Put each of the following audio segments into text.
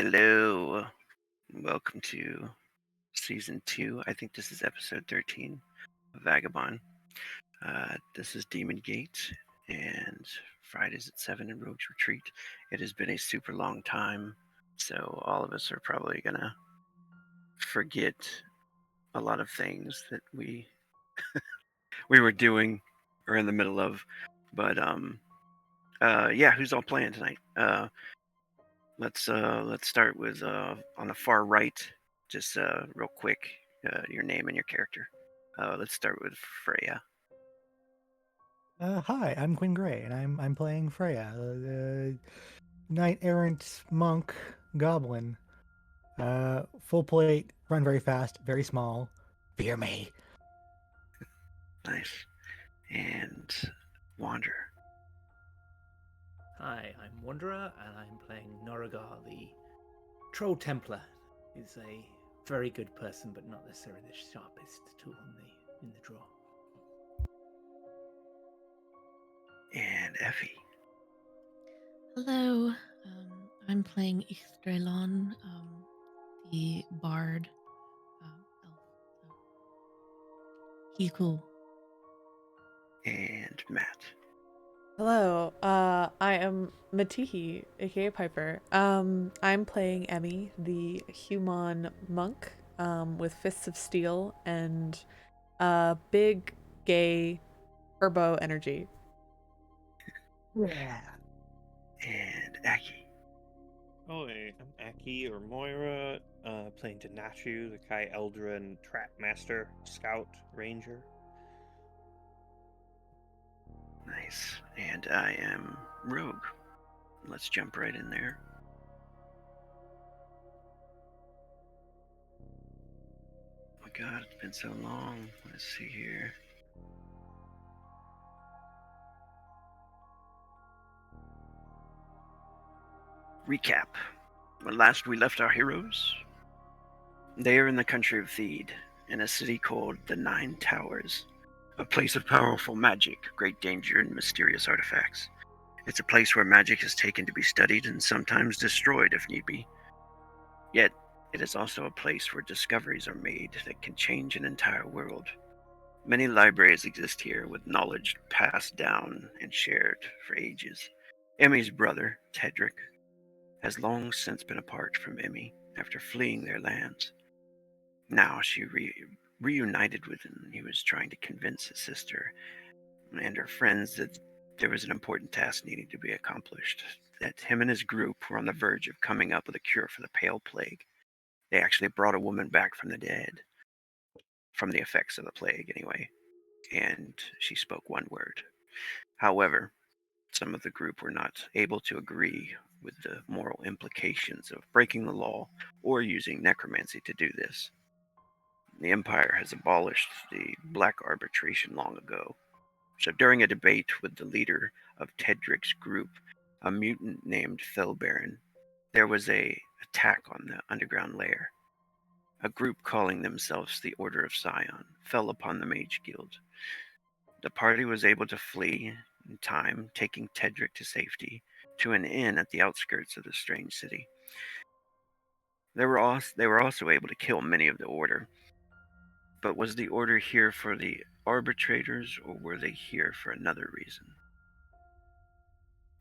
Hello. Welcome to season 2. I think this is episode 13 of Vagabond. This is Demon Gate and Fridays at 7 in Rogue's Retreat. It has been a super long time, so all of us are probably going to forget a lot of things that we were doing or in the middle of. But yeah, who's all playing tonight? Let's start with on the far right, just real quick, your name and your character. Let's start with Freya. Hi, I'm Quinn Gray, and I'm playing Freya, the knight errant monk goblin. Full plate, run very fast, very small. Fear me. Nice. And Wander. Hi, I'm Wanderer, and I'm playing Norigar, the Troll Templar. He's a very good person, but not necessarily the sharpest tool in the drawer. And Effie. Hello, I'm playing Istrelon, the bard elf. He's cool. And Matt. Hello, I am Matihi, aka Piper. I'm playing Emmy, the human monk, with fists of steel and big gay herbo energy. Yeah. And Aki. Hi, I'm Aki or Moira, playing Danashu, the Kai Eldrin Trap Master, Scout, Ranger. Nice. And I am Rogue. Let's jump right in there. Oh my god, it's been so long. Let's see here. Recap. When last we left our heroes, they are in the country of Theed, in a city called the Nine Towers, a place of powerful magic, great danger, and mysterious artifacts. It's a place where magic is taken to be studied and sometimes destroyed if need be. Yet, it is also a place where discoveries are made that can change an entire world. Many libraries exist here, with knowledge passed down and shared for ages. Emmy's brother, Tedric, has long since been apart from Emmy after fleeing their lands. Now she reunited with him. He was trying to convince his sister and her friends that there was an important task needing to be accomplished, that him and his group were on the verge of coming up with a cure for the pale plague. They actually brought a woman back from the dead, from the effects of the plague anyway, and she spoke one word. However, some of the group were not able to agree with the moral implications of breaking the law or using necromancy to do this. The Empire has abolished the black arbitration long ago. So during a debate with the leader of Tedric's group, a mutant named Felbaron, there was a attack on the underground lair. A group calling themselves the Order of Scion fell upon the Mage Guild. The party was able to flee in time, taking Tedric to safety to an inn at the outskirts of the strange city. They were also able to kill many of the Order. But was the Order here for the arbitrators, or were they here for another reason?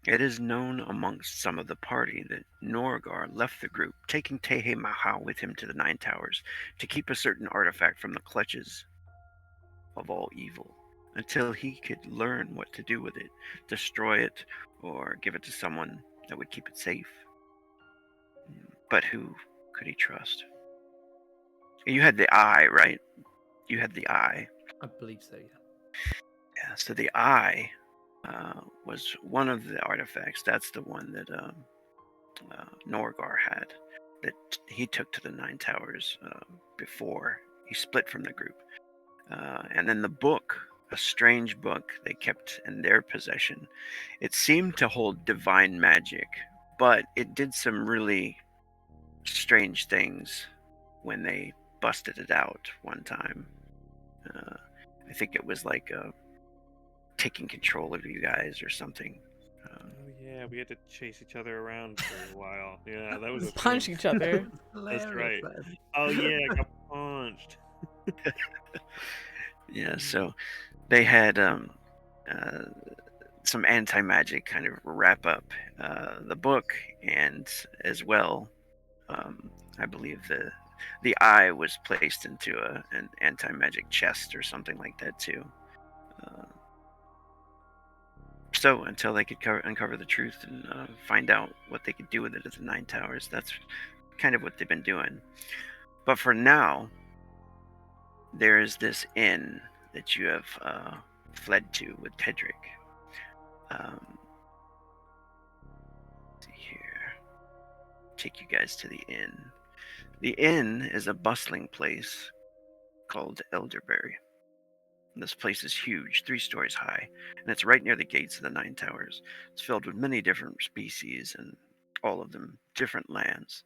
It is known amongst some of the party that Norgar left the group, taking Tehe Maha with him to the Nine Towers to keep a certain artifact from the clutches of all evil, until he could learn what to do with it, destroy it, or give it to someone that would keep it safe. But who could he trust? You had the eye, right? You had the eye. I believe so, yeah. Yeah, so the eye was one of the artifacts. That's the one that Norgar had, that he took to the Nine Towers before he split from the group. And then the book, a strange book they kept in their possession, it seemed to hold divine magic, but it did some really strange things when they busted it out one time. I think it was like taking control of you guys or something. Oh yeah, we had to chase each other around for a while. Yeah, that was a Punch thing. each other. That's Hilarious, right. that. Oh yeah, I got punched. Yeah, so they had uh, some anti-magic kind of wrap up the book, and as well, I believe the eye was placed into an anti-magic chest or something like that too. Uh, so until they could uncover the truth and find out what they could do with it at the Nine Towers, that's kind of what they've been doing. But for now, there is this inn that you have fled to with Tedric. Let's see here. Take you guys to the inn. The inn is a bustling place called Elderberry. This place is huge, 3 stories high, and it's right near the gates of the Nine Towers. It's filled with many different species, and all of them different lands.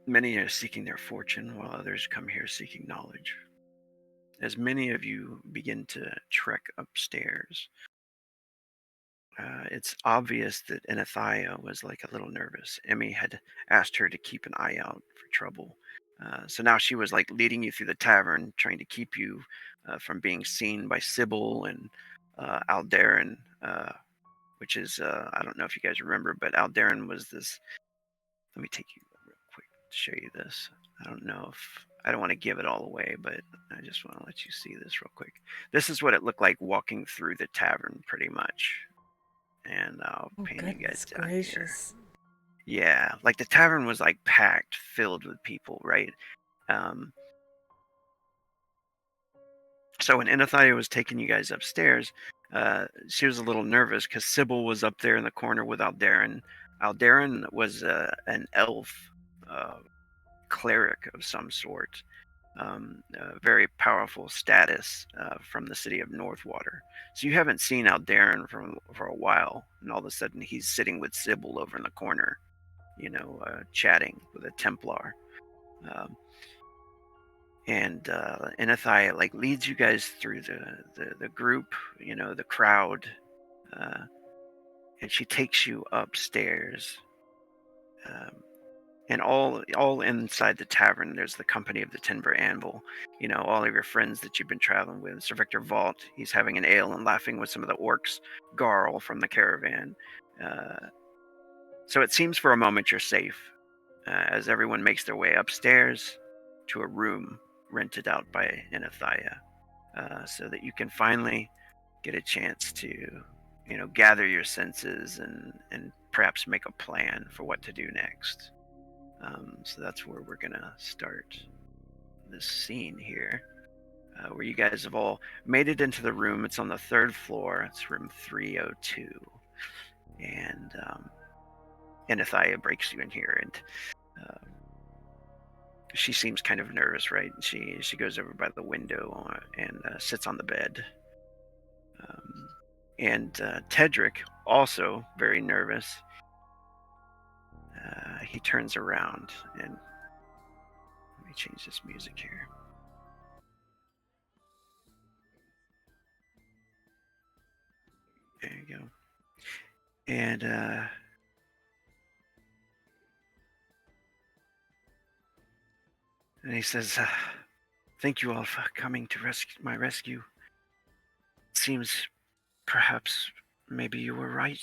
Many are seeking their fortune, while others come here seeking knowledge. As many of you begin to trek upstairs, it's obvious that Anathia was like a little nervous. Emmy had asked her to keep an eye out for trouble. So now she was like leading you through the tavern, trying to keep you from being seen by Sybil and Aldarin, which is, I don't know if you guys remember, but Aldarin was this. Let me take you real quick to show you this. I don't know if, I don't want to give it all away, but I just want to let you see this real quick. This is what it looked like walking through the tavern, pretty much. And I'll Oh, paint you guys goodness down here. gracious. Yeah, like the tavern was like packed, filled with people, right? Um, so when Anathia was taking you guys upstairs, she was a little nervous because Sybil was up there in the corner with Aldarin. Aldarin was an elf cleric of some sort, a very powerful status from the city of Northwater. So you haven't seen Aldarin for a while, and all of a sudden he's sitting with Sybil over in the corner, chatting with a Templar. Um, and Anathia like leads you guys through the group, the crowd, uh, and she takes you upstairs. Um, and all inside the tavern, there's the company of the Timber Anvil. All of your friends that you've been traveling with. Sir Victor Vault, he's having an ale and laughing with some of the orcs. Garl from the caravan. So it seems for a moment you're safe, as everyone makes their way upstairs to a room rented out by Anathia, so that you can finally get a chance to, gather your senses and perhaps make a plan for what to do next. So that's where we're gonna start this scene here, where you guys have all made it into the room. It's on the 3rd floor. It's room 302, and Anathia breaks you in here, and she seems kind of nervous, right? She goes over by the window and sits on the bed. And Tedric, also very nervous, he turns around and let me change this music here. There you go. And he says, "Thank you all for coming to my rescue. It seems perhaps maybe you were right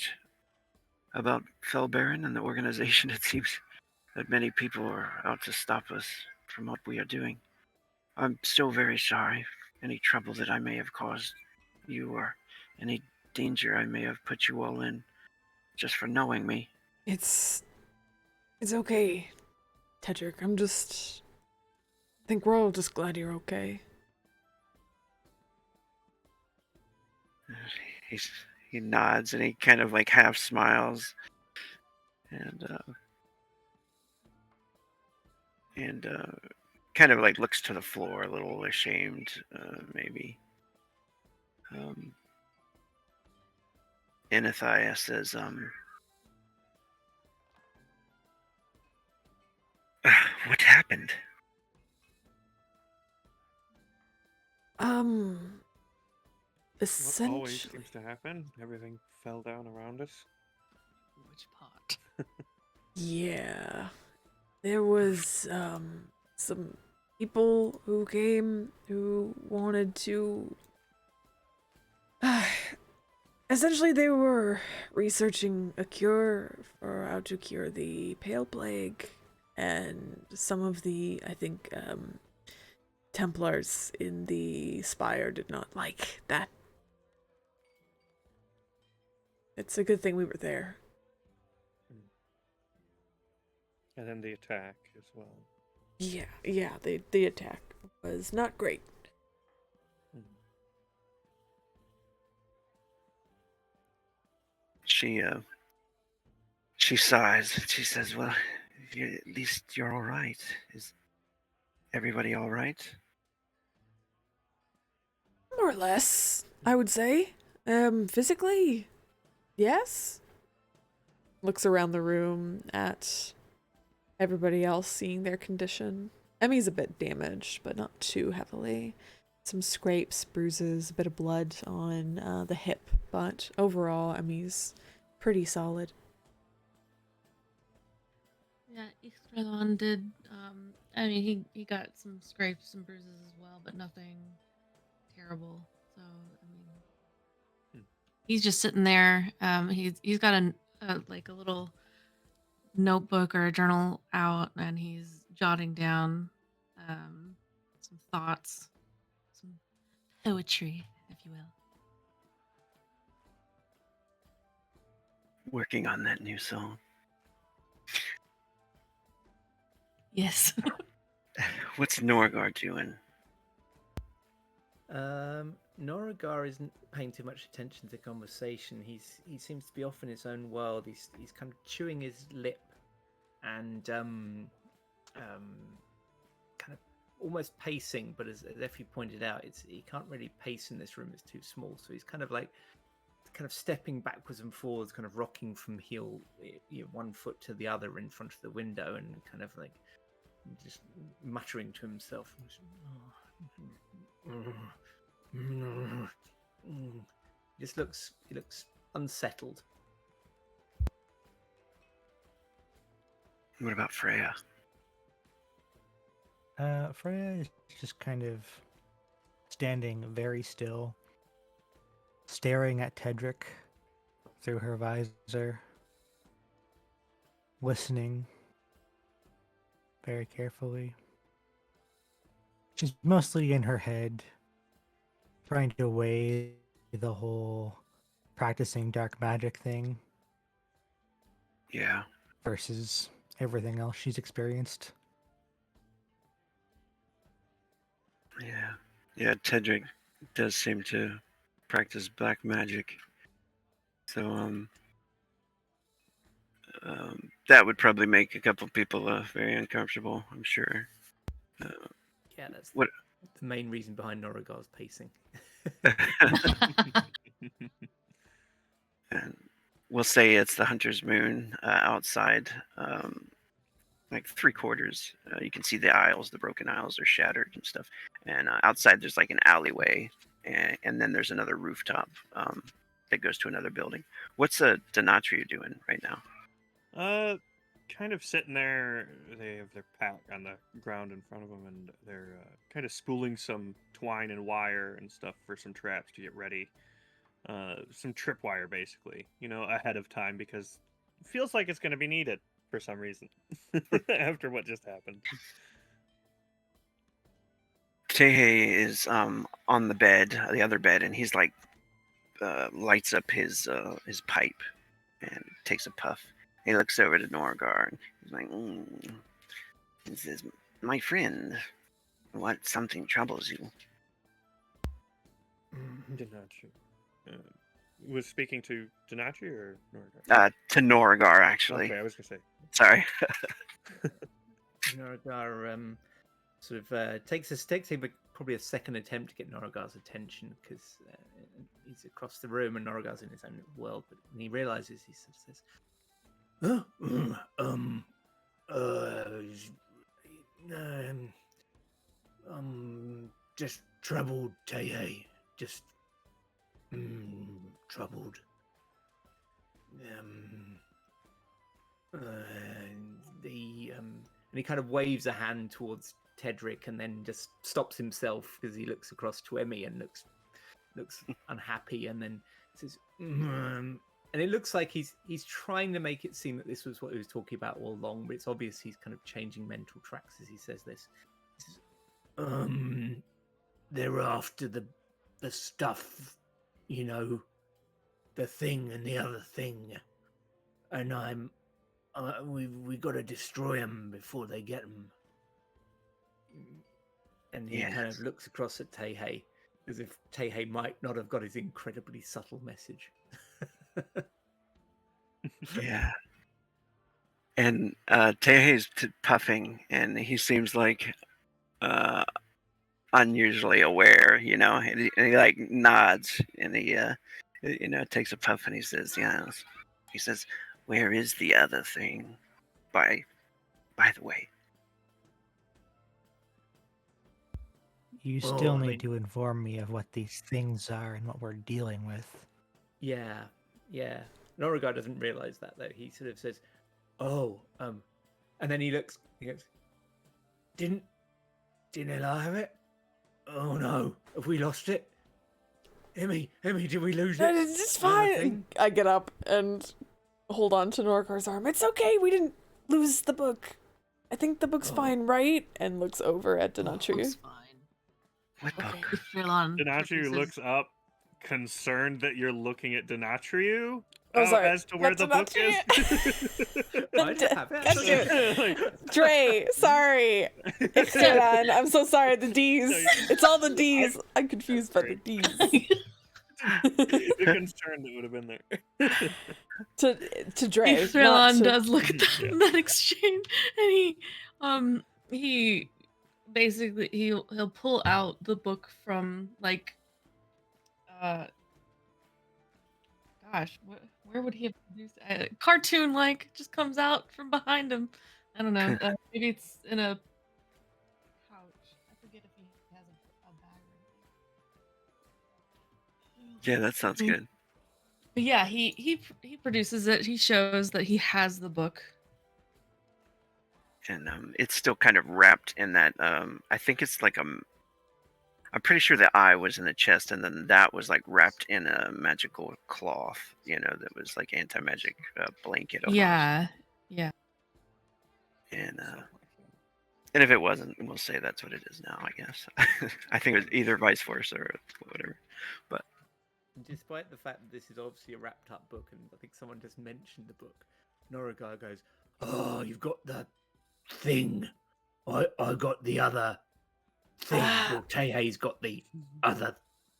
about Felbaron and the organization. It seems that many people are out to stop us from what we are doing. I'm still very sorry for any trouble that I may have caused you or any danger I may have put you all in just for knowing me." It's okay, Tedric. I think we're all just glad you're okay. He nods and he kind of like half smiles and kind of like looks to the floor a little ashamed, maybe. Anathia says, "What happened?" What always essentially, seems to happen. Everything fell down around us. Which part? yeah, there was some people who came who wanted to. Essentially, they were researching a cure for how to cure the pale plague, and some of the, I think, Templars in the spire did not like that. It's a good thing we were there. And then the attack as well. Yeah, the attack was not great. Hmm. She sighs. She says, "Well, at least you're all right. Is everybody all right?" More or less, I would say. Physically, yes. Looks around the room at everybody else, seeing their condition. Emmy's a bit damaged, but not too heavily. Some scrapes, bruises, a bit of blood on the hip, but overall, Emmy's pretty solid. Yeah, Eastrelon did. I mean, he got some scrapes and bruises as well, but nothing terrible. So I mean, he's just sitting there. He's got like a little notebook or a journal out, and he's jotting down some thoughts, some poetry, if you will. Working on that new song. Yes. What's Norgard doing? Noragar isn't paying too much attention to the conversation. He seems to be off in his own world. He's kind of chewing his lip and kind of almost pacing, but as Effie pointed out, he can't really pace in this room. It's too small. So he's kind of stepping backwards and forwards, kind of rocking from one foot to the other in front of the window, and kind of like just muttering to himself. He looks unsettled. What about Freya? Freya is just kind of standing very still, staring at Tedric through her visor, listening very carefully. She's mostly in her head, trying to weigh the whole practicing dark magic thing Yeah. versus everything else she's experienced. Yeah. Yeah, Tedric does seem to practice black magic. So, that would probably make a couple people very uncomfortable, I'm sure. Yeah, that's What? the main reason behind Noragar's pacing. And we'll say it's the Hunter's Moon outside, like 3/4. You can see the aisles, the broken aisles are shattered and stuff. And outside there's like an alleyway, and then there's another rooftop that goes to another building. What's Denatria doing right now? Kind of sitting there. They have their pack on the ground in front of them, and they're kind of spooling some twine and wire and stuff for some traps to get ready. Some tripwire, basically, ahead of time, because it feels like it's going to be needed for some reason after what just happened. Tehe is on the bed, the other bed, and he's like lights up his pipe and takes a puff. He looks over to Norgar and he's like, "This is my friend. What something troubles you?" Denatri. Was speaking to Denatri or Norgar? To Norgar, actually. Okay, I was gonna say. Sorry. Noragar sort of takes probably a second attempt to get Noragar's attention, because he's across the room and Noragar's in his own world. But when he realizes, he sort of says, just troubled, Tehe. Just troubled. And he kind of waves a hand towards Tedric and then just stops himself because he looks across to Emmy and looks unhappy, and then says, and it looks like he's trying to make it seem that this was what he was talking about all along, but it's obvious he's kind of changing mental tracks as he says this. He says, they're after the stuff, you know, the thing and the other thing, and we got to destroy them before they get them. And he kind of looks across at Tehei, as if Tehei might not have got his incredibly subtle message. Yeah. And Tehei's puffing, and he seems like unusually aware, you know, and he like nods, and he takes a puff, and he says, yes. He says, where is the other thing? By the way. You still need to inform me of what these things are and what we're dealing with. Yeah. Norrigar doesn't realize that, though. He sort of says, and then he goes, didn't Ella have it? Oh no, have we lost it? Emmy, did we lose it? It's fine. I get up and hold on to Norrigar's arm. It's okay, we didn't lose the book. I think the book's fine, right? And looks over at Denatru. Looks fine. What book? Denatru looks up, concerned that you're looking at Denatru. Sorry. As to where the book is. Dre, sorry. Ixtalan, I'm so sorry. The D's. It's all the D's. I'm confused by the D's. The concern that would have been there. To Dre. Ixtalan does look at that exchange, and he basically he'll pull out the book from like where would he have produced cartoon like just comes out from behind him. I don't know. Maybe it's in a pouch. I forget if he has a bag or anything. Yeah, that sounds good. But yeah, he produces it. He shows that he has the book. And it's still kind of wrapped in that. I think it's like I'm pretty sure the eye was in the chest, and then that was like wrapped in a magical cloth, you know, that was like anti-magic blanket. Almost. Yeah. And if it wasn't, we'll say that's what it is now, I guess. I think it was either vice versa or whatever. But despite the fact that this is obviously a wrapped up book, and I think someone just mentioned the book, Norrigar goes, "Oh, you've got the thing. I got the other thing. Well, Tehei's got the other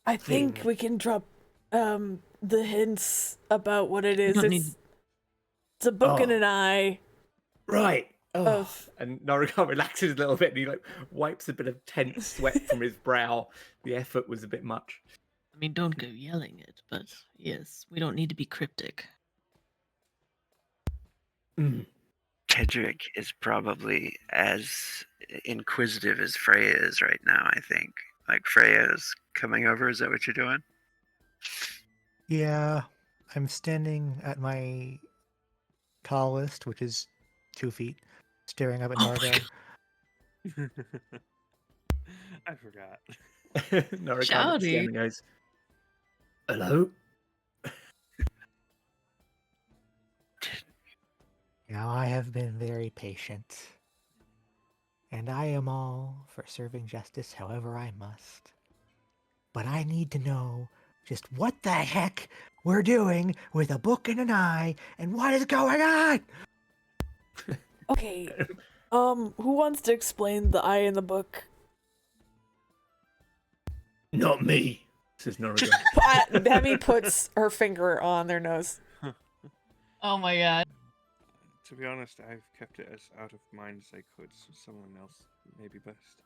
I think we can drop the hints about what it is. It's a book and an eye. Right. And Norrigar relaxes a little bit, and he like wipes a bit of tense sweat from his brow. The effort was a bit much. I mean, don't go yelling it, but yes, we don't need to be cryptic. Tedric is probably as inquisitive as Freya is right now, I think. Like, Freya is coming over, is that what you're doing? Yeah, I'm standing at my tallest, which is 2 feet, staring up at Norrigar. I forgot. Norrigar goes, "Hello." Now I have been very patient, and I am all for serving justice however I must. But I need to know just what the heck we're doing with a book and an eye, and what is going on? Okay, who wants to explain the eye in the book? Not me, says Norrigar. Demi puts her finger on their nose. Oh my god. To be honest, I've kept it as out of mind as I could, so someone else may be best.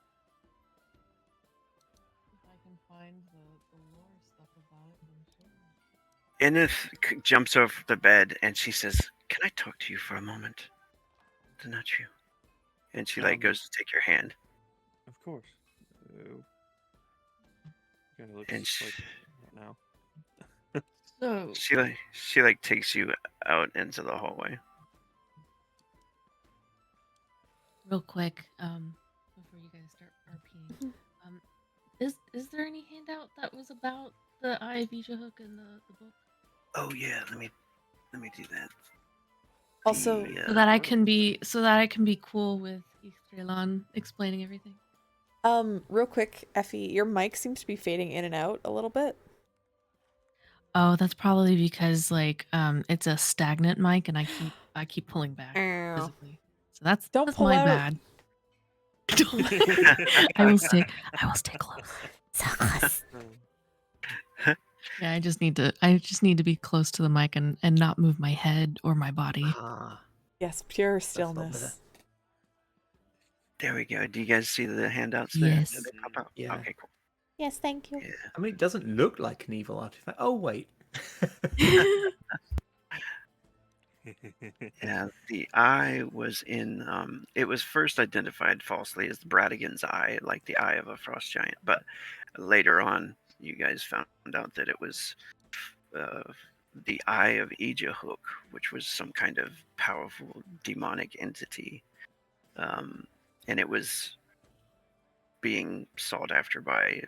If I can find the lore stuff about it, then sure. Enith jumps over the bed, and she says, "Can I talk to you for a moment? Denatru." And she goes to take your hand. Of course. Kind of looks And like that now. So, She like takes you out into the hallway. real quick, before you guys start RPing, is there any handout that was about the Eye of Ija Hook in the book? Oh yeah, let me do that. Also, So that I can be cool with Estrelon explaining everything. real quick, Effie, your mic seems to be fading in and out a little bit. Oh, that's probably because it's a stagnant mic and I keep pulling back Ow. physically. So that's Don't pull my out. bad. I will stay close. So close. Yeah, I just need to be close to the mic and not move my head or my body. Yes, pure not better. stillness. There we go. Do you guys see the handouts there? Yes. Did they pop out? Yeah. Okay, cool. Yes, thank you. Yeah. I mean, it doesn't look like an evil artifact. Oh wait. Yeah, the eye was in. It was first identified falsely as the Bradigan's eye, like the eye of a frost giant. But later on, you guys found out that it was the eye of Ija Hook, which was some kind of powerful demonic entity, and it was being sought after by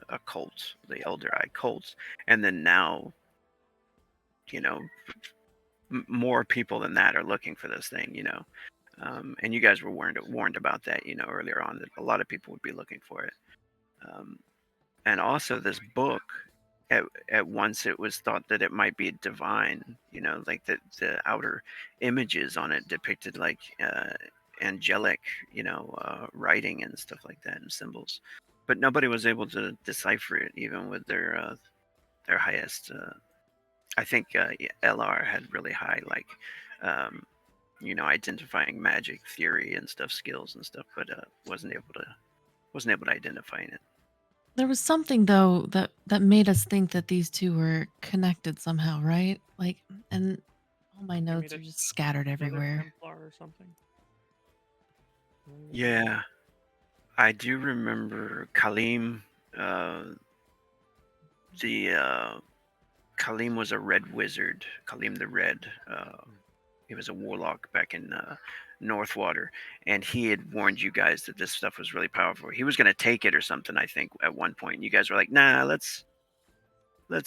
a cult, the Elder Eye cults, and then now, you know, more people than that are looking for this thing, and you guys were warned about that, earlier on, that a lot of people would be looking for it, and also this book. At once, it was thought that it might be divine, like the outer images on it depicted like angelic, writing and stuff like that and symbols, but nobody was able to decipher it, even with their highest. I think LR had really high, like, identifying magic theory and stuff, skills and stuff, but wasn't able to identify it. There was something though that made us think that these two were connected somehow, right? Like, and all my notes are just scattered Another everywhere. Templar or something. Yeah, I do remember Kaleem. Kaleem was a red wizard. Kaleem the Red. He was a warlock back in Northwater, and he had warned you guys that this stuff was really powerful. He was going to take it or something, I think, at one point. And you guys were like, "Nah, let's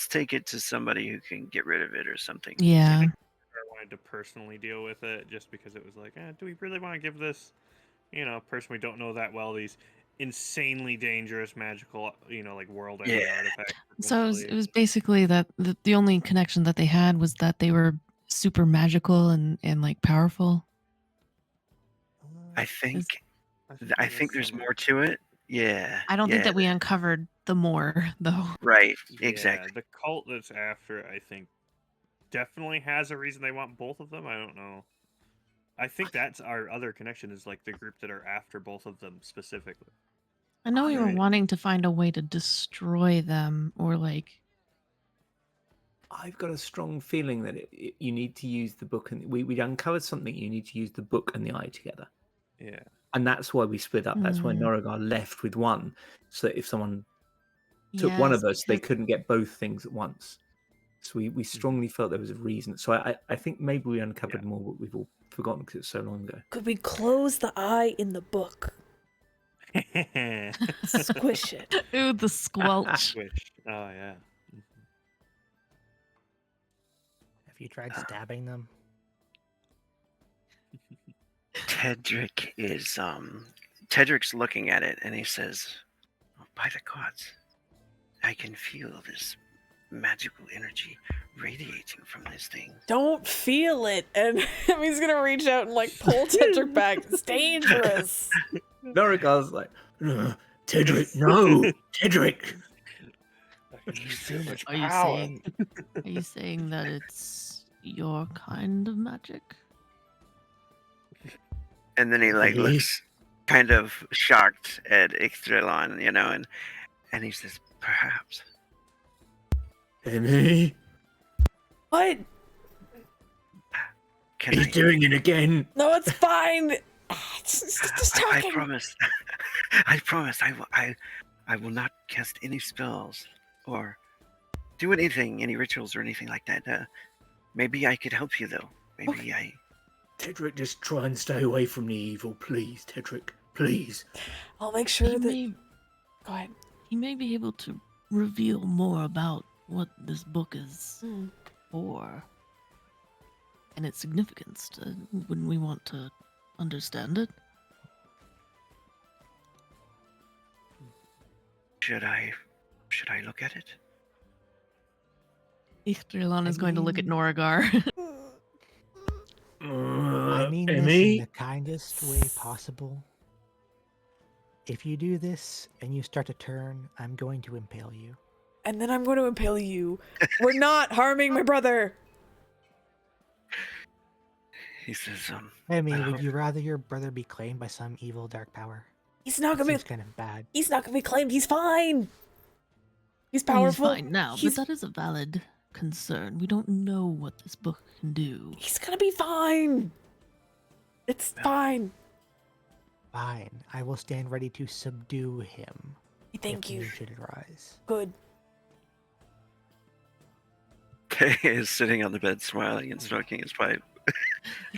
take it to somebody who can get rid of it or something." Yeah. I wanted to personally deal with it just because it was like, do we really want to give this, person we don't know that well, these insanely dangerous magical, like world-ending artifacts? So it was basically that the only connection that they had was that they were super magical and like powerful. I think there's some- more to it. Yeah. I don't think that we uncovered the more though. Right. Yeah, Exactly. the cult that's after, I think, definitely has a reason they want both of them. I don't know. I think that's our other connection, is like the group that are after both of them specifically. I know we were Right. wanting to find a way to destroy them or like. I've got a strong feeling that you need to use the book, and we uncovered something. You need to use the book and the eye together. Yeah. And that's why we split up. That's why Norigar left with one, so that if someone took one of us, they couldn't get both things at once. So we strongly felt there was a reason. So I think maybe we uncovered more, but we've all forgotten because it's so long ago. Could we close the eye in the book? Squish it. Ooh, the squelch. Squish. Oh yeah. Have you tried stabbing them? Tedric's looking at it and he says, "Oh, by the gods, I can feel this magical energy radiating from this thing." Don't feel it. And he's gonna reach out and like pull Tedric back. It's dangerous. Norigar's like, Tedric, no, Tedric. Too much Are you saying that it's your kind of magic? And then he looks kind of shocked at Ixtrelon, and he says, "Perhaps." Emmy, What? he's doing it again. No, it's fine. Just I talking. promise. I promise. I will not cast any spells or do anything, any rituals or anything like that. Maybe I could help you though. Maybe I. Tedrick, just try and stay away from the evil, please, Tedrick. Please. I'll make sure He that. may, Go ahead. he may be able to reveal more about what this book is Mm. for and its significance when we want to understand it. Should I look at it? Ichtrilon is going to look at Noragar. I mean this in Emmy? the kindest way possible. If you do this and you start to turn, I'm going to impale you. And then I'm going to impale you. We're not harming my brother. He says, Emmy, would you rather your brother be claimed by some evil dark power? He's not That gonna seems be. kind of bad. He's not gonna be claimed. He's fine. He's He's powerful. fine now, He's- but that is a valid concern. We don't know what this book can do. He's gonna be fine. It's fine. Fine, I will stand ready to subdue him. Thank if you. need should arise. Good. Kay is sitting on the bed smiling and smoking his pipe.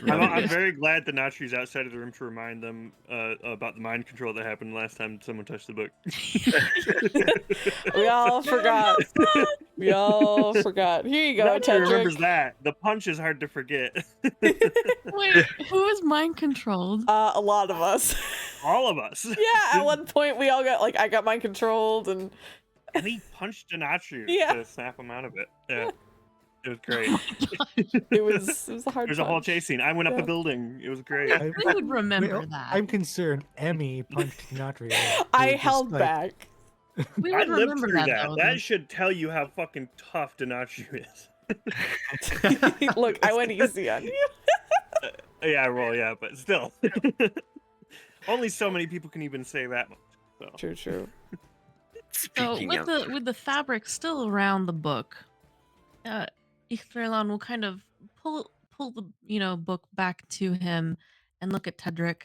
I'm very glad that Nachi's outside of the room to remind them about the mind control that happened last time someone touched the book. We all forgot. We all forgot. Here you go, Nachi remembers Tedrick. that. The punch is hard to forget. Wait, who is mind controlled? A lot of us. All of us. Yeah, at one point we all got I got mine controlled and And he punched Nachi Yeah. to snap him out of it. Yeah. It was great. it was a hard There's a whole punch. chase scene. I went up Yeah. a building. It was great. I- We would remember Wait, that. I'm concerned. Emmy punched Natria. I held back. We I would lived remember through that, that. though. That should tell you how fucking tough Denachi is. Look, I went easy on you. Yeah, well, yeah, but still. Only so many people can even say that much. So. True. So Speaking with of, the fabric still around the book, Ichtrilon will kind of pull the book back to him and look at Tedrick.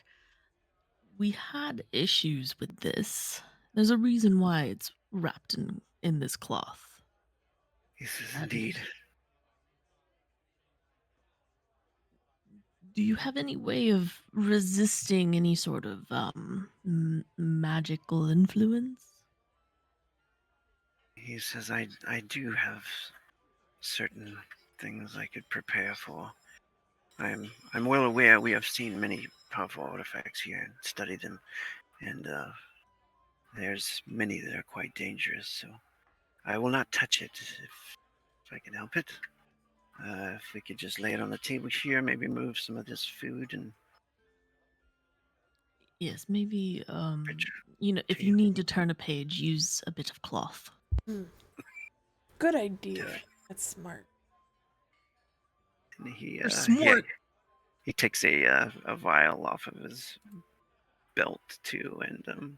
We had issues with this. There's a reason why it's wrapped in this cloth. this is indeed. Do you have any way of resisting any sort of magical influence? He says, I do have certain things I could prepare for. I'm well aware we have seen many powerful artifacts here and studied them, and there's many that are quite dangerous, so I will not touch it if I can help it. If we could just lay it on the table here, maybe move some of this food and Yes, maybe Richard, if you need to turn a page, use a bit of cloth. Good idea. That's smart. and he You're smart. he takes a vial off of his belt too, and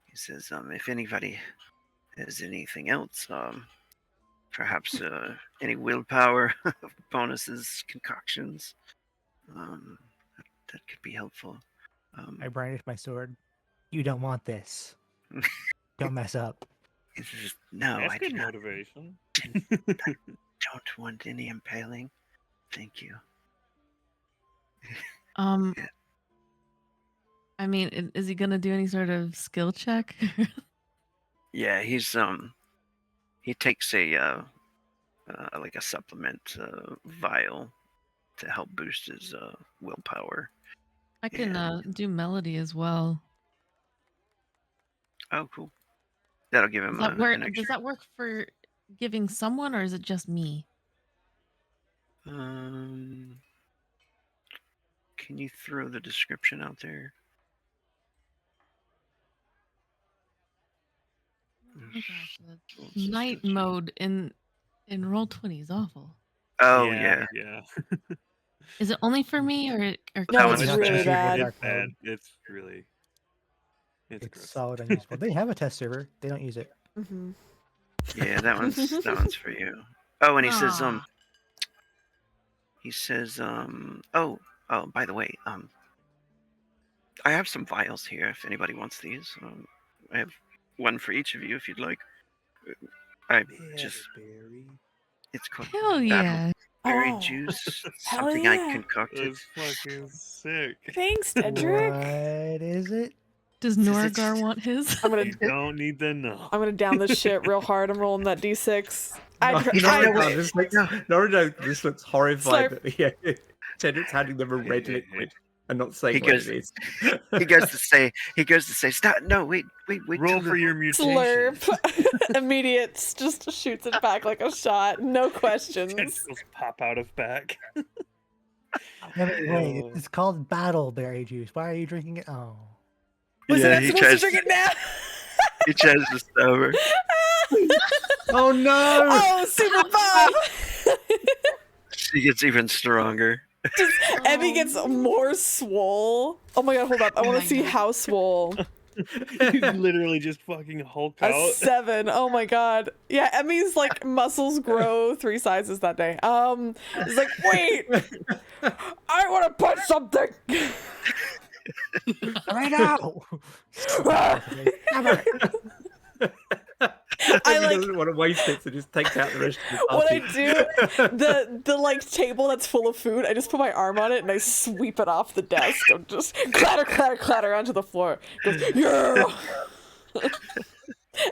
he says, if anybody has anything else, perhaps any willpower bonuses, concoctions, that could be helpful. I brandish my sword. You don't want this. Don't mess up. He says, no, That's I do good not. motivation. Don't want any impaling. Thank you. I mean, is he gonna do any sort of skill check? Yeah, he takes a like a supplement vial to help boost his willpower. I can Yeah. do melody as well. Oh, cool. That'll give him Does that an work? extra. Does that work for giving someone, or is it just me? Can you throw the description out there? Oh my gosh, the night mode in Roll20 is awful. Oh yeah. Yeah. Is it only for me, or No, No, it's it's really bad. bad. It's bad. It's really. It's It's gross. solid unusable. They have a test server. They don't use it. Mm-hmm. Yeah, that one's for you. Oh, and he says Ah. oh, by the way, I have some vials here if anybody wants these. I have one for each of you if you'd like. I just Berry. it's called Hell yeah. berry Oh, juice. hell Something I yeah. concocted. That's fucking sick. Thanks, Tedrick. What is it? Does Does it Norgar s- want his? I'm gonna You don't need to know. I'm gonna down this shit real hard. I'm rolling that d6. Norrigan just looks, No. Norrigan just looks horrified Sorry. that Tedric's handing them a red liquid and not saying He what goes- it is. He goes to say, stop. No, wait. Roll till for the- your mutation. Slurp. Immediate. Just shoots it back like a shot. No questions. Tentacles pop out of back. Wait, Oh. it's called battle berry juice. Why are you drinking it? Oh. Was Yeah, I he supposed to tries drink to- it now? He tries to sober. Oh no! Oh, super buff! She gets even stronger. Emmy gets more swole. Oh my god, hold up. I Oh want my to see God. how swole. You literally just fucking Hulk A out. 7. Oh my god. Yeah, Emmy's like muscles grow 3 sizes that day. He's like, wait, I want to punch something. Right now! I He like doesn't want to waste it, so just takes out the rest of the what I party. do. The like table that's full of food. I just put my arm on it and I sweep it off the desk. I'm just clatter onto the floor. It goes, yeah. And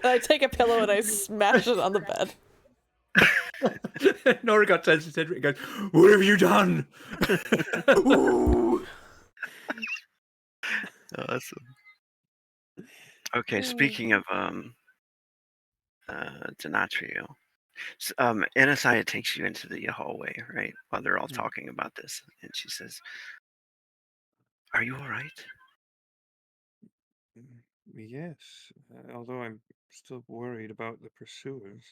I take a pillow and I smash it on the bed. Norrigan turns to Cedric and goes, "What have you done?" Ooh. Awesome. Okay, speaking of Donatrio, NSI takes you into the hallway, right? While they're all talking about this, and she says, "Are you all right?" Yes, although I'm still worried about the pursuers.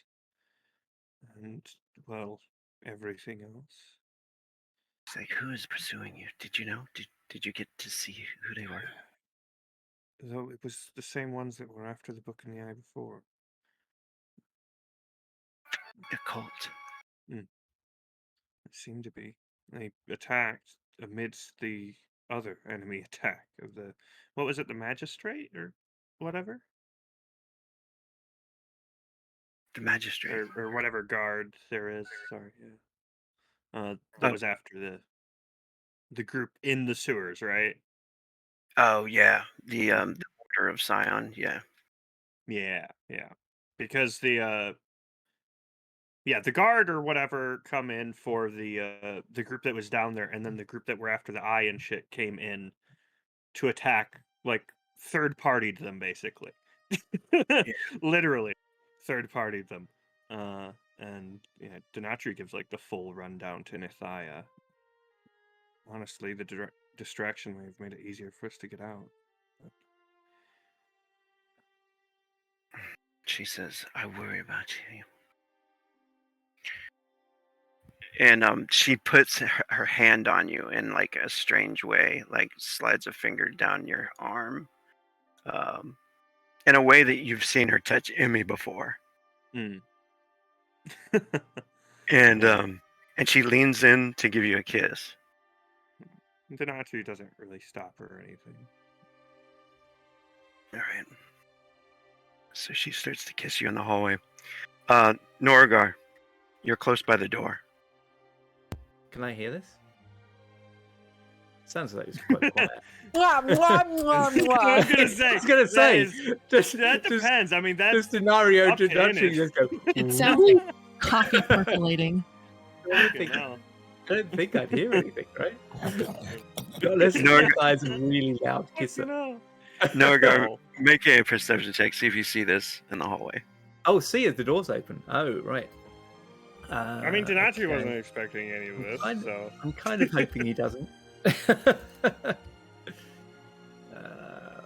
And, well, everything else. It's like, who is pursuing you? Did you know? Did you get to see who they were? Though it was the same ones that were after the book in the eye before. The cult. It seemed to be. They attacked amidst the other enemy attack of the, what was it, the magistrate or whatever? The magistrate. Or whatever guard there is. Sorry, yeah. That was after the group in the sewers, right? Oh yeah, the Order of Scion. Yeah. Yeah. Because the guard or whatever come in for the group that was down there, and then the group that were after the eye and shit came in to attack, like third-partied them basically. Literally third-partied them. And yeah, Donatri gives like the full rundown to Nithaya. Honestly, the distraction wave made it easier for us to get out. But She says, "I worry about you." And she puts her hand on you in like a strange way, like slides a finger down your arm, in a way that you've seen her touch Emmy before. And she leans in to give you a kiss. Donatri doesn't really stop her or anything. All right. So she starts to kiss you in the hallway. Norgar, you're close by the door. Can I hear this? Sounds like it's quite quiet. Mwah, mwah, mwah, mwah. I was gonna say. Just That depends. I mean, that's the scenario up to Donatri Ennis. just go. It sounds like coffee percolating. I don't think I'd hear anything, right? Unless the guy's a really loud kisser. Norgar, make a perception check. See if you see this in the hallway. Oh, see if the door's open. Oh, right. I mean, Donatri okay. wasn't expecting any of this, so. I'm kind of hoping he doesn't.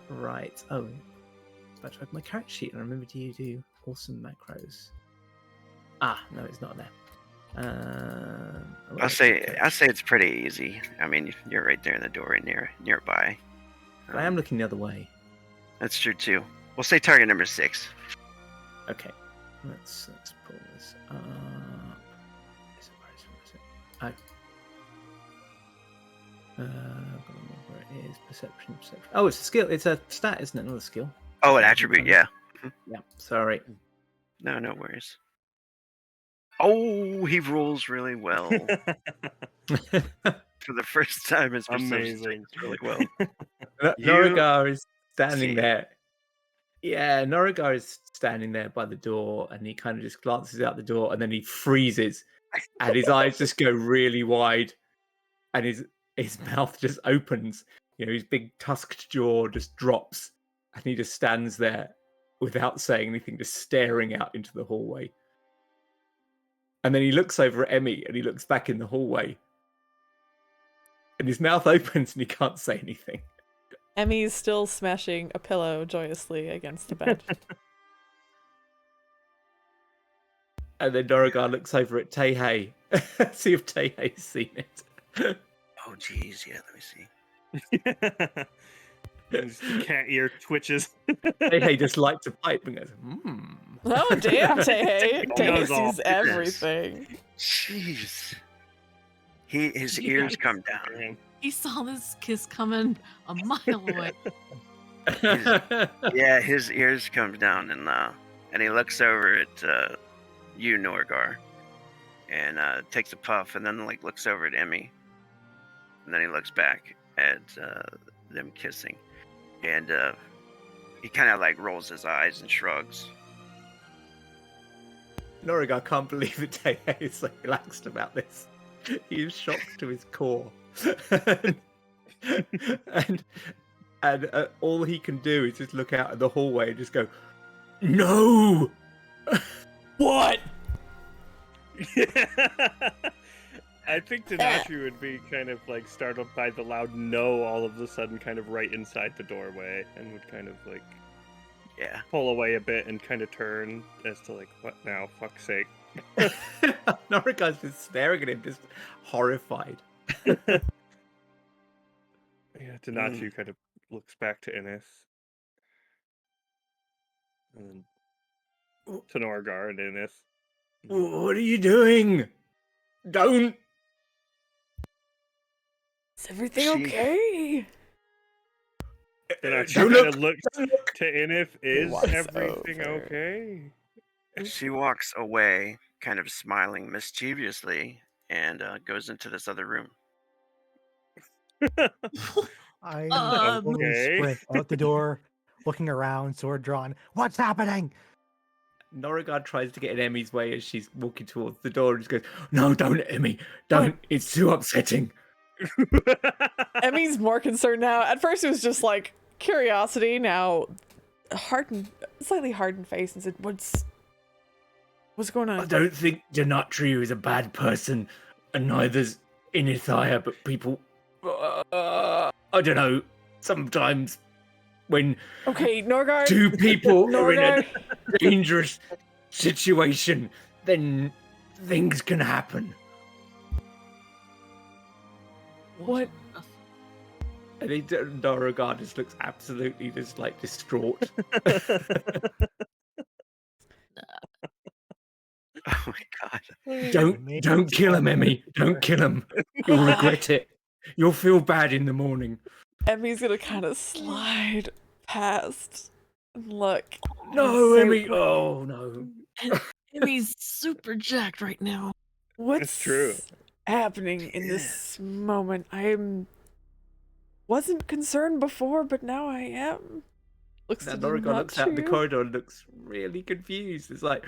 Right. Oh, about to open my character sheet and remember to do awesome macros. Ah, no, it's not there. I'll say it's pretty easy. I mean, you're right there in the door, nearby. I am looking the other way. That's true too. We'll say target number 6. Okay, let's pull this up. Where is it? Where it is? Perception. Oh, it's a skill. It's a stat, isn't it? Not a skill. Oh, an attribute, yeah. Yeah. Sorry. No worries. Oh, he rolls really well. For the first time, his perception Amazing. checks really well. Norigar is standing see. there. Yeah, Norigar is standing there by the door, and he kind of just glances out the door, and then he freezes, and his eyes just go really wide, and his mouth just opens. You know, his big tusked jaw just drops, and he just stands there without saying anything, just staring out into the hallway. And then he looks over at Emmy, and he looks back in the hallway, and his mouth opens, and he can't say anything. Emmy's still smashing a pillow joyously against the bed. And then Norigar looks over at Teihei, see if Teihei's seen it. Oh, geez, yeah. Let me see. His cat ear twitches. Teihei just likes a pipe and goes, Oh, damn, Teihei. He Teihei knows all sees everything. Jeez. His ears come down. He saw this kiss coming a mile away. Yeah, his ears come down, and he looks over at you, Norgar, and takes a puff, and then looks over at Emmy, and then he looks back at them kissing, and he kind of rolls his eyes and shrugs. Norigar can't believe that Teihei is so relaxed about this. He is shocked to his core. and all he can do is just look out at the hallway and just go, "No!" What? I think Denachi would be kind of startled by the loud no all of a sudden kind of right inside the doorway, and would kind of Yeah. pull away a bit and kind of turn as to what now, fuck's sake. Norigar's just staring at him, just horrified. Yeah, Denachi kind of looks back to Innis. And then to Norgar and Innis. What are you doing? Don't! Is everything She- okay? Denachi Don't kind look! of looks to Innis. Is What's everything over? okay? She walks away, kind of smiling mischievously, and goes into this other room. I Okay. sprint out the door, looking around, sword drawn. What's happening? Norigar tries to get in Emmy's way as she's walking towards the door and just goes, "No, don't, Emmy. Don't. It's too upsetting." Emmy's more concerned now. At first it was just curiosity, now slightly hardened face, and said, What's going on? I don't think Denatriu is a bad person, and neither's Inithia, but people... I don't know, sometimes when Okay, Norgar. two people are in Norgar. a dangerous situation, then things can happen. What? And Norigar just looks absolutely just distraught. Oh my god. Don't kill him, Emmy. Don't kill him. You'll regret it. You'll feel bad in the morning. Emmy's gonna kind of slide past and look. No, So- Emmy. Oh, no. And he's super jacked right now. What's true. happening in this moment? Wasn't concerned before, but now I am. Looks Now to Norigar not looks out the true. corridor and looks really confused. It's like,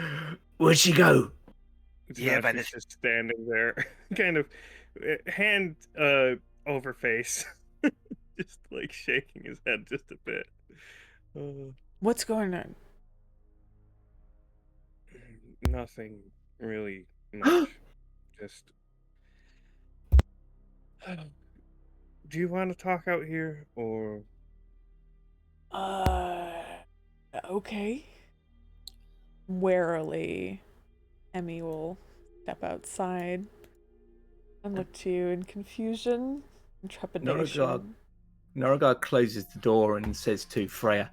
Where'd she go? Yeah, but Denachi's it's- just standing there, kind of hand over face, just shaking his head just a bit. What's going on? Nothing really much. Just. Do you want to talk out here, or? Okay. Warily, Emmy will step outside and look to you in confusion and trepidation. Norigar closes the door and says to Freya,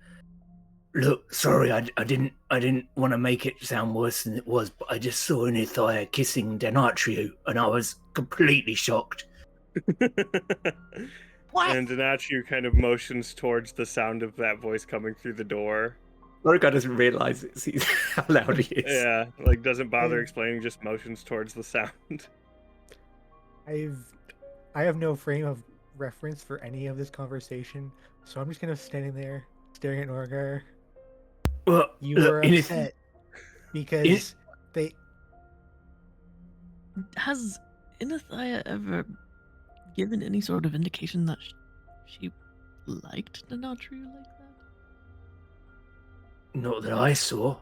Look, sorry, I didn't want to make it sound worse than it was, but I just saw Inithia kissing Denatriu, and I was completely shocked. What? And Denachi kind of motions towards the sound of that voice coming through the door, Mordecai doesn't realize how loud he is. Yeah, like doesn't bother Hey. explaining, just motions towards the sound. I have no frame of reference for any of this conversation, so I'm just kind of standing there staring at Norgar. Well, You look, were anything. upset because they. Has Inithia ever given any sort of indication that she liked Denatru like that? Not that I saw.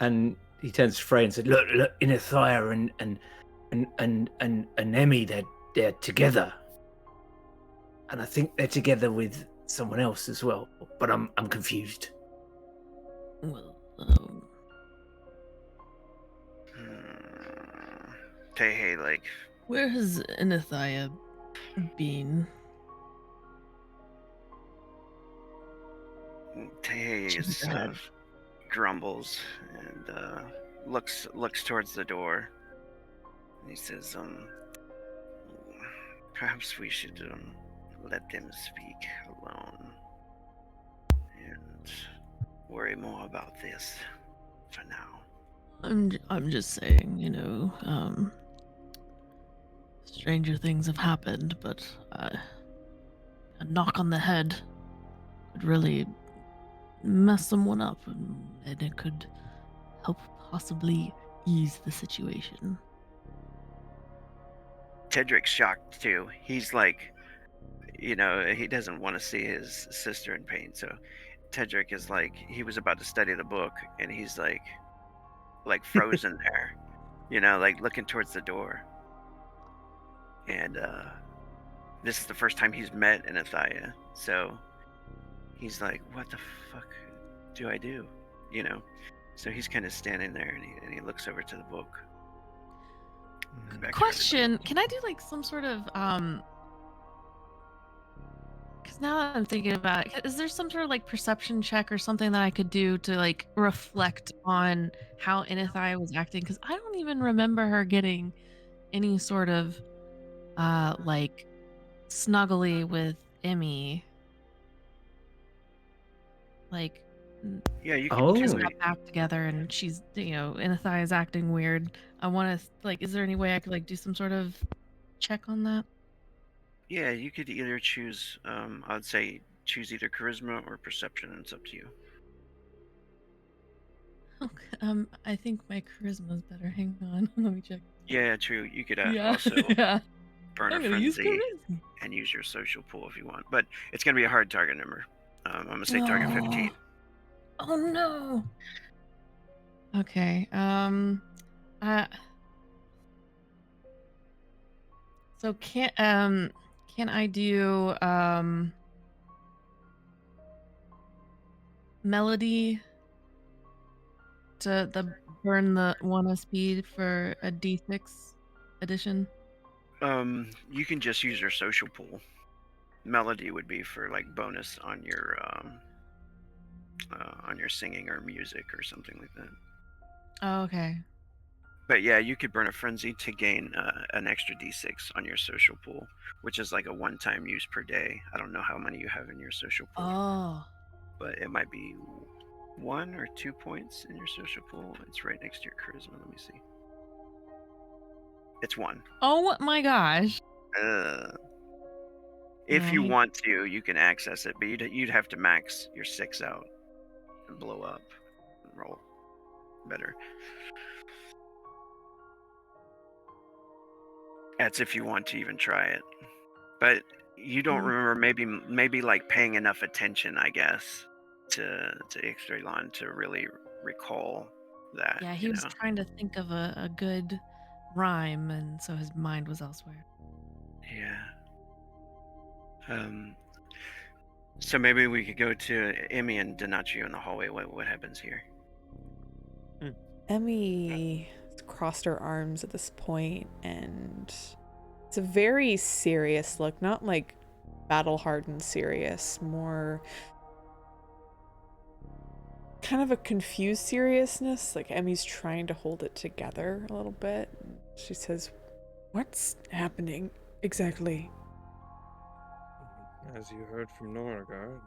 And he turns to Frey and said, "Look, Inithia and Emmy, they're together, and I think they're together with someone else as well. But I'm confused." Well, Tehe, like, where has Inithia been? Tehe She's is, bad. grumbles and looks towards the door. And he says, perhaps we should let them speak alone and worry more about this for now. I'm just saying, stranger things have happened, but a knock on the head could really mess someone up, and it could help possibly ease the situation. Tedric's shocked too. He's like, he doesn't want to see his sister in pain. So Tedric is like, he was about to study the book, and he's like frozen there, like looking towards the door. And this is the first time he's met Inithia, so he's like, what the fuck do I do? So he's kind of standing there, and he looks over to the book. And back to Question: can I do like some sort of because now that I'm thinking about it, is there some sort of like perception check or something that I could do to like reflect on how Inithia was acting? Because I don't even remember her getting any sort of like snuggly with Emmy. Like, Yeah, you can Oh. do just it. got back together and she's, Inithia is acting weird. I want to like, is there any way I could like do some sort of check on that? Yeah, you could either choose. I'd say choose either charisma or perception. It's up to you. Okay, I think my charisma is better. Hang on, let me check. Yeah, true. You could Yeah, also yeah. burn I'm a gonna use frenzy charisma. and use your social pool if you want, but it's gonna be a hard target number. I'm gonna say target 15. Oh no. Okay. So can I do melody to burn the one speed for a D6 addition? You can just use your social pool. Melody would be for like bonus on your singing or music or something like that. Oh, okay. But yeah, you could burn a frenzy to gain an extra d6 on your social pool, which is like a one-time use per day. I don't know how many you have in your social pool, Oh. but it might be 1 or 2 points in your social pool. It's right next to your charisma. Let me see. It's 1. Oh my gosh. If you Right. want to, you can access it, but you'd have to max your 6 out and blow up and roll better. That's if you want to even try it. But you don't remember maybe like paying enough attention, I guess, to Ixtrilon to really recall that. Yeah, he was trying to think of a good rhyme, and so his mind was elsewhere. Yeah. So maybe we could go to Emmy and Donaccio in the hallway. What happens here? Emmy has crossed her arms at this point, and it's a very serious look, not like battle-hardened serious, more kind of a confused seriousness. Like Emmy's trying to hold it together a little bit. She says, "What's happening exactly?" As you heard from Norgard,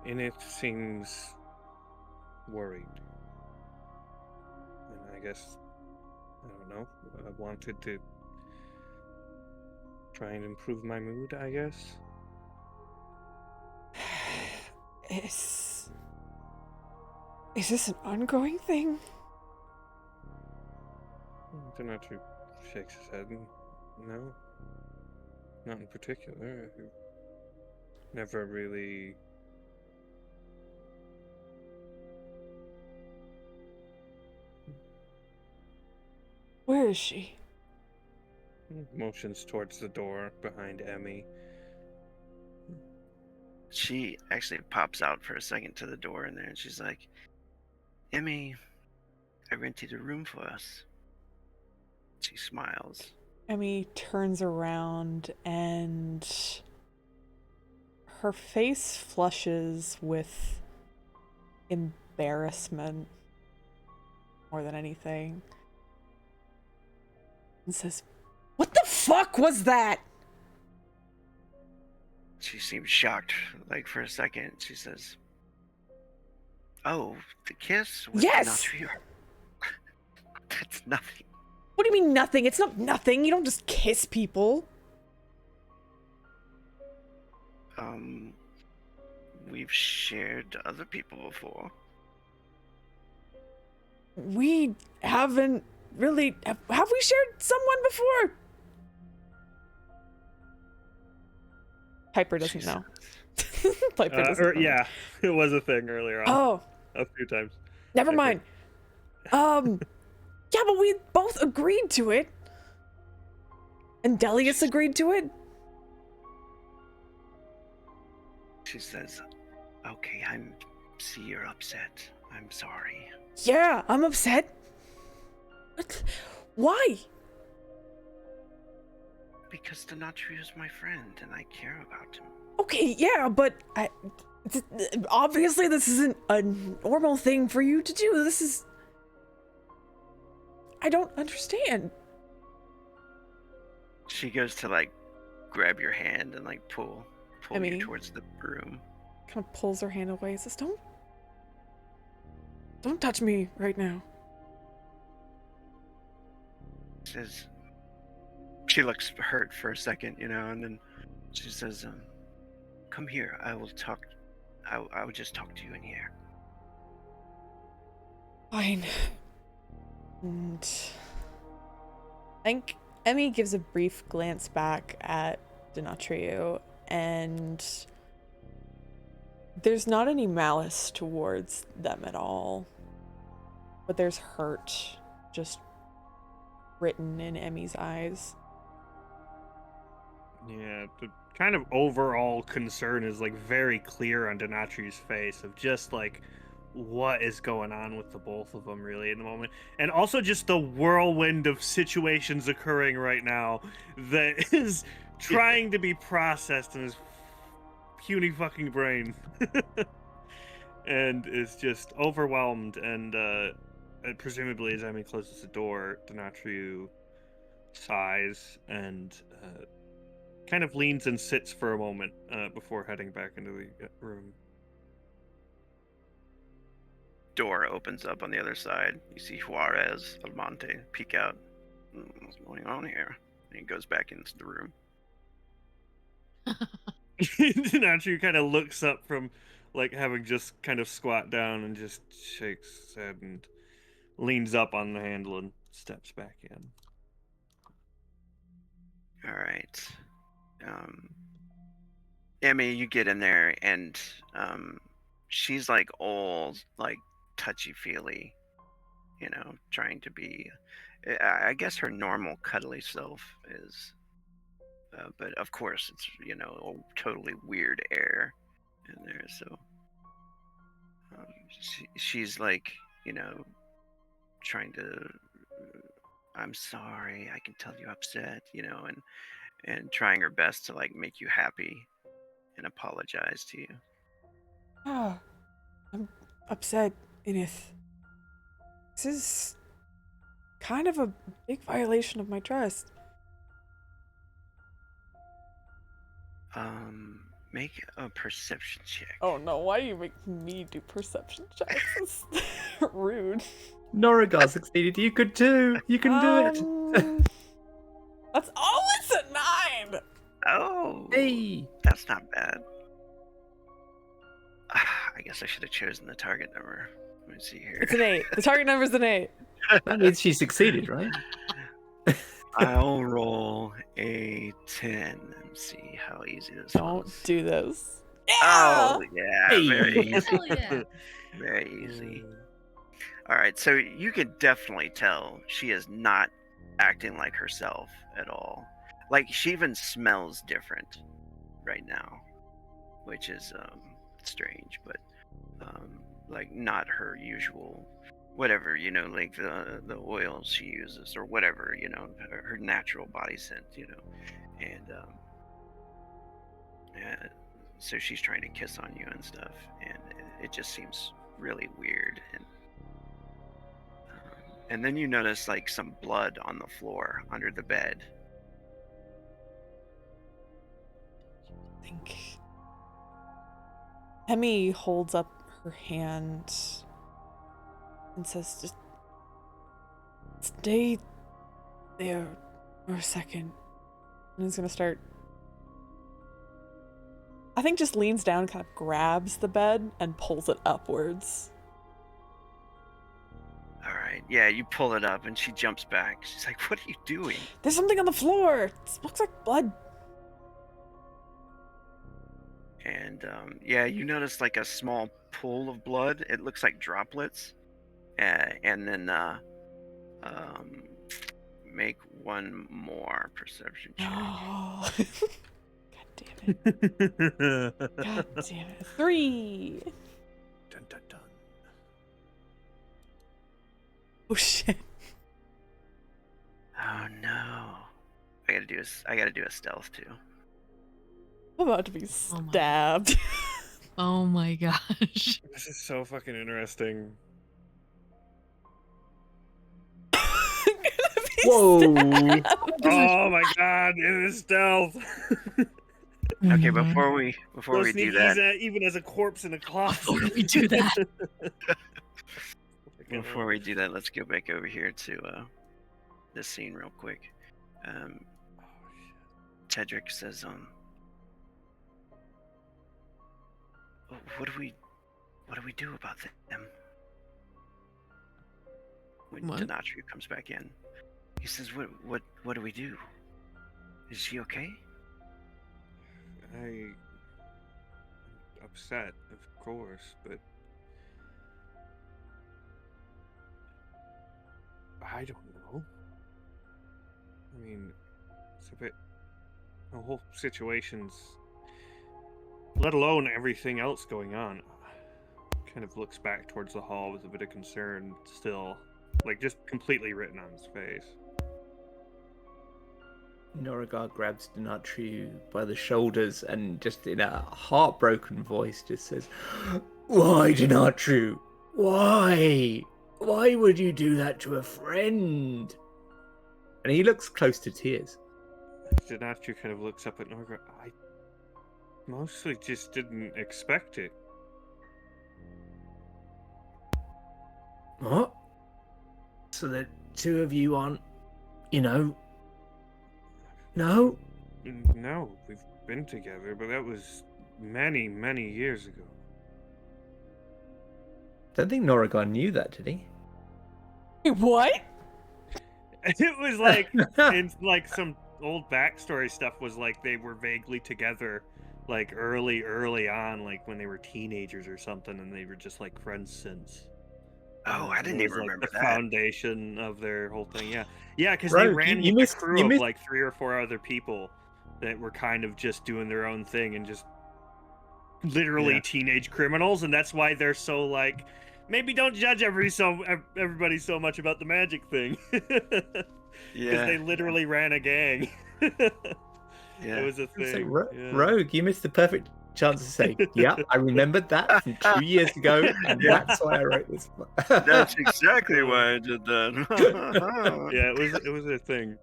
Enith seems worried. And I guess, I don't know, I wanted to try and improve my mood, I guess. Is this an ongoing thing? Denatu shakes his head. No, not in particular. Never really. Where is she? Motions towards the door behind Emmy. She actually pops out for a second to the door in there, and she's like, Emmy, I rented a room for us. She smiles. Emmy turns around and her face flushes with embarrassment more than anything. And says, "What the fuck was that?" She seems shocked, like for a second. She says, "Oh, the kiss was Yes! Denatu." That's nothing. What do you mean nothing? It's not nothing. You don't just kiss people. We've shared other people before. We haven't really... Have we shared someone before? Piper doesn't know. Piper doesn't know. Yeah, it was a thing earlier on. Oh, A few times. never Piper. mind. Yeah, but we both agreed to it. And Delius agreed to it. She says, "Okay, see you're upset. I'm sorry." Yeah, I'm upset. What? Why? Because Denatu is my friend, and I care about him. Okay, yeah, but obviously this isn't a normal thing for you to do. This is... I don't understand. She goes to like grab your hand and like pull Emmy. you towards the room. Kind of pulls her hand away and says, Don't touch me right now. Says, she looks hurt for a second, and then she says, "Come here. I will talk. I will just talk to you in here." Fine. And I think Emmy gives a brief glance back at Denatrio, and there's not any malice towards them at all, but there's hurt just written in Emmy's eyes. Yeah, the kind of overall concern is like very clear on Denatri's face of just like what is going on with the both of them really in the moment, and also just the whirlwind of situations occurring right now that is trying to be processed in his puny fucking brain. And is just overwhelmed, and presumably as Emmy closes the door, Denatru sighs and kind of leans and sits for a moment before heading back into the room. Door opens up on the other side. You see Juarez, Almonte peek out. What's going on here? And he goes back into the room. Denatru kind of looks up from like having just kind of squat down and just shakes his head and leans up on the handle and steps back in. All right. Emmy, you get in there, and she's like all like touchy-feely, trying to be, I guess her normal cuddly self is, but of course it's, a totally weird air in there, so she's like, trying to, "I'm sorry, I can tell you're upset," and trying her best to like make you happy and apologize to you. Oh, I'm upset, Enith. This is kind of a big violation of my trust. Make a perception check. Oh no, why do you make me do perception checks? It's rude. Norigar succeeded. You could too. You can do it. That's always a 9! Oh, Hey. that's not bad. I guess I should have chosen the target number. Let me see here. It's an 8. The target number's an 8. That means she succeeded, right? I'll roll a 10 and see how easy this Don't was. do this. Oh, yeah. Hey. Very easy. Hell yeah. Very easy. All right, so you can definitely tell she is not acting like herself at all. Like, she even smells different right now, which is strange, but like not her usual whatever, you know, like the oils she uses or whatever, you know, her natural body scent, you know. And so she's trying to kiss on you and stuff, and it just seems really weird. And then you notice like some blood on the floor under the bed. I think Hemi holds up her hand and says, just stay there for a second. And he's gonna start, I think just leans down, kind of grabs the bed and pulls it upwards. All right, yeah, you pull it up and she jumps back. She's like, "What are you doing?" There's something on the floor. It looks like blood. And yeah, you notice like a small pool of blood. It looks like droplets. And then make one more perception check. Oh. God damn it. God damn it. 3. Dun, dun, dun. Oh shit. Oh no! I gotta do a stealth too. I'm about to be Oh my- stabbed. Oh my gosh. This is so fucking interesting. I'm gonna be Whoa. stabbed. Oh my god, it is stealth. Okay, Mhm. before we So do sneaky that, even as a corpse in a closet. Before we do that. before we do that, let's go back over here to this scene real quick. Tedric says, what do we do about them? When What? Denatria comes back in, he says, what do we do? Is she okay? I'm upset, of course, but I don't know. I mean, it's a bit. The whole situation's, let alone everything else going on, kind of looks back towards the hall with a bit of concern still, like just completely written on his face. Norigar grabs Denatria by the shoulders and just in a heartbroken voice just says, "Why, Denatria? Why? Why would you do that to a friend?" And he looks close to tears. Denatria kind of looks up at Norga. I mostly just didn't expect it. What? So the two of you aren't, no? No, we've been together, but that was many, many years ago. Don't think Norigar knew that, did he? What? It was like, in like some old backstory stuff was like they were vaguely together, like early on, like when they were teenagers or something, and they were just like friends since. Oh, I didn't It even was, like, remember the that. foundation of their whole thing. Yeah, because they Rogue, ran you with missed- a crew you of missed- like 3 or 4 other people that were kind of just doing their own thing and just literally Yeah. teenage criminals, and that's why they're so like, maybe don't judge everybody so much about the magic thing. Because they literally ran a gang. Yeah. It was a I was like, thing. yeah. Rogue, you missed the perfect chance to say, yeah, I remembered that from 2 years ago, and that's why I wrote this. That's exactly why I did that. Yeah, it was a thing.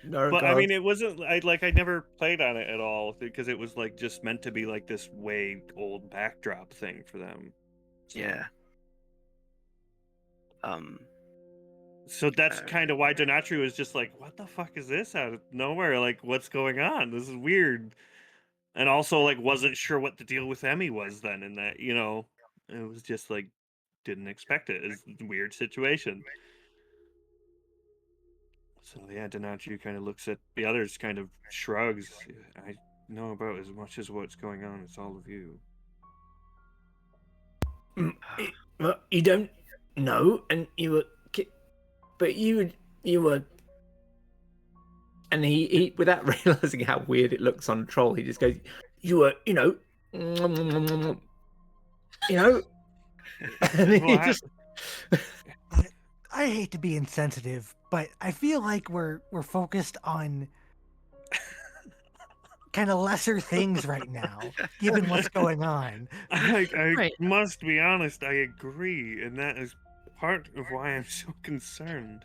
But I mean, it wasn't. I never played on it at all because it was like just meant to be like this way old backdrop thing for them. So. Yeah. So that's kind of why Donatri was just like, "What the fuck is this out of nowhere? Like, what's going on? This is weird." And also, like, wasn't sure what the deal with Emmy was then, and that it was just like didn't expect it. It's a weird situation. So yeah, Donatri kind of looks at the others, kind of shrugs. I know about as much as what's going on. It's all of you. Well, you don't know, and you were, but you were, and he without realizing how weird it looks on Troll, he just goes, "You were, and he just. I hate to be insensitive, but I feel like we're focused on kind of lesser things right now, given what's going on. I must be honest, I agree, and that is part of why I'm so concerned.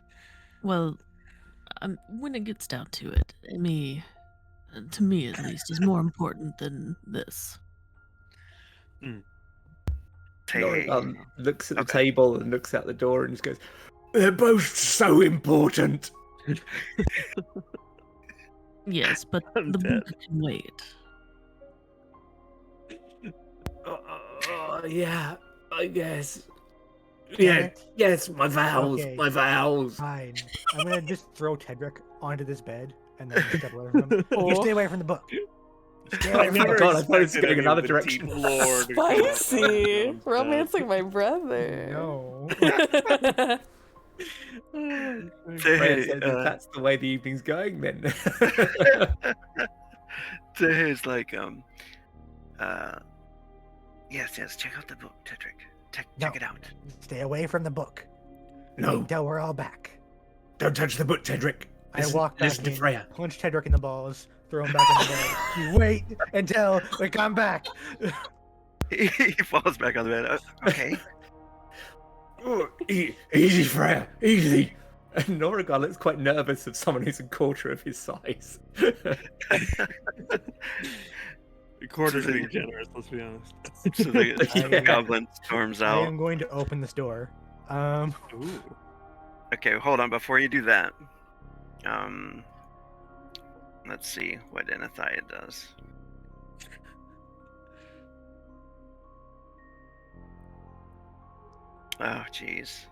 Well, when it gets down to it, Emmy, to me at least, is more important than this. Norigal looks at the table and looks out the door and just goes, "They're both so important." Yes, but the book can wait. Yeah, I guess. Yes, my vows, Okay. my vows. Fine. I'm gonna just throw Tedric onto this bed and then step away from him. You stay away from the book. Stay away I from the never book. God, I thought it was expected going any another of the direction. deep lore to come up. Spicy! Romancing my brother. No. Freya says, if that's the way the evening's going, then. There's like yes, check out the book, Tedric. Check it out. Stay away from the book. No. Until we're all back. Don't touch the book, Tedric. I walk back listen to in, Freya. punch Tedric in the balls, throw him back in the bed. You wait until we come back. He falls back on the bed. Okay. Oh, easy, Freya, easy. And Norigal looks quite nervous of someone who's a quarter of his size. The quarter's being generous, let's be honest. So the goblin storms I out. am going to open this door. Ooh. Okay, hold on. Before you do that, let's see what Anathia does. Oh, jeez.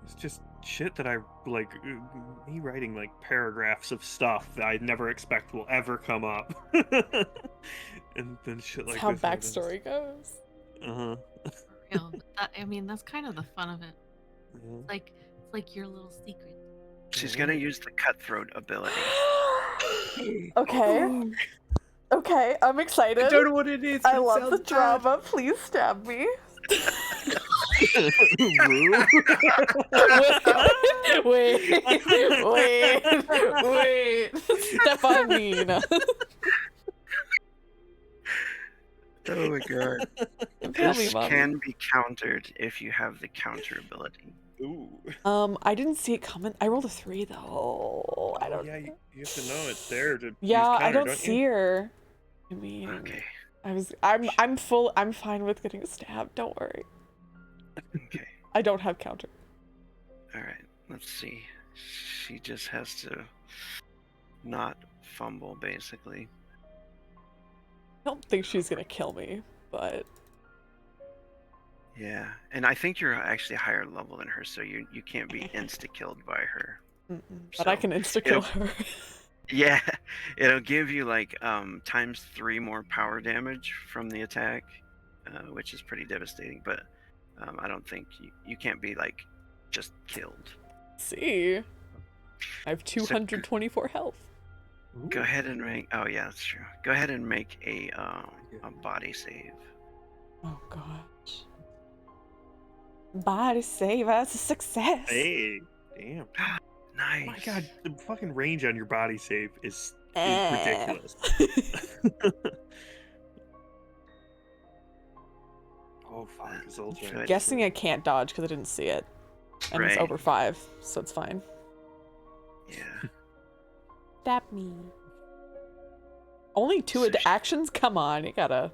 It's just shit that I like. Me writing like paragraphs of stuff that I never expect will ever come up, and then shit like That's how this happens. backstory goes. Real, I mean, that's kind of the fun of it. Uh-huh. It's like your little secret. She's gonna use the cutthroat ability. Okay. Okay, I'm excited. I don't know what it is. I It love the sounds bad. drama. Please stab me. wait. Step on me. No. Oh my god. Tell me, This Mommy. can be countered if you have the counter ability. Ooh. I didn't see it coming. I rolled a 3 though. I don't. Yeah, you have to know it's there to. Yeah, use counter, I don't don't see you? her. I mean, Okay. I'm fine with getting stabbed. Don't worry. Okay. I don't have counter. All right. Let's see. She just has to not fumble, basically. I don't think she's gonna kill me, but Yeah, and I think you're actually a higher level than her, so you can't be insta-killed by her. but I So, can insta kill her. Yeah, it'll give you like ×3 more power damage from the attack, which is pretty devastating. But I don't think you can't be like just killed. See, I have 224 health. Go ahead and make. Oh yeah, that's true. Go ahead and make a body save. Oh gosh. Body save, that's a success. Hey, damn. Nice. Oh my god, the fucking range on your body save is ridiculous. Oh fuck, it's ultra. Good. Guessing I can't dodge because I didn't see it. And it's Right. over 5, so it's fine. Yeah. Stab me. Only two So actions? Come on, you gotta.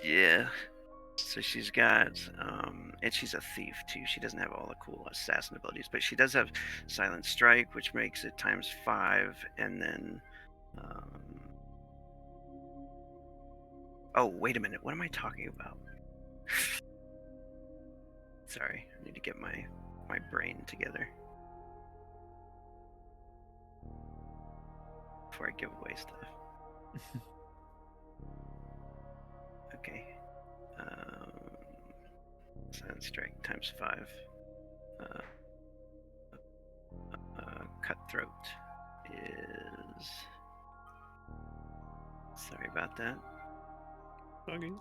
Yeah. So she's got, and she's a thief too. She doesn't have all the cool assassin abilities, but she does have Silent Strike, which makes it ×5, and then, oh, wait a minute. What am I talking about? Sorry, I need to get my brain together before I give away stuff. Okay. Silent Strike ×5. Cutthroat is. Sorry about that. Okay.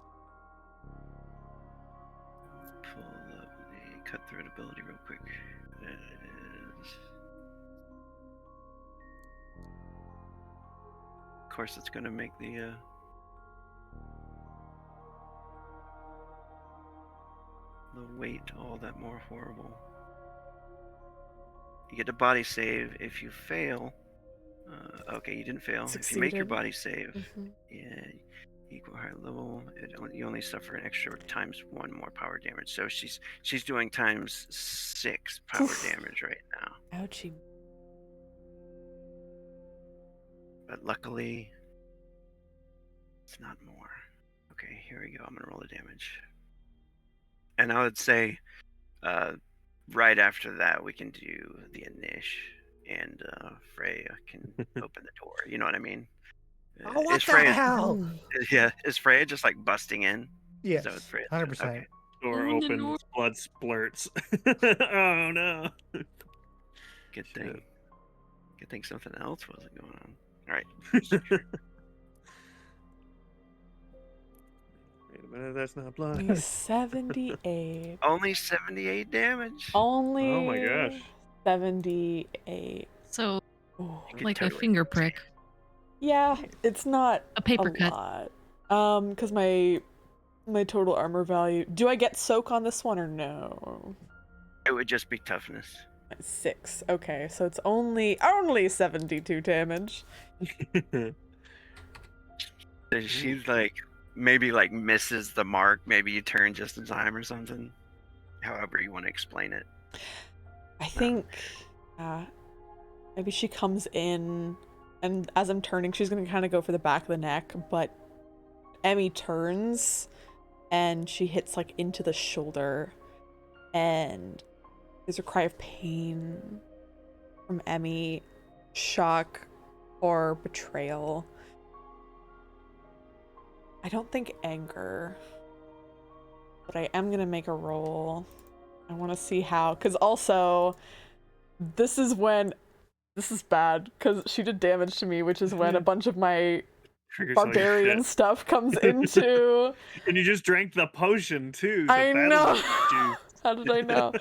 Pull up the Cutthroat ability real quick. It is. Of course, it's going to make the weight all that more horrible. You get a body save if you fail. Okay, you didn't fail. If you make your Succeeded. body save, Mhm. yeah, equal higher level. You only suffer an extra ×1 more power damage. So she's doing ×6 power Oof. damage right now. Ouchie. But luckily, it's not more. Okay, here we go. I'm gonna roll the damage. And I would say, right after that, we can do the Inish, and Freya can open the door. You know what I mean? Oh, what Is the Freya? hell? Yeah, is Freya just like busting in? Yes, Is that what Freya's 100%. doing? Okay. Door Open the opens, door. blood splurts. Oh no. Good Shit. thing. Good thing something else wasn't going on. All right. Wait a minute, that's not blood. Only 78. Only 78 damage. Only Oh my gosh. 78. So, Ooh. You could like a totally finger prick, Yeah, it's not a paper a cut. lot. Because my total armor value. Do I get soak on this one or no? It would just be toughness. 6. Okay, so it's only 72 damage. So she's like, maybe like misses the mark. Maybe you turn just in time or something. However you want to explain it. I think maybe she comes in, and as I'm turning, she's gonna kind of go for the back of the neck, but Emmy turns and she hits like into the shoulder, and there's a cry of pain from Emmy, shock or betrayal. I don't think anger, but I am gonna make a roll. I want to see how, because also this is bad because she did damage to me, which is when a bunch of my Triggers all your barbarian shit. stuff comes into. And you just drank the potion too. So I that'll know. affect you. How did I know?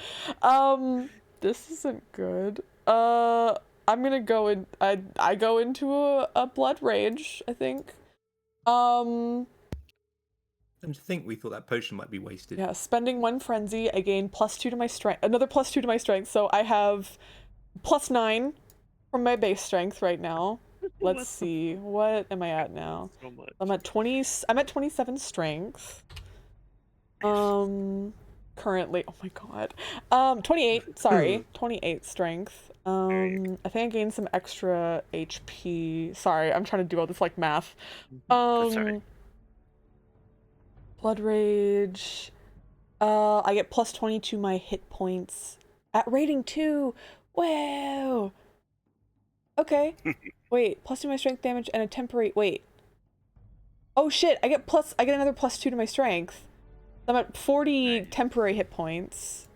This isn't good. I'm gonna go in. I go into a blood rage, I think. And to think we thought that potion might be wasted. Yeah, spending 1 frenzy, I gain +2 to my strength. Another +2 to my strength, so I have +9 from my base strength right now. Let's see, what am I at now? So much. I'm at 27 strength. Currently, oh my god. 28, sorry, 28 strength. I think I gained some extra HP. Sorry, I'm trying to do all this like math. That's all right. Blood rage. I get +20 to my hit points at rating 2. Wow. Okay. Wait, +2 to my strength damage and a temporary. Wait. Oh shit! I get another +2 to my strength. I'm at 40 Nice. temporary hit points,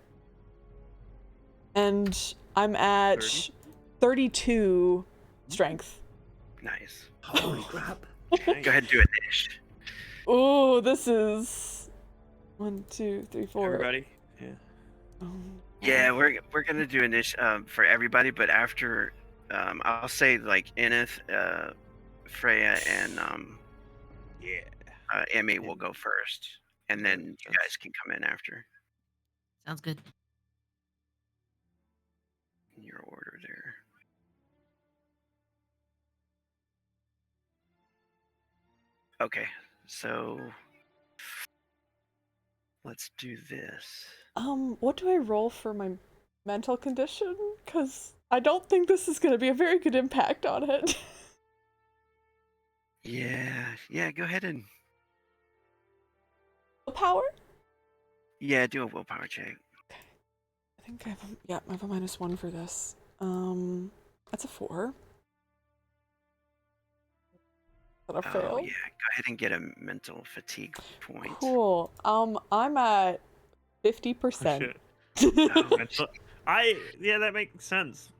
and I'm at 30? 32 strength. Nice. Holy crap. Go ahead and do it, Nish. Ooh, this is 1, 2, 3, 4. Everybody? Yeah. Yeah, we're gonna do a niche for everybody, but after I'll say like Enith, Freya, and Emmy will go first, and then you guys can come in after Sounds good. in your order there. Okay, so let's do this. What do I roll for my mental condition? Because I don't think this is going to be a very good impact on it. Yeah, go ahead and Power? do a willpower check. I think I have a -1 for this. That's a 4. Is that a fail? Oh yeah, go ahead and get a mental fatigue point. Cool. I'm at 50%. Oh, shit. Oh, Mental- yeah, that makes sense.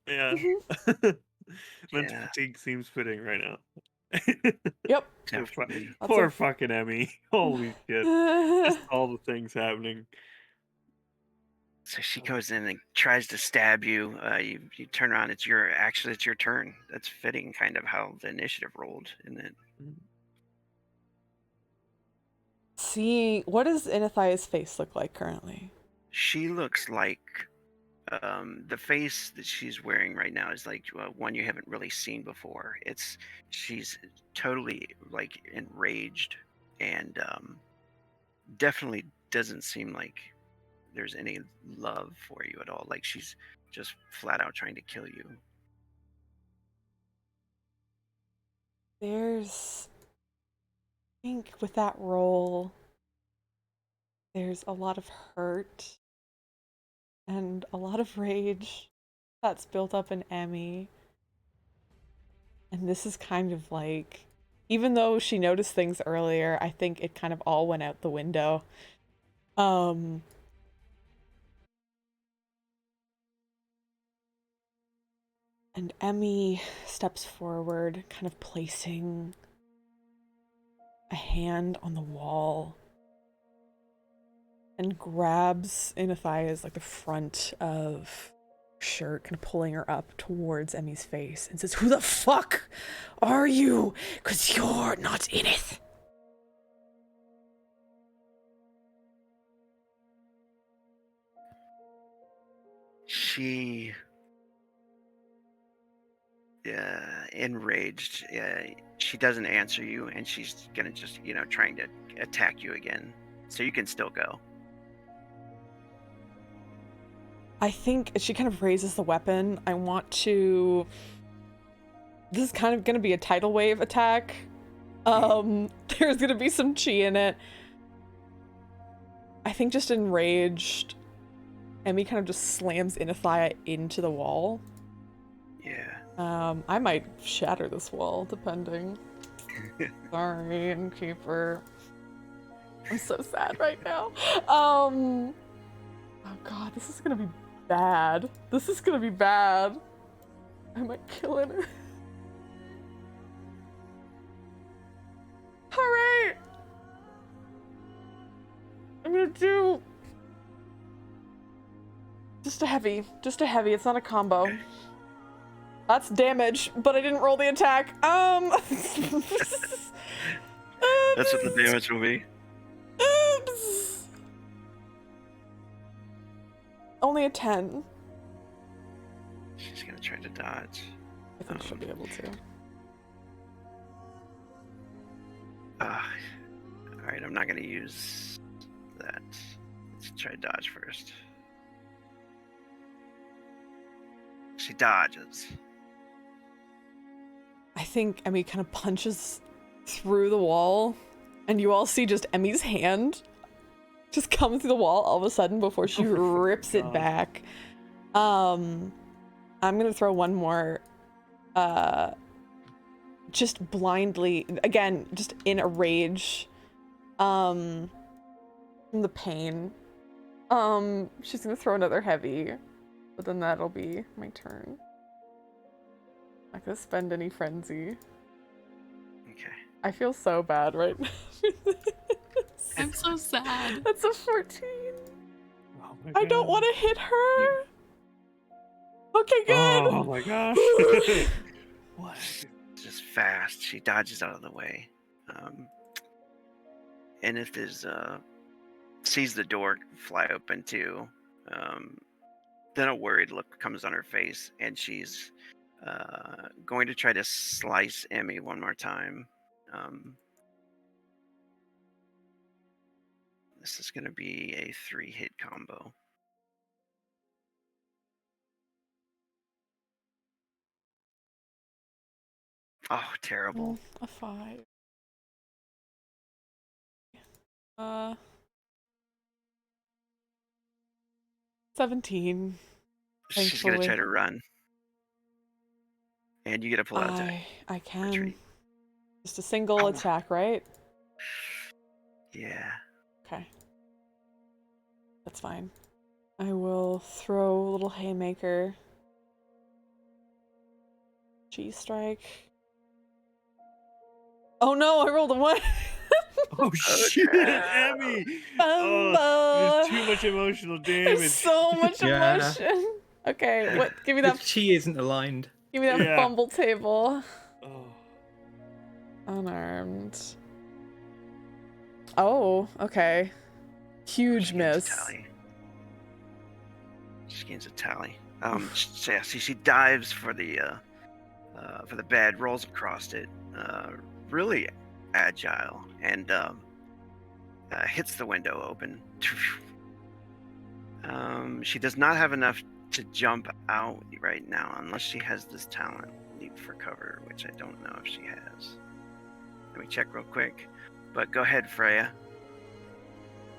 Yeah. Mental Yeah. fatigue seems fitting right now. Yep. Definitely. That's Poor a- fucking Emmy. Holy shit. Just all the things happening. So she goes in and tries to stab you. You turn around. It's your turn. That's fitting, kind of how the initiative rolled, isn't it? See, what does Inathia's face look like currently? She looks like the face that she's wearing right now is like one you haven't really seen before. She's totally like enraged and definitely doesn't seem like there's any love for you at all. Like she's just flat out trying to kill you. There's, I think with that roll, there's a lot of hurt and a lot of rage that's built up in Emmy. And this is kind of like, even though she noticed things earlier, I think it kind of all went out the window. And Emmy steps forward, kind of placing a hand on the wall and grabs Inathia's like the front of her shirt, kind of pulling her up towards Emmy's face and says, "Who the fuck are you? 'Cause you're not in it." She enraged. She doesn't answer you, and she's gonna just trying to attack you again. So you can still go. I think she kind of raises the weapon. I want to. This is kind of going to be a tidal wave attack. There's going to be some chi in it. I think just enraged, Emmy kind of just slams Inathia into the wall. Yeah. I might shatter this wall, depending. Sorry, Innkeeper. I'm so sad right now. Oh god, this is gonna be bad. This is gonna be bad. I might kill it. Alright! I'm gonna do... Just a heavy. It's not a combo. That's damage, but I didn't roll the attack. That's what the damage will be. Oops. Only a 10. She's gonna try to dodge. I think she'll be able to. Alright, I'm not gonna use that. Let's try dodge first. She dodges. I think Emmy kind of punches through the wall, and you all see just Emmy's hand just come through the wall all of a sudden before she rips it back. I'm gonna throw one more, just blindly, again, just in a rage, from the pain. She's gonna throw another heavy, but then that'll be my turn. Not gonna spend any frenzy. Okay. I feel so bad right now. I'm so sad. That's a 14. Oh my I don't God. want to hit her. Okay, good. Oh my gosh. What? Just fast. She dodges out of the way. And if there's sees the door fly open too, then a worried look comes on her face, and she's Going to try to slice Emmy one more time. This is going to be a 3-hit combo. Oh, terrible. A 5. 17. She's going to Thankfully. try to run. And you get a pull-out attack. I can. Retreat. Just a single attack, right? Yeah. Okay. That's fine. I will throw a little haymaker. G-strike. Oh no, I rolled a 1. Oh shit, Emmy! Oh, there's too much emotional damage. There's so much Yeah. emotion. Okay, what? Give me that. Chi isn't aligned. Give me that Yeah. fumble table. Oh. Unarmed. Oh, okay. Huge She gains a miss. tally. She gains a tally. So yeah, she dives for the bed, rolls across it, really agile, and hits the window open. She does not have enough to jump out right now, unless she has this talent, leap for cover, which I don't know if she has. Let me check real quick. But go ahead, Freya.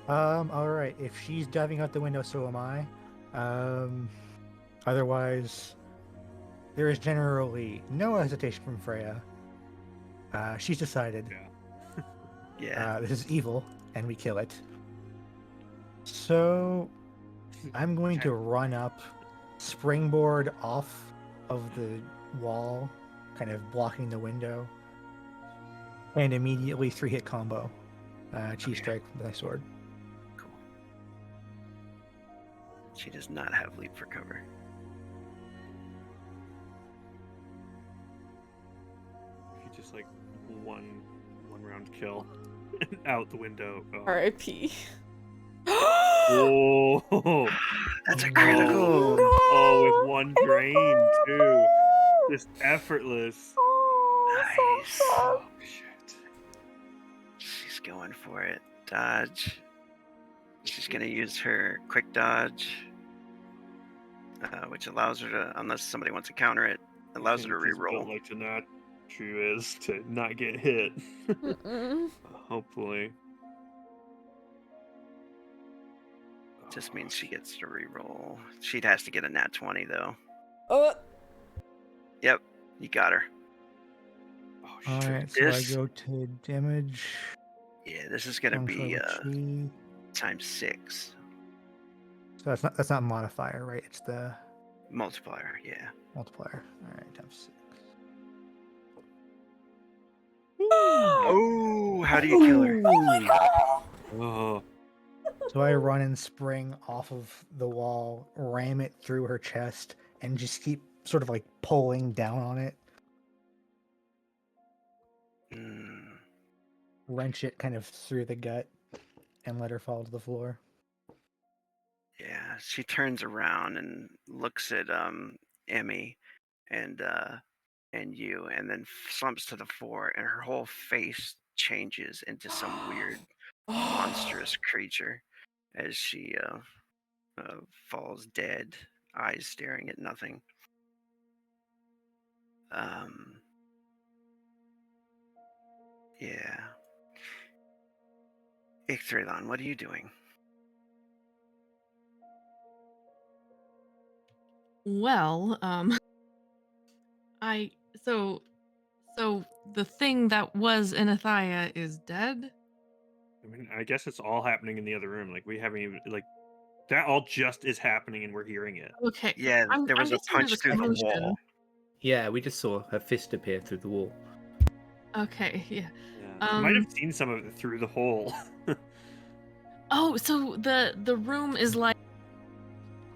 All right. If she's diving out the window, so am I. Otherwise, there is generally no hesitation from Freya. She's decided. Yeah. This is evil, and we kill it. So, I'm going to run up, springboard off of the wall, kind of blocking the window, and immediately 3-hit combo. Chi strike with my sword. Cool. She does not have leap for cover. He just like one round kill out the window. Oh. R.I.P. Whoa! That's a critical. Oh, with one drain too. Just effortless. Nice. Oh shit. She's going for it. Dodge. She's going to use her quick dodge, which allows her to, unless somebody wants to counter it, allows her to She's built reroll. like Janatru is to not get hit. Mm-mm. Hopefully. Just means she gets to reroll. She'd has to get a nat 20 though. Yep, you got her. Oh All shit. right, so I This- go to damage. Yeah, this is gonna Strong be sword chi. times 6 So that's not modifier, right? It's the multiplier. Yeah. multiplier. All right, times 6. Oh, how do you kill her? Oh. So I run and spring off of the wall, ram it through her chest, and just keep sort of like pulling down on it, wrench it kind of through the gut, and let her fall to the floor. Yeah, she turns around and looks at Emmy and you, and then slumps to the floor, and her whole face changes into some weird monstrous creature as she falls dead, eyes staring at nothing. Yeah. E13, what are you doing? Well, so the thing that was Anathia is dead. I mean, I guess it's all happening in the other room. Like we haven't even that all just is happening and we're hearing it. Okay. Yeah, there was a guessing punch there's through the commotion. wall. Yeah, we just saw her fist appear through the wall. Okay, yeah. Yeah. You might have seen some of it through the hole. Oh, so the room is like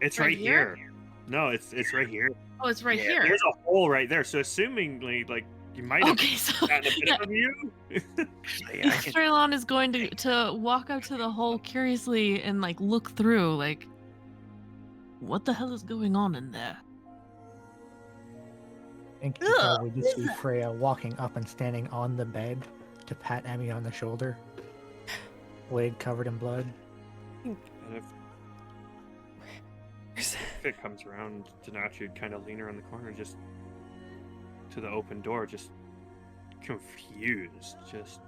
It's Right right here? here. No, it's right here. oh, it's right Yeah, here. There's a hole right there. So assumingly, like you might have Okay, so gotten a bit yeah, of a view. So, yeah, I can, Estrelon is going to walk up to the hole curiously and like look through, like, what the hell is going on in there? And you probably just see Freya walking up and standing on the bed to pat Emmy on the shoulder. Blade covered in blood. And if it comes around, Denachi would kind of lean around the corner, just to the open door, just confused. Just,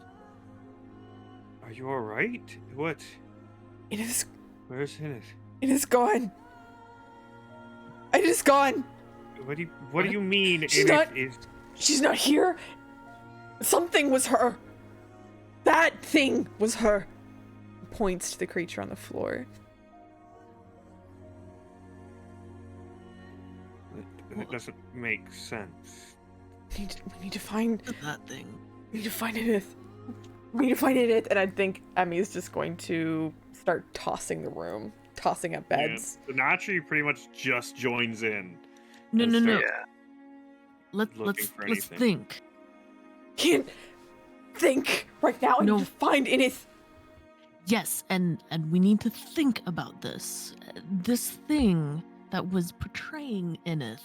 are you all right? What? It is. Where's Enith? It is gone. It is gone. What do you mean? She's not. She's not here. Something was her. That thing was her. Points to the creature on the floor. It doesn't make sense. We need to find that thing. We need to find Edith. We need to find Edith, and I think Emmy's just going to start tossing the room, tossing up beds. Yeah, Denachi pretty much just joins in. No. Yeah. Let's think. Can't think right now. I need to find Edith. Yes, and we need to think about this. This thing that was portraying Enith.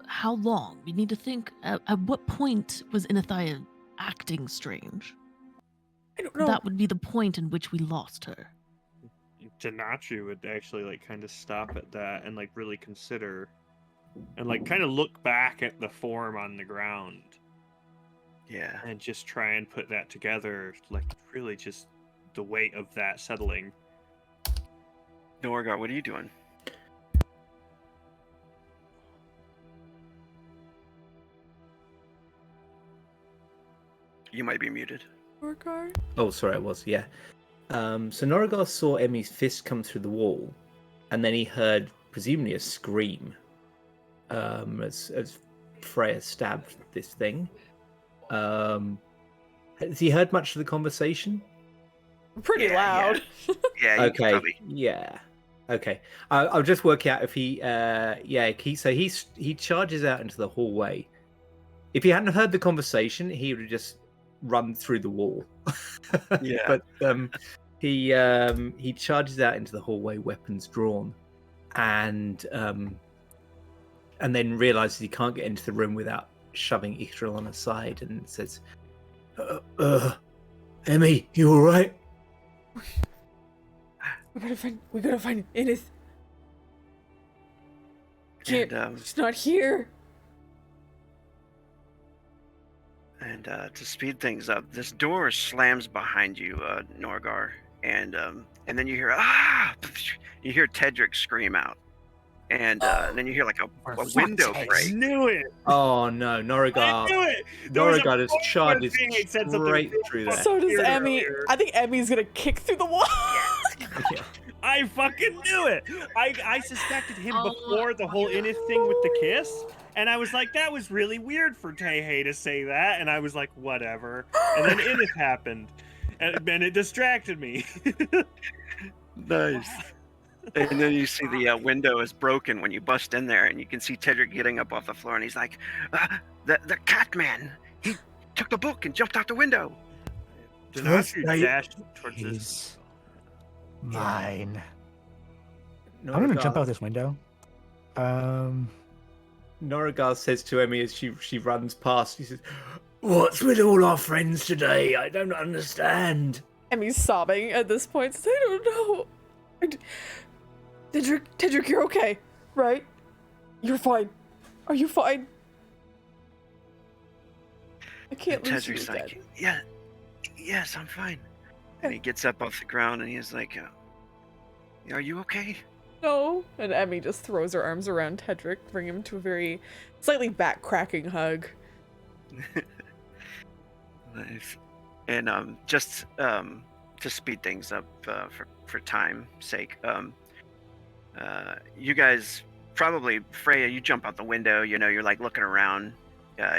How long? We need to think. At what point was Enithia acting strange? I don't know. That would be the point in which we lost her. Denachi would actually kind of stop at that and really consider, and kind of look back at the form on the ground. Yeah. And just try and put that together, really just the weight of that settling. Norgar, what are you doing? You might be muted. Norgar? Oh, sorry, I was, yeah. So Norgar saw Emmy's fist come through the wall, and then he heard, presumably, a scream as Freya stabbed this thing. Has he heard much of the conversation? Pretty loud. Yeah. Okay. Probably. Yeah. Okay. I'll just work out if he. He charges out into the hallway. If he hadn't heard the conversation, he would have just run through the wall. Yeah. But he charges out into the hallway, weapons drawn, and then realizes he can't get into the room without shoving Yggdrasil aside, and says, "Emmy, you all right?" We gotta find Enith. She's not here. And to speed things up, this door slams behind you, Norgar, and then you hear you hear Tedric scream out, and then you hear a window break. Knew it. Oh no, Norgar! I knew it. Norgar has charged straight through that. So does Emmy. I think Emmy's gonna kick through the wall. Yeah. I fucking knew it. I suspected him before the whole Enith thing with the kiss. And I was like, that was really weird for Teihei to say that. And I was like, whatever. And then Enith happened. And it distracted me. Nice. And then you see the window is broken when you bust in there. And you can see Tedric getting up off the floor. And he's like, the cat man. He took the book and jumped out the window. Denachi dashed towards this. Mine. I'm gonna jump out this window. Norgar says to Emmy as she runs past, he says, "What's with all our friends today? I don't understand." Emmy's sobbing at this point. Says, I don't know. Tedric, you're okay, right? You're fine. Are you fine? I can't lose you again. Yeah, yes, I'm fine. And he gets up off the ground and he's like, are you okay? No. And Emmy just throws her arms around Tedric, bring him to a very slightly back-cracking hug. Nice. And just to speed things up for time's sake, you guys probably, Freya, you jump out the window, you're looking around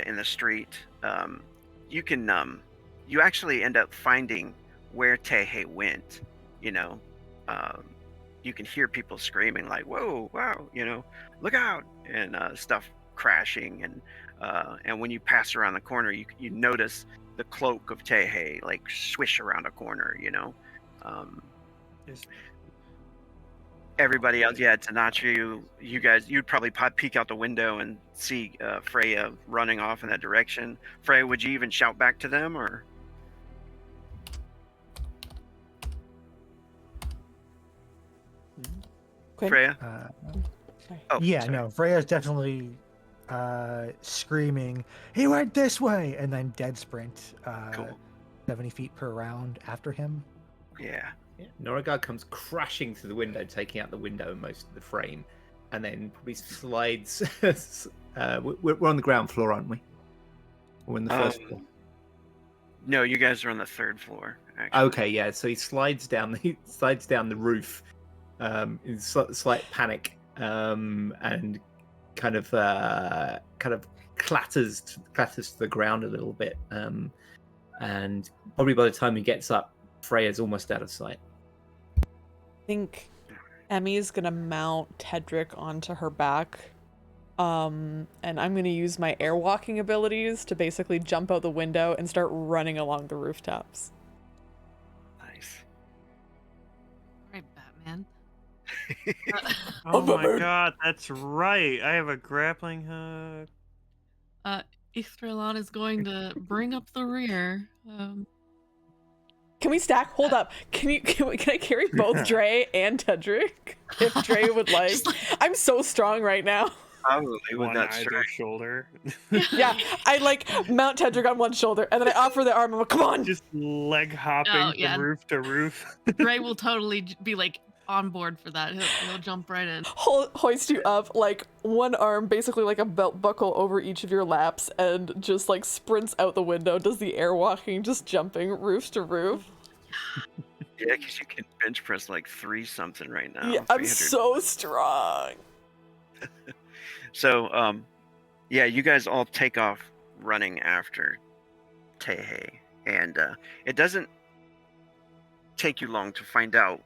in the street. You can, you actually end up finding where Teihei went, you can hear people screaming whoa, wow, look out, and stuff crashing, and when you pass around the corner, you notice the cloak of Teihei Everybody else, yeah, Tanachi, you guys, you'd probably peek out the window and see Freya running off in that direction. Freya, would you even shout back to them, or? Quinn? Freya? Sorry. Oh, Yeah, sorry. no, Freya's definitely screaming, "He went this way!" and then dead sprint Cool. 70 feet per round after him. Yeah. Yeah. Noragard comes crashing through the window, taking out the window and most of the frame, and then probably slides. We're on the ground floor, aren't we? We're in the first floor. No, you guys are on the third floor. Actually. Okay, yeah. So he slides down the roof, in slight panic, and kind of clatters to the ground a little bit, and probably by the time he gets up, Freya's almost out of sight. I think Emmy's gonna mount Tedric onto her back. And I'm gonna use my airwalking abilities to basically jump out the window and start running along the rooftops. Nice. All right, Batman. Oh my god, that's right. I have a grappling hook. Ithrilon is going to bring up the rear. Can we stack? Hold up. Can I carry both Dre and Tedric? If Dre would like. Just like- I'm so strong right now. Probably with One that either strength. shoulder. Yeah, I like mount Tedric on one shoulder and then I offer the arm. I'm like, come on. Just leg hopping Oh, yeah. from roof to roof. Ray will totally be like on board for that. He'll jump right in. Hoist you up, like one arm basically like a belt buckle over each of your laps and just like sprints out the window, does the airwalking, just jumping roof to roof. Yeah, because you can bench press like 3 something right now. Yeah, I'm 300. so strong. So, yeah, you guys all take off running after Tehe, and it doesn't take you long to find out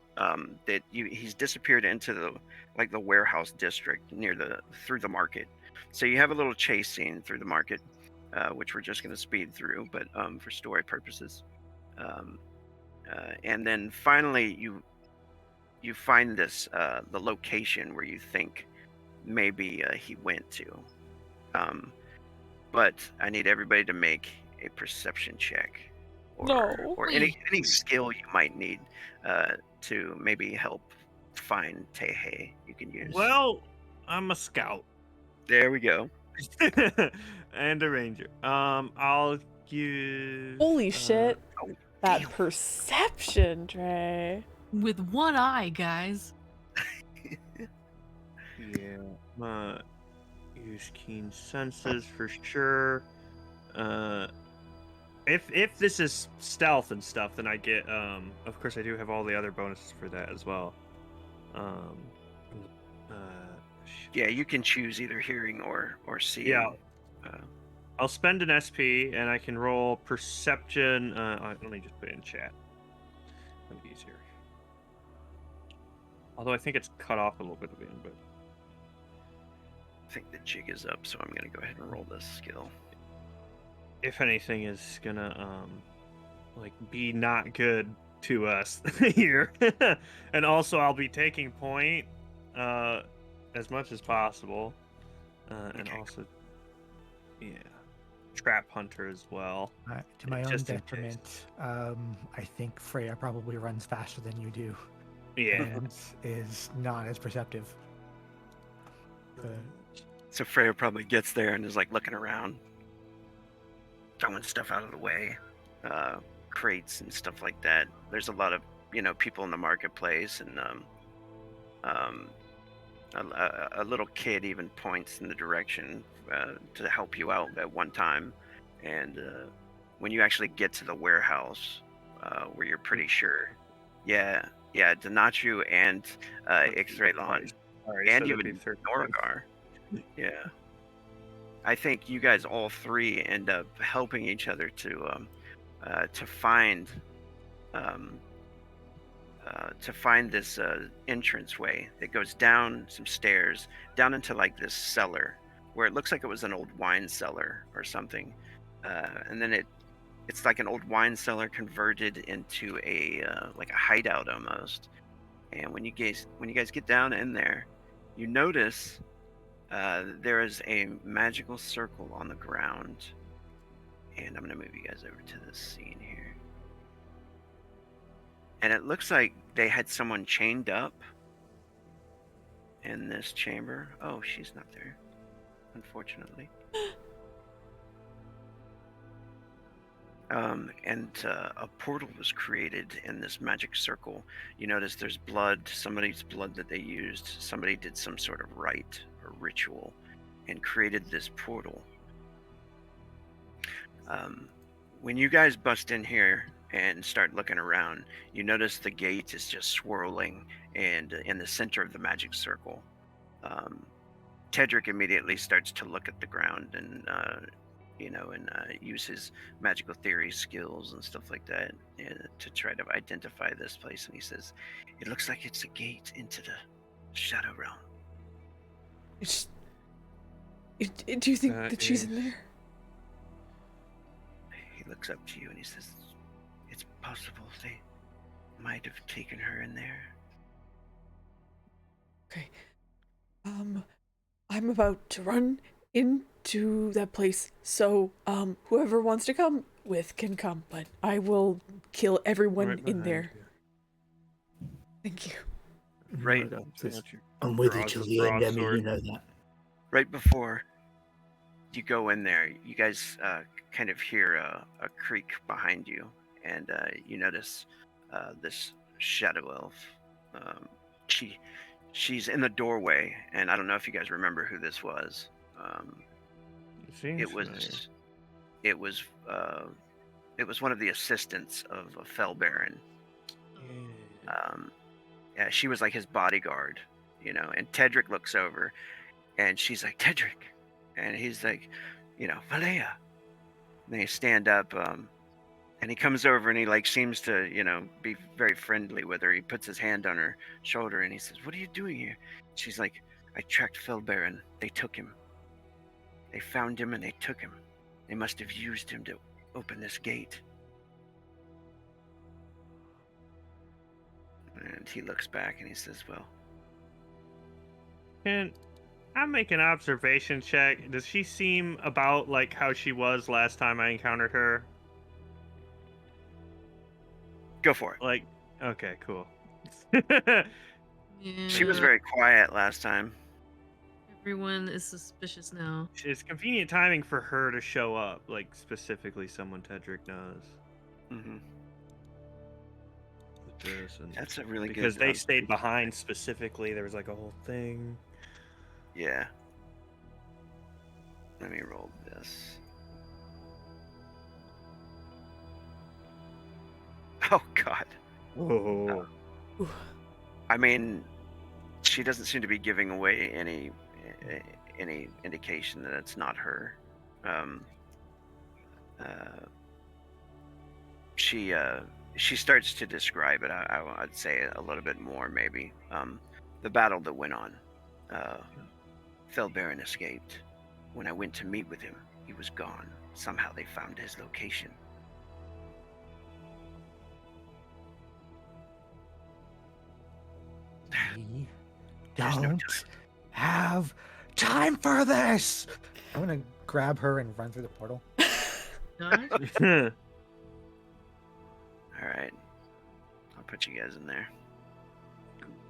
that he's disappeared into the warehouse district through the market. So you have a little chase scene through the market, which we're just going to speed through, but for story purposes. And then finally you find the location where you think maybe he went to. But I need everybody to make a perception check, or any skill you might need to maybe help find Tehe. You can use. Well, I'm a scout. There we go. And a ranger. I'll use. Holy shit. Oh, That damn. perception, Dre. With one eye, guys. Yeah. Use keen senses for sure. If this is stealth and stuff, then I get of course I do have all the other bonuses for that as well. Yeah, you can choose either hearing or seeing. Yeah. I'll spend an SP and I can roll perception. Let me just put it in chat. That'll be easier. Although I think it's cut off a little bit at the end, but I think the jig is up, so I'm gonna go ahead and roll this skill. if anything is gonna be not good to us here. And also I'll be taking point as much as possible. And Okay. also trap hunter as well. To my own Just in case. detriment, I think Freya probably runs faster than you do Yeah. and is not as perceptive. So Freya probably gets there and is like looking around, throwing stuff out of the way, crates and stuff like that. There's a lot of people in the marketplace, and a little kid even points in the direction to help you out at one time. And when you actually get to the warehouse, where you're pretty sure, Danachu and Ixrelon and even Norgar. Yeah, I think you guys all three end up helping each other to find this entranceway that goes down some stairs down into like this cellar where it looks like it was an old wine cellar or something, and then it's like an old wine cellar converted into a like a hideout almost. And when you guys get down in there, you notice there is a magical circle on the ground. And I'm going to move you guys over to this scene here. And it looks like they had someone chained up in this chamber. Oh, she's not there, unfortunately. And a portal was created in this magic circle. You notice there's blood, somebody's blood that they used. Somebody did some sort of rite or ritual and created this portal. When you guys bust in here and start looking around, you notice the gate is just swirling and in the center of the magic circle. Tedric immediately starts to look at the ground and use his magical theory skills and stuff like that to try to identify this place. And he says, "It looks like it's a gate into the Shadow Realm." Do you think that she's in there? He looks up to you and he says, "It's possible they might have taken her in there." Okay. I'm about to run into that place, so whoever wants to come with can come, but I will kill everyone Right in behind there. you. Thank you. Right. I'm with you till the end, Emmy, you know that. Right before you go in there, you guys kind of hear a creak behind you, and you notice this shadow elf. She's in the doorway, and I don't know if you guys remember who this was. It was one of the assistants of a Fell Baron. Yeah, she was like his bodyguard, and Tedric looks over and she's like, "Tedric," and he's like, "Valea." And they stand up, and he comes over and he like seems to, be very friendly with her. He puts his hand on her shoulder and he says, "What are you doing here?" She's like, "I tracked Fell Baron. They took him. They found him and they took him. They must have used him to open this gate." And he looks back and he says, "Well, Can I make an observation check? Does she seem about like how she was last time I encountered her? go for it." Like, okay, cool. Yeah. She was very quiet last time. Everyone is suspicious now. It's convenient timing for her to show up, like specifically someone Tedric knows. Mm-hmm. With this and That's a really good. because they stayed behind specifically. There was like a whole thing. Yeah. Let me roll this. Oh God. Whoa. I mean, she doesn't seem to be giving away any indication that it's not her. She starts to describe it. I'd say a little bit more, maybe. The battle that went on. Fell Baron escaped. When I went to meet with him, he was gone. Somehow they found his location. We There's no don't have time for this. I'm gonna grab her and run through the portal. Dodge? All right. I'll put you guys in there.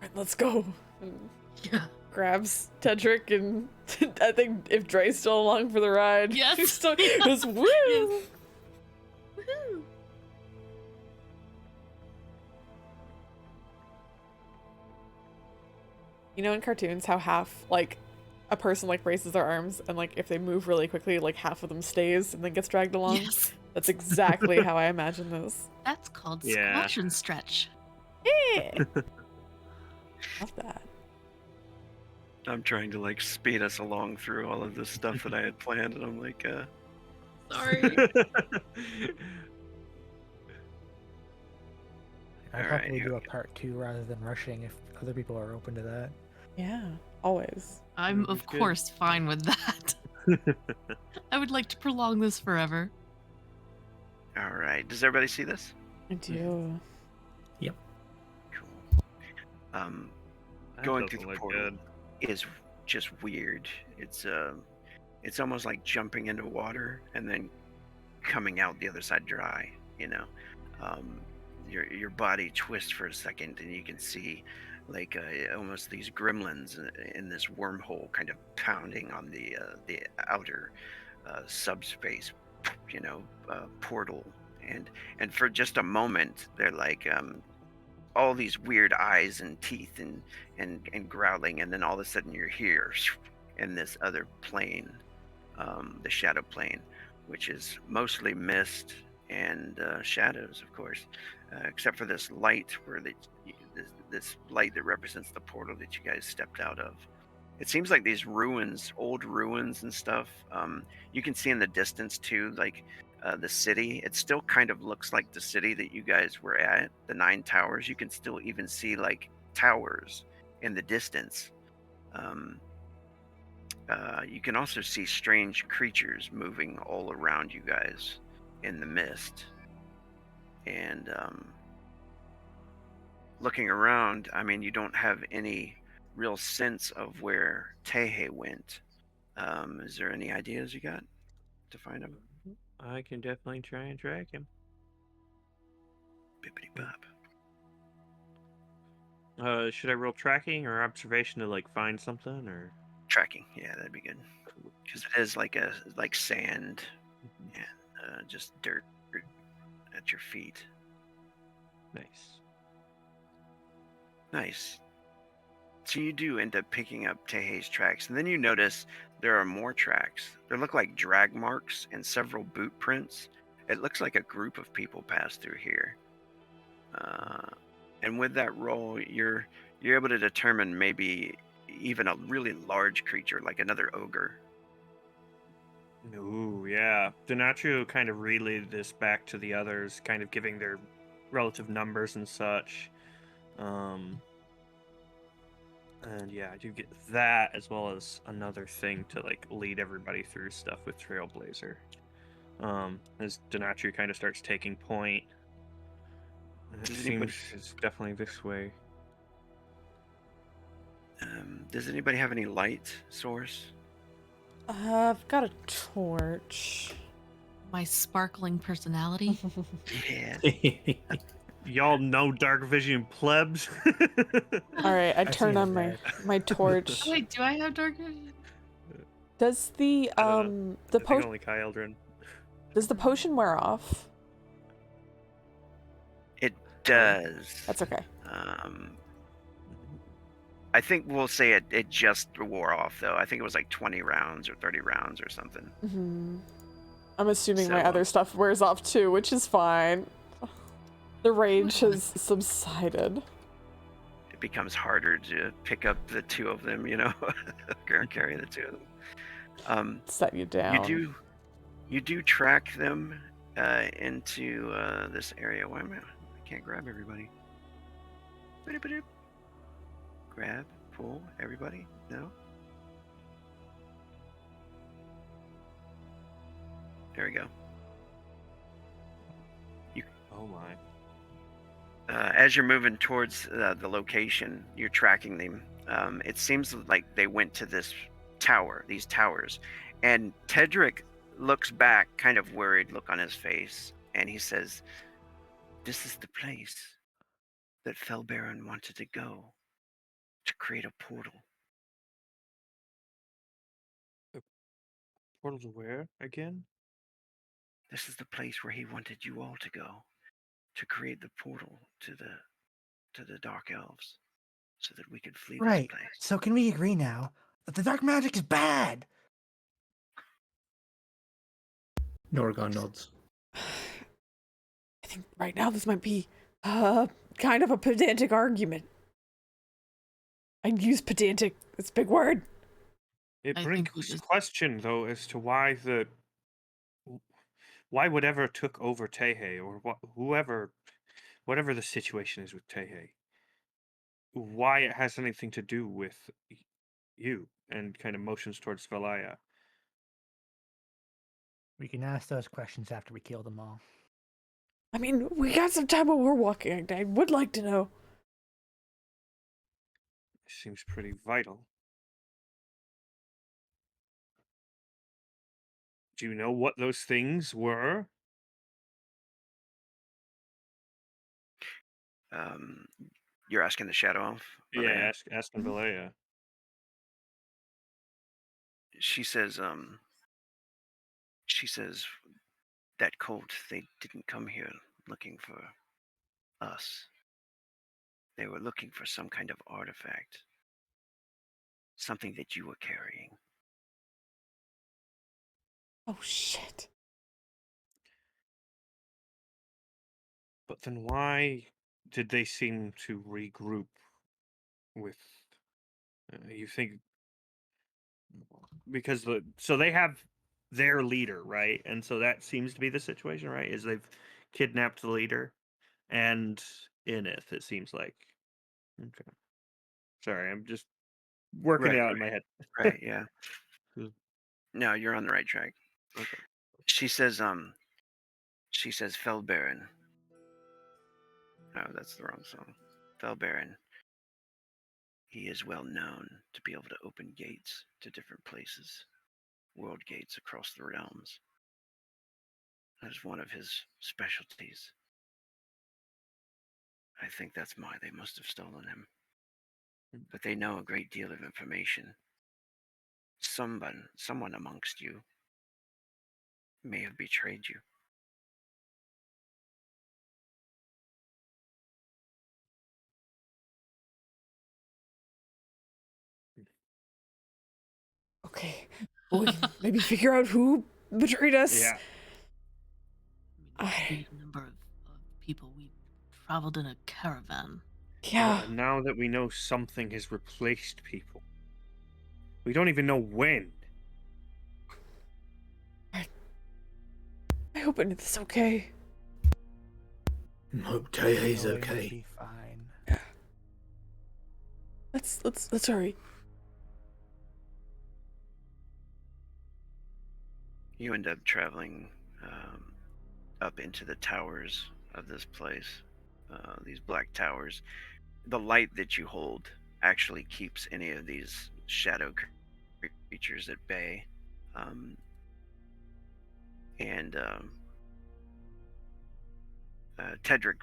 Right, let's go. Yeah. Grabs Tedric, and I think if Dre's still along for the ride, Yes. he's still just woo. Yes. Woohoo! You know in cartoons how half, like, a person, like, raises their arms, and, like, if they move really quickly, like, half of them stays and then gets dragged along? Yes. That's exactly how I imagine this. That's called Yeah. squash and stretch. Yeah. Love that. I'm trying to like speed us along through all of this stuff that I had planned, and I'm like, Sorry. I'd All right, probably here do we a part 2 rather than rushing if other people are open to that. Yeah, always. I'm That'd of be good. course fine with that. I would like to prolong this forever. all right. Does everybody see this? I do. Cool. That Going doesn't through the look portal good. is just weird. It's almost like jumping into water and then coming out the other side dry. Um, your body twists for a second, and you can see like almost these gremlins in this wormhole, kind of pounding on the outer subspace, portal. And for just a moment, they're like all these weird eyes and teeth and growling, and then all of a sudden you're here in this other plane, the shadow plane, which is mostly mist and shadows, of course, except for this light this light that represents the portal that you guys stepped out of. It seems like these ruins, old ruins and stuff. You can see in the distance too, like the city. It still kind of looks like the city that you guys were at, the 9 towers. You can still even see like towers in the distance. You can also see strange creatures moving all around you guys in the mist. And looking around, I mean, you don't have any real sense of where Tehe went. Is there any ideas you got to find him? I can definitely try and track him. Bippity bop. Should I roll tracking or observation to like find something or? Tracking, yeah, that'd be good. Because it is like sand and just dirt at your feet. Nice. Nice. So you do end up picking up Tehe's tracks, and then you notice there are more tracks. They look like drag marks and several boot prints. It looks like a group of people passed through here. And with that roll, you're able to determine maybe even a really large creature, like another ogre. Ooh, yeah. Denatrio kind of relayed this back to the others, kind of giving their relative numbers and such. And yeah, I do get that as well as another thing to like lead everybody through stuff with Trailblazer. As Denatrio kind of starts taking point. It Does seems anybody- it's definitely this way. Does anybody have any light source? I've got a torch. My sparkling personality. Yeah. Y'all know dark vision plebs. All right, I I've turn seen on it, my Dad. my torch. Oh, wait, do I have dark vision? Does the I don't know. the I think potion only Kyldrin. does the potion wear off? It does. That's okay. I think we'll say it just wore off, though. I think it was like 20 rounds or 30 rounds or something. I'm assuming my So, other stuff wears off too, which is fine. The rage has subsided. It becomes harder to pick up the two of them, carry the two of them. Set you down. You do track them into this area. Why am I can't grab everybody? Ba-doop-ba-doop. Grab, pull, everybody? No? There we go. Oh my. As you're moving towards the location, you're tracking them. It seems like they went to these towers. And Tedric looks back, kind of worried look on his face, and he says, "This is the place that Felbaron wanted to go to create a portal." Portal to where again? This is the place where he wanted you all to go to create the portal to the Dark Elves, so that we could flee Right. this place. So can we agree now that the dark magic is bad? Norgon nods. I think right now this might be kind of a pedantic argument. I'd use pedantic. It's a big word. It I think we brings just- question though as to why whatever took over Tehe or whatever the situation is with Tehe, why it has anything to do with you and kind of motions towards Valaya. We can ask those questions after we kill them all. I mean, we got some time while we're walking. I would like to know. Seems pretty vital. Do you know what those things were? Um, you're asking the Shadow Elf? Yeah, Valea? asking Valea. She says, that cult, they didn't come here looking for us. They were looking for some kind of artifact. Something that you were carrying. Oh shit. But then why did they seem to regroup with you think because so they have their leader, right? And so that seems to be the situation, right? Is they've kidnapped the leader and Inith, it seems like. Okay. Sorry, I'm just working it Right, out in my head. right, yeah. Cool. No, you're on the right track. Okay. She says, Felbaron. Oh, that's the wrong song. Felbaron. He is well known to be able to open gates to different places, world gates across the realms. That is one of his specialties. I think that's why they must have stolen him. But they know a great deal of information. Someone amongst you may have betrayed you. Okay. Well, we can maybe figure out who betrayed us. Yeah. I mean, we beat a number of people. We traveled in a caravan. Yeah. Well, and now that we know something has replaced people, we don't even know when. I hope it's okay. Hope Tayay's Going to okay. be fine. Yeah. Let's hurry. You end up traveling up into the towers of this place, these black towers. The light that you hold actually keeps any of these shadow creatures at bay. Um, and Tedric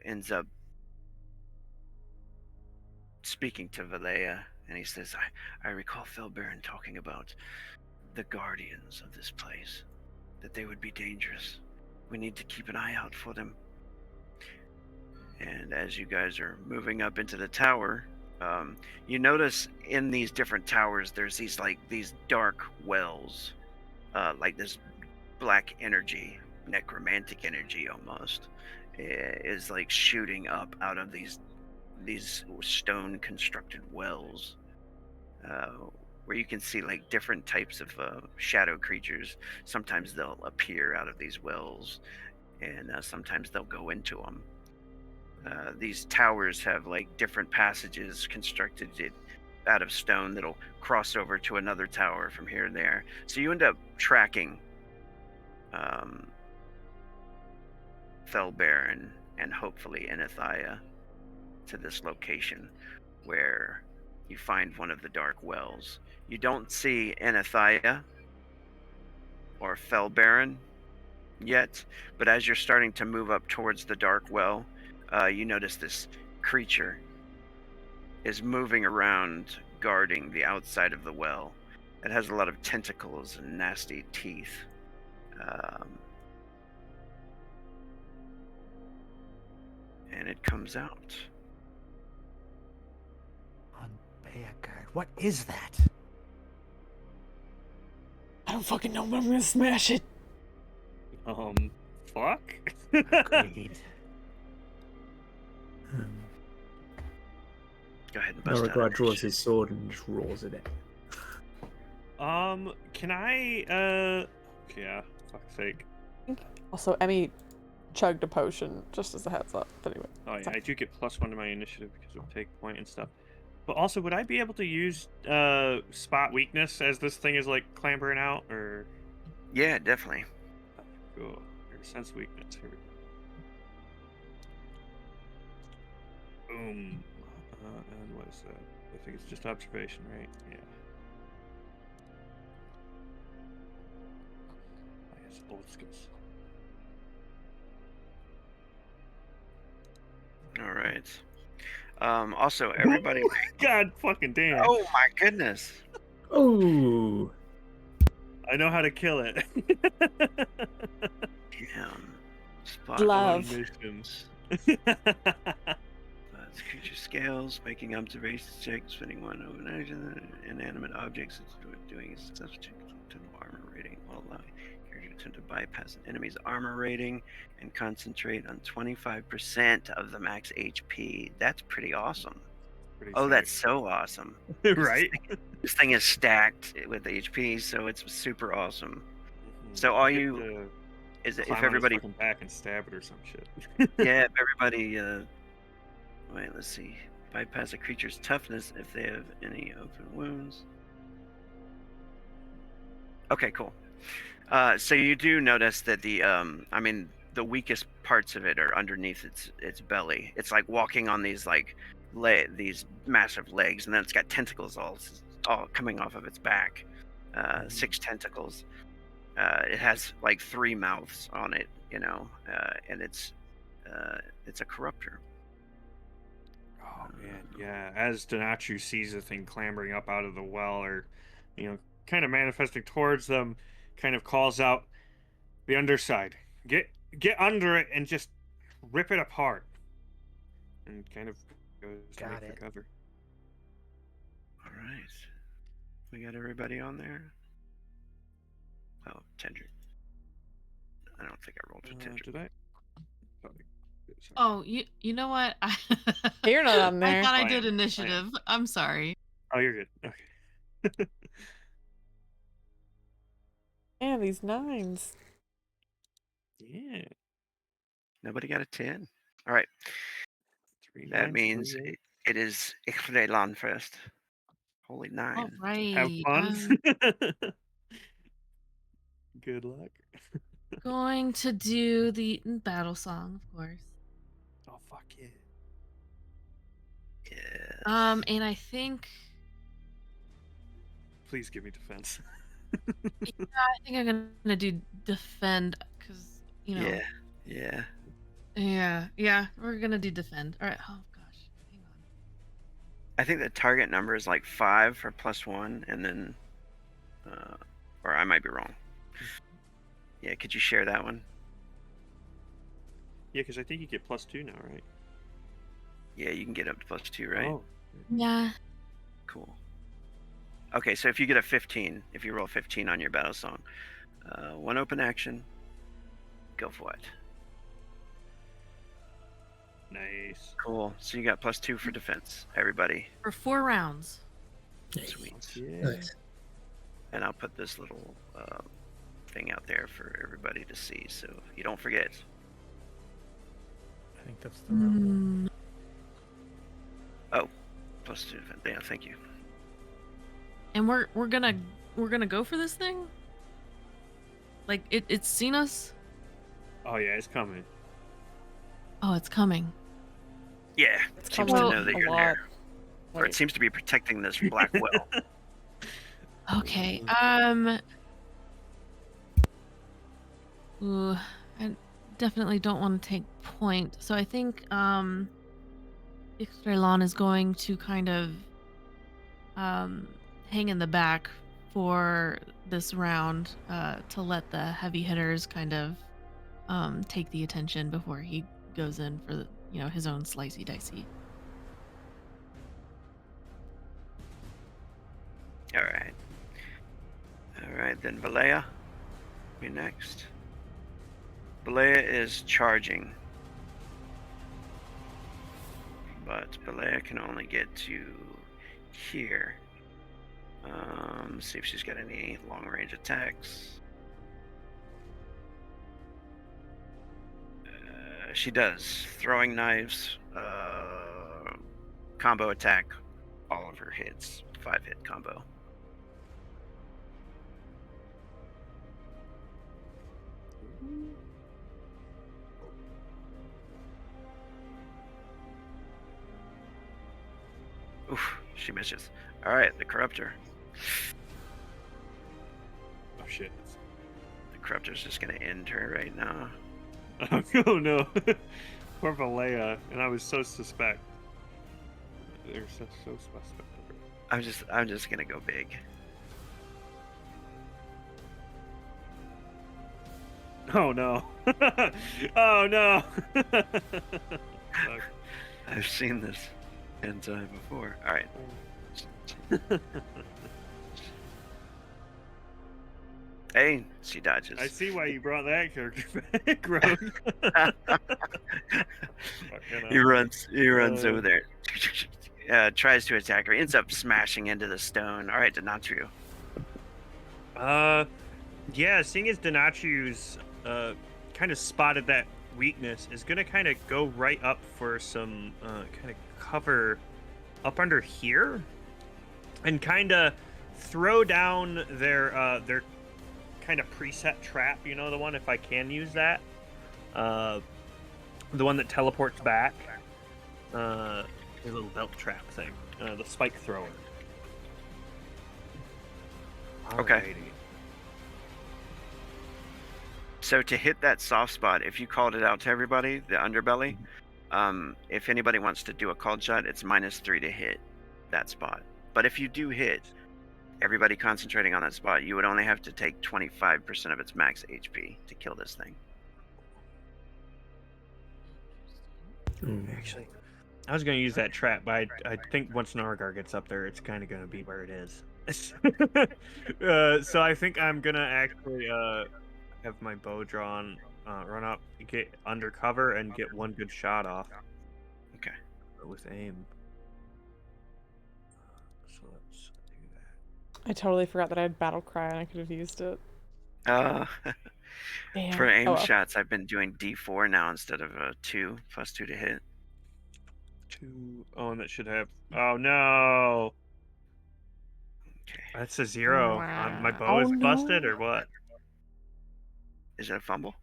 ends up speaking to Valea, and he says, I recall Felbaron talking about the guardians of this place, that they would be dangerous. We need to keep an eye out for them. And as you guys are moving up into the tower, you notice in these different towers, there's these dark wells, like this black energy, necromantic energy almost, is like shooting up out of these stone constructed wells, uh, where you can see like different types of shadow creatures. Sometimes they'll appear out of these wells, and sometimes they'll go into them. These towers have like different passages constructed out of stone that'll cross over to another tower from here and there. So you end up tracking Felbaron and hopefully Enethia to this location where you find one of the dark wells. You don't see Enethia or Felbaron yet, but as you're starting to move up towards the dark well, you notice this creature is moving around guarding the outside of the well. It has a lot of tentacles and nasty teeth. And it comes out. On Bayagard. What is that? I don't fucking know, but I'm gonna smash it. Fuck? Agreed. Go ahead and bust out. Noragard draws his sword and just roars at it. Can I, yeah, fuck's sake. Also, Emmy chugged a potion, just as a heads up. But anyway. Oh yeah, I do get +1 to my initiative because of take point and stuff. But also, would I be able to use spot weakness as this thing is like clambering out, or? Yeah, definitely. Cool. Or sense weakness. Here we go. Boom. And what is that? I think it's just observation, right? Yeah. I guess old skills. All right. Also, everybody. God fucking damn. Oh my goodness. Oh, I know how to kill it. Damn. Spot Love. missions. That's creature scales, making observations checks, spending one over inanimate objects. It's doing a successful check to armor rating. While allowing character to bypass an enemy's armor rating and concentrate on 25% of the max HP. That's pretty awesome. Pretty Oh, sick. that's so awesome. Right? This thing is stacked with HP, so it's super awesome. Mhm. So all Get you to is climb if on everybody, his fucking back and stab it or some shit. yeah, if everybody, wait, let's see, bypass a creature's toughness if they have any open wounds. Okay, cool. So you do notice that the, I mean, the weakest parts of it are underneath its belly. It's like walking on these like these massive legs, and then it's got tentacles all coming off of its back. 6 tentacles. It has like 3 mouths on it, you know, and it's a corruptor. Oh man, yeah. As Donachu sees the thing clambering up out of the well, or kind of manifesting towards them, kind of calls out, "The underside. Get under it and just rip it apart." And kind of goes to Got make it. for cover. All right, we got everybody on there. Oh, Tendrick. I don't think I rolled for Tendrick. Did I? Sorry. Oh, you know what? You're not on I there. thought I I did am. initiative. I'm sorry. Oh, you're good. Okay. Yeah, these 9s. Yeah. Nobody got a 10. All right, 3 that 9s, means 3 8. it is Ichdrelan first. Holy 9. All Have right. fun. I'm Good luck. going to do the battle song, of course. Oh fuck yeah. Yeah. And I think Please give me defense. I think I'm gonna do defend because Yeah. Yeah. yeah, we're gonna do defend. All right. Oh gosh, hang on. I think the target number is like 5 for +1, and then, or I might be wrong. Yeah, could you share that one? Yeah, because I think you get +2 now, right? Yeah, you can get up to +2, right? Oh. Yeah. Cool. Okay, so if you get a 15, if you roll 15 on your battle song, 1 open action, go for it. Nice. Cool. So you got +2 for defense, everybody. For 4 rounds. Sweet. Yeah. nice. And I'll put this little thing out there for everybody to see, so you don't forget. I think that's the room. Oh, +2 defense. Yeah, thank you. And we're gonna go for this thing. Like it's seen us. Oh yeah, it's coming. Oh, it's coming. Yeah, It's seems coming to know that a you're lot. there. Or it Wait. seems to be protecting this black well. Okay. Ooh, I definitely don't want to take point. So I think Ixtrelan is going to kind of hang in the back for this round to let the heavy hitters kind of take the attention before he goes in for his own slicey dicey. All right. All right, then Balea, you're next. Balea is charging, but Balea can only get to here. See if she's got any long-range attacks. She does. Throwing knives, combo attack, all of her hits, 5-hit combo. Oof, She misses. All right, the Corruptor. Oh shit. The Corruptor's just gonna end her right now. Oh no. Poor Valea, and I was so suspect. They're so suspect. I'm just gonna go big. Oh no. Oh no. Fuck. I've seen this before. All right. Hey, she dodges. I see why you brought that character back, Rogue. He runs over there. Tries to attack her. Ends up smashing into the stone. All right, Denatriu. Yeah, seeing as Denatriu's kind of spotted that weakness, is gonna kind of go right up for some kind of cover up under here, and kind of throw down their kind of preset trap. You know, the one, if I can use that, the one that teleports back, the little belt trap thing, the spike thrower. Okay. Alrighty. So to hit that soft spot, if you called it out to everybody, the underbelly, if anybody wants to do a called shot, it's -3 to hit that spot. But if you do hit, everybody concentrating on that spot, you would only have to take 25% of its max HP to kill this thing. Actually, I was going to use that trap, but I think once Nargar gets up there, it's kind of going to be where it is. So I think I'm going to actually have my bow drawn, run up, get undercover, and get one good shot off. Okay. With aim. So let's do that. I totally forgot that I had battle cry and I could have used it. Damn. For aim Oh, well. shots, I've been doing D4 now instead of 2 +2 to hit. 2. Oh, and that should have. Oh no! Okay. That's a 0. My bow Oh, is busted, no. or what? Is it a fumble?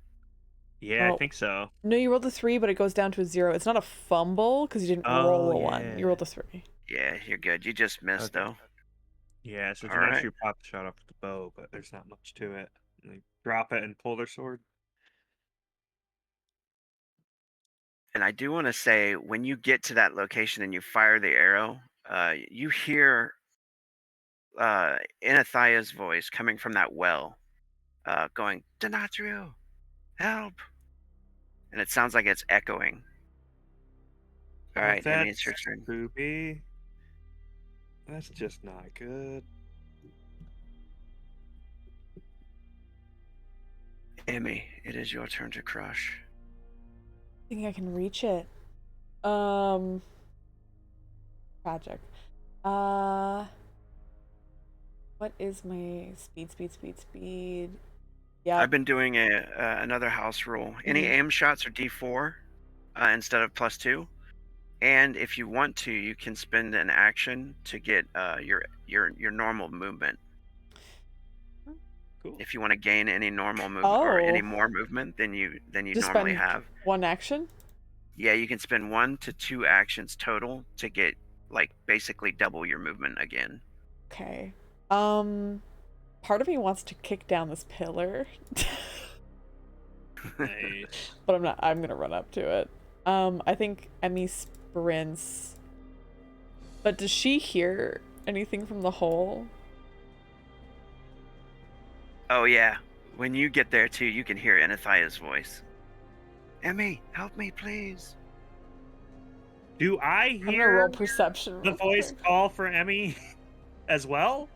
Yeah, I Oh. think so. No, you rolled a 3, but it goes down to a 0. It's not a fumble because you didn't roll a 1. yeah. You rolled a 3. Yeah, you're good. You just missed Okay. though. Yeah, so All Denatriu right. popped the shot off with the bow, but there's not much to it. And they drop it and pull their sword. And I do want to say, when you get to that location and you fire the arrow, you hear Inathia's voice coming from that well, going, Denatriu, help! And it sounds like it's echoing. All right, Emmy, it's your turn. Spoopy. That's just not good. Emmy, it is your turn to crush. I think I can reach it. Tragic. What is my speed? Yeah. I've been doing another house rule. Any aim shots are D4 instead of +2. And if you want to, you can spend an action to get your normal movement. Cool. If you want to gain any normal movement or any Oh. more movement than you Just normally spend have. one action? Yeah, you can spend 1 to 2 actions total to get like basically double your movement again. Okay. Part of me wants to kick down this pillar. Nice. But I'm not. I'm gonna run up to it. I think Emmy sprints. But does she hear anything from the hole? Oh yeah, when you get there too, you can hear Inathia's voice. Emmy, help me, please. Do I I'm gonna hear roll perception. the real voice quick. call for Emmy as well?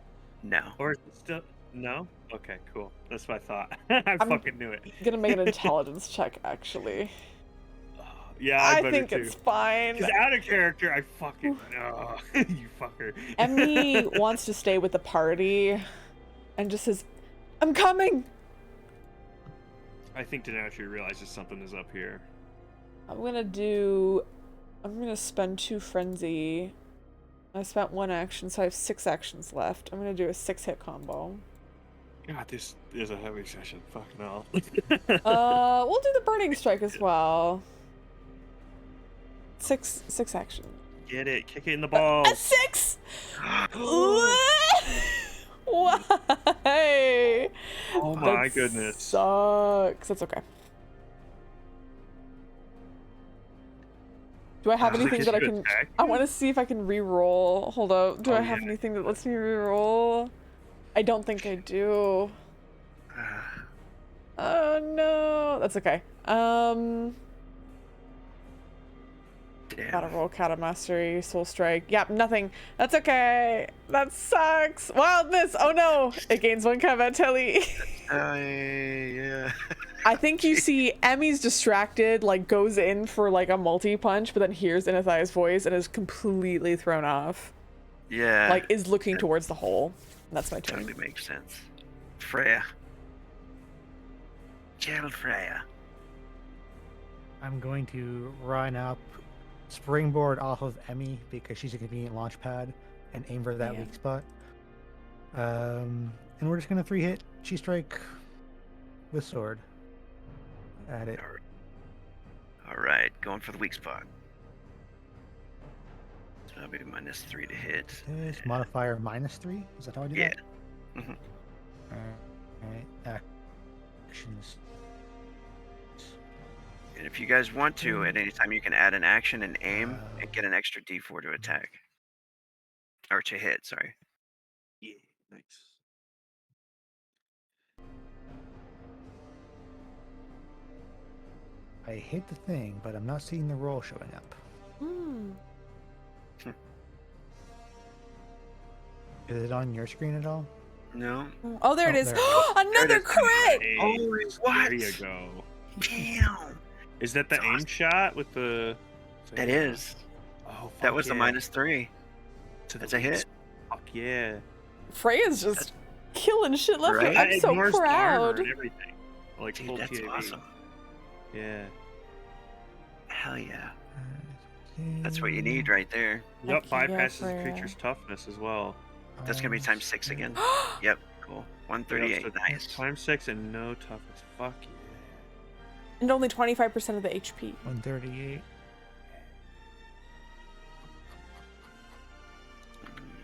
No. Or is it still... No? Okay, cool. That's what I thought. I I'm fucking knew it. Gonna make an intelligence check, actually. Yeah, I better think too. it's fine. Because out of character, I fucking... No, you fucker. Emmy wants to stay with the party and just says, I'm coming! I think Denatriu realizes something is up here. I'm gonna spend 2 frenzy. I spent 1 action, so I have 6 actions left. I'm gonna do a 6-hit combo. God, this is a heavy session. Fucking hell. We'll do the burning strike as well. 6 action. Get it. Kick it in the balls. A 6! Why? Oh That my goodness. Sucks. That's okay. Do I have Does it anything get that I to can? attack I you? want to see if I can re-roll. Hold up. Do Oh, I have yeah. anything that lets me re-roll? I don't think I do. Oh no. That's okay. Gotta Damn. roll Kata Mastery, Soul Strike. Yep, nothing. That's okay. That sucks. Wildness. Oh no. It gains 1 combat telly. Yeah. I think you see Emmy's distracted, like goes in for like a multi-punch, but then hears Inathia's voice and is completely thrown off. Yeah. Like is looking that towards the hole. That's my turn. totally makes sense. Freya. Kill Freya. I'm going to run up, springboard off of Emmy because she's a convenient launch pad, and aim for that Yeah. weak spot. And we're just gonna 3-hit Chi Strike with sword at it. All right, going for the weak spot. So that'll be -3 to hit. This modifier -3. Is that how I do Yeah. that? Mhm. Alright. Actions. And if you guys want to, at any time, you can add an action and aim Uh, and get an extra D4 to attack. Or to hit, sorry. Yeah, nice. I hit the thing, but I'm not seeing the roll showing up. Hmm. Is it on your screen at all? No? Oh, there it Oh, is. there it is. Another There it is. crit! Hey, Oh, what? There you go. Damn! Is that the That's aim awesome. shot with the? That is. Oh, That fuck was the yeah. -3. To the That's a hit. Fuck yeah. Freya's just killing shit left Right? and right. I'm so Ignores the armor proud. and everything. Like Dude, full that's TAV. awesome. Yeah. Hell yeah. That's what you need right there. Yep, Heck yeah, bypasses the Freya. creature's toughness as well. That's gonna be ×6 again. Yep, cool. 138, Yep, so nice. Times 6 and no toughness. Fuck yeah. And only 25% of the HP. 138.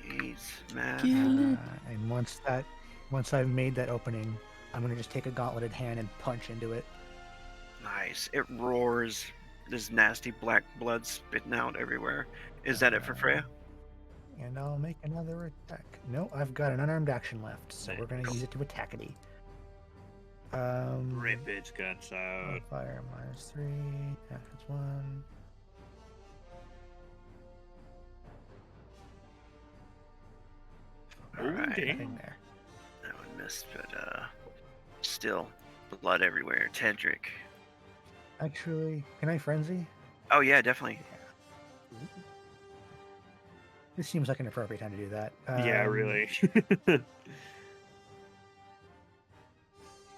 Jeez, man. And once I've made that opening, I'm gonna just take a gauntleted hand and punch into it. Nice. It roars. There's nasty black blood spitting out everywhere. Is that it for Freya? And I'll make another attack. No, I've got an unarmed action left, so we're gonna use it to attack it. Rip its guts out. Fire -3. That's 1. Oh, Alright. damn. Nothing there. That one missed, but still blood everywhere. Tedric. Actually, can I frenzy? Oh yeah, definitely. This seems like an appropriate time to do that. Yeah, really.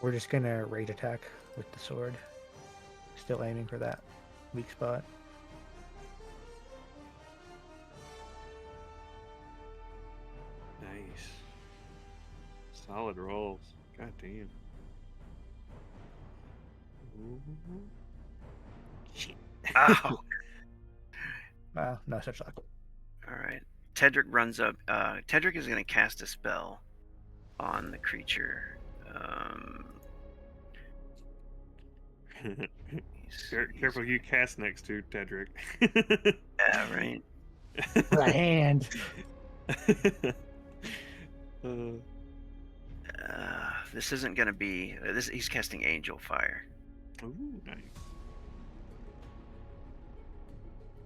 We're just gonna rage attack with the sword. Still aiming for that weak spot. Nice. Solid rolls. God damn. Shit. Oh. Well, no such luck. Alright. Tedric runs up. Tedric is gonna cast a spell on the creature. Careful, you cast next to Tedric. Yeah, right. With a hand. This isn't gonna be. He's casting Angel Fire. Ooh, nice.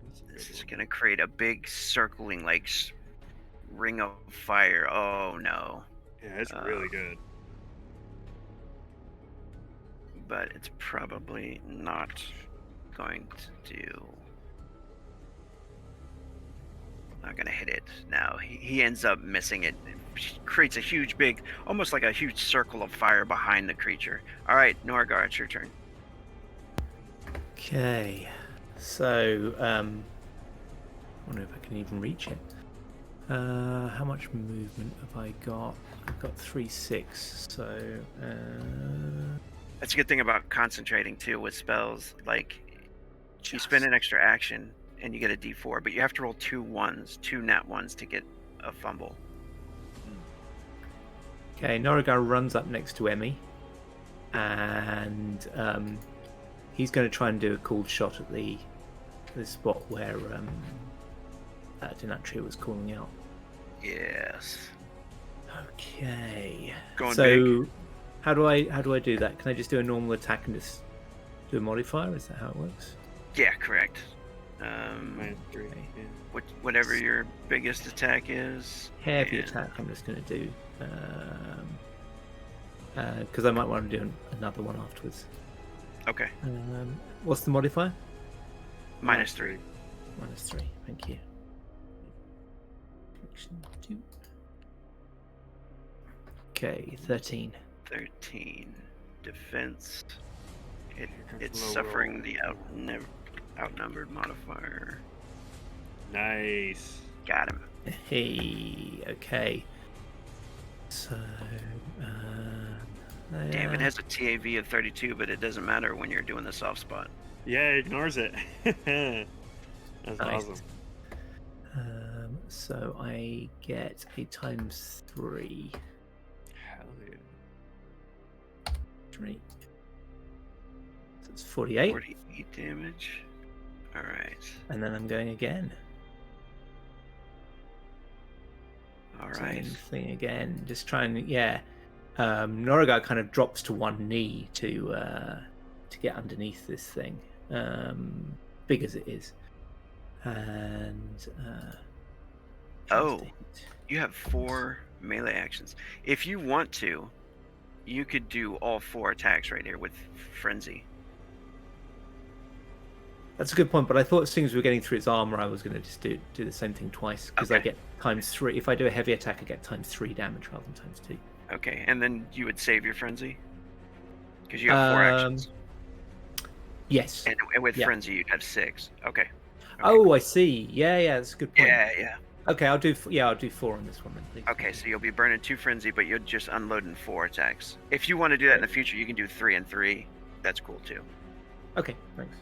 That's a This good is one. gonna create a big circling like ring of fire. Oh no! Yeah, it's really good. But it's probably not going to do. Not gonna hit it. No, he ends up missing it. It creates a huge, big, almost like a huge circle of fire behind the creature. All right, Norgar, it's your turn. Okay, so I wonder if I can even reach it. How much movement have I got? I've got 3/6, so That's a good thing about concentrating too with spells. Like you spend an extra action and you get a D4, but you have to roll 2 1s, 2 nat 1s to get a fumble. Okay, Norigar runs up next to Emmy, and he's going to try and do a cool shot at the spot where Denatria was calling out. Yes. Okay. Going so, big. how do I do that? Can I just do a normal attack and just do a modifier? Is that how it works? Yeah, correct. -3. Yeah. Whatever your biggest attack is. Heavy and- attack. I'm just going to do because I might want to do another one afterwards. Okay. What's the modifier? -3. -3. Thank you. Action 2. Okay, 13. 13. Defense. It's Low suffering roll. the outnumbered modifier. Nice. Got him. Hey, okay. So, Damn, it has a TAV of 32, but it doesn't matter when you're doing the soft spot. Yeah, it ignores it. That's Nice. awesome. So I get a ×3. Hell yeah. 3. So it's 48. 48 damage. Alright. And then I'm going again. Alright. Same thing again. Just trying, yeah. Norigar kind of drops to one knee to get underneath this thing, big as it is, and Oh, you have 4 melee actions. If you want to, you could do all 4 attacks right here with Frenzy. that's a good point. But I thought as soon as we were getting through its armor, I was going to just do the same thing twice because I Okay. get ×3. If I do a heavy attack, I get ×3 damage rather than ×2. Okay, and then you would save your Frenzy? Because you have 4 actions. Yes. And with yeah. Frenzy, you'd have 6. Okay. Oh, I see. Yeah, that's a good point. Yeah. Okay, I'll do 4 on this one then, please. Okay, so you'll be burning 2 Frenzy, but you're just unloading 4 attacks. If you want to do that in the future, you can do 3 and 3. That's cool too. Okay, thanks.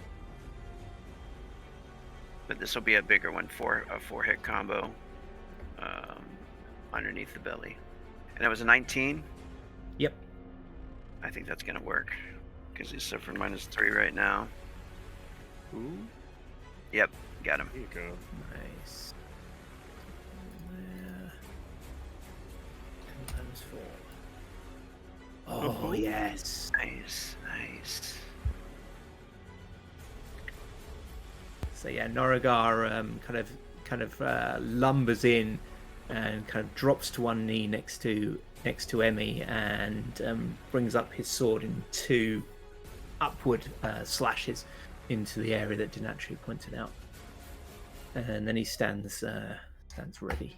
But this will be a bigger one for a 4-hit combo underneath the belly. And that was a 19? Yep. I think that's going to work because he's suffering -3 right now. Ooh, Yep, got him. there you go. Nice. There. 10 × 4. Oh, yes. Nice. So yeah, Norigar kind of lumbers in and kind of drops to one knee next to Emmy and brings up his sword in 2 upward slashes into the area that Denatria pointed out, and then he stands ready.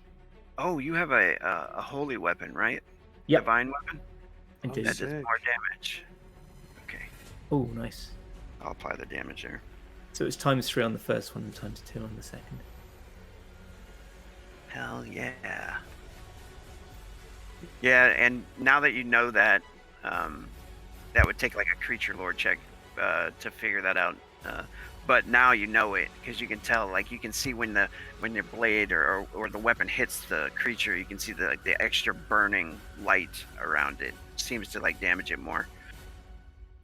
Oh, you have a holy weapon, right? Yep. Divine weapon? And Oh, do- That does Sick. more damage. Okay, oh, nice. I'll apply the damage there. So it's ×3 on the first one and ×2 on the second. Hell yeah. Yeah, and now that you know that, that would take like a creature lore check to figure that out. But now you know it because you can tell, like you can see when your blade or the weapon hits the creature, you can see the extra burning light around it. Seems to like damage it more.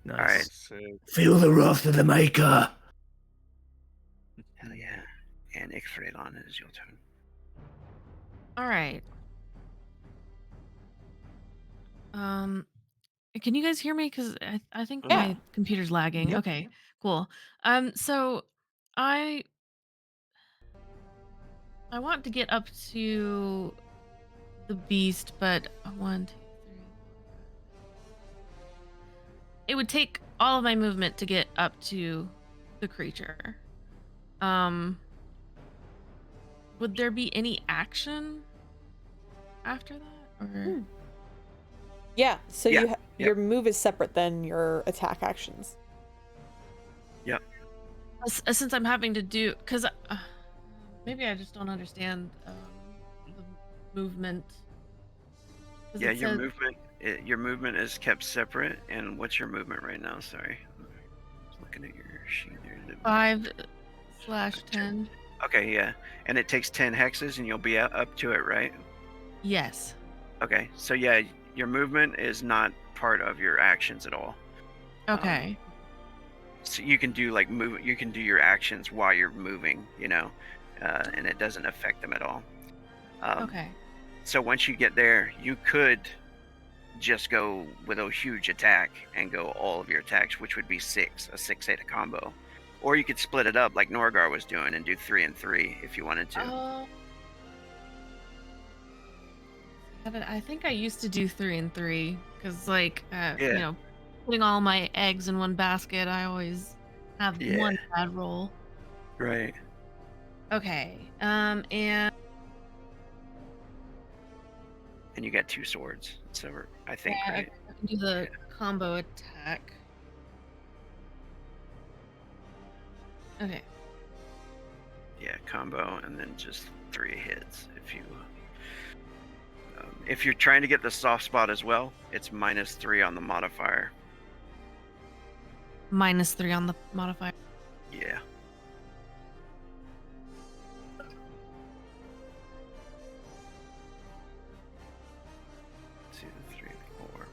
Nice. All right. Sick. Feel the wrath of the Maker. Hell yeah. And Ixfrelon, it is your turn. All right. Can you guys hear me? Because I think Yeah. my computer's lagging. Yep. Okay, cool. So I want to get up to the beast, but 1, 2, 3. It would take all of my movement to get up to the creature. Would there be any action after that, or? Yeah, so Yeah, you your move is separate than your attack actions. Since I'm having to do, because maybe I just don't understand the movement. 'Cause Yeah, it your said- your movement is kept separate. And what's your movement right now? Sorry, looking at your sheet there. 5/10. Okay, yeah. And it takes 10 hexes and you'll be up to it, right? Yes. Okay, so yeah, your movement is not part of your actions at all. Okay. So you can do like you can do your actions while you're moving, and it doesn't affect them at all. Okay. So once you get there, you could just go with a huge attack and go all of your attacks, which would be a 6-8 combo. Or you could split it up like Norgar was doing and do 3 and 3 if you wanted to. I think I used to do 3 and 3 because, like, Yeah. putting all my eggs in one basket, I always have Yeah. one bad roll. Right. Okay. And And you got 2 swords, so I think, yeah, right? I can do the combo attack. Okay. Yeah, combo and then just 3 hits. If you're trying to get the soft spot as well, it's -3 on the modifier. -3 on the modifier. Yeah. Two, three, four.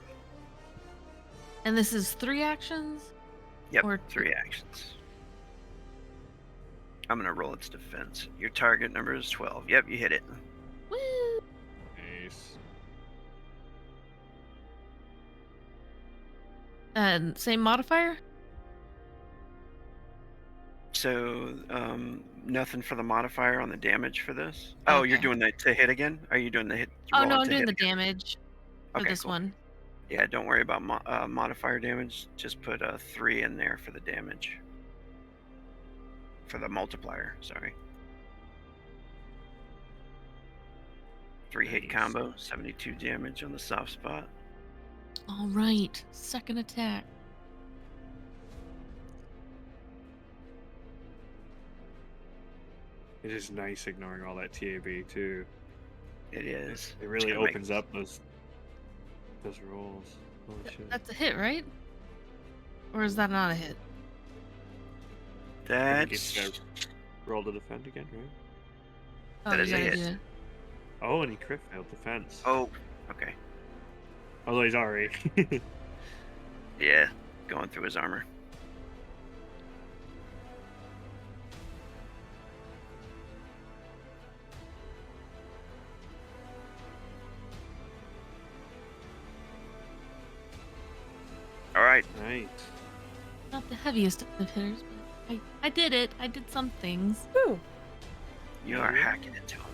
And this is 3 actions? Yep, Or 3 actions. I'm gonna roll its defense. Your target number is 12. Yep, you hit it. Woo! Nice. And same modifier? So, nothing for the modifier on the damage for this? Oh, you're Okay. doing the to hit again? Are you doing the hit? Oh, roll no, it I'm to doing hit the again? damage for Okay, this cool. one. Yeah, don't worry about modifier damage. Just put a 3 in there for the damage. For the multiplier, sorry. 3 hit Nice. combo, 72 damage on the soft spot. All right. Second attack. It is nice ignoring all that TAB too. It is. It really gonna make- opens up those rolls. Holy shit. That's a hit, right? Or is that not a hit? I think it's That's roll to defend again, right? Oh, That you is a gotta hit. do it. Oh, and he crit failed defense. oh, okay. Although he's already. Yeah, going through his armor. All right. Nice. Not the heaviest of hitters, but I did it. I did some things. Woo. You are Yeah. hacking into him.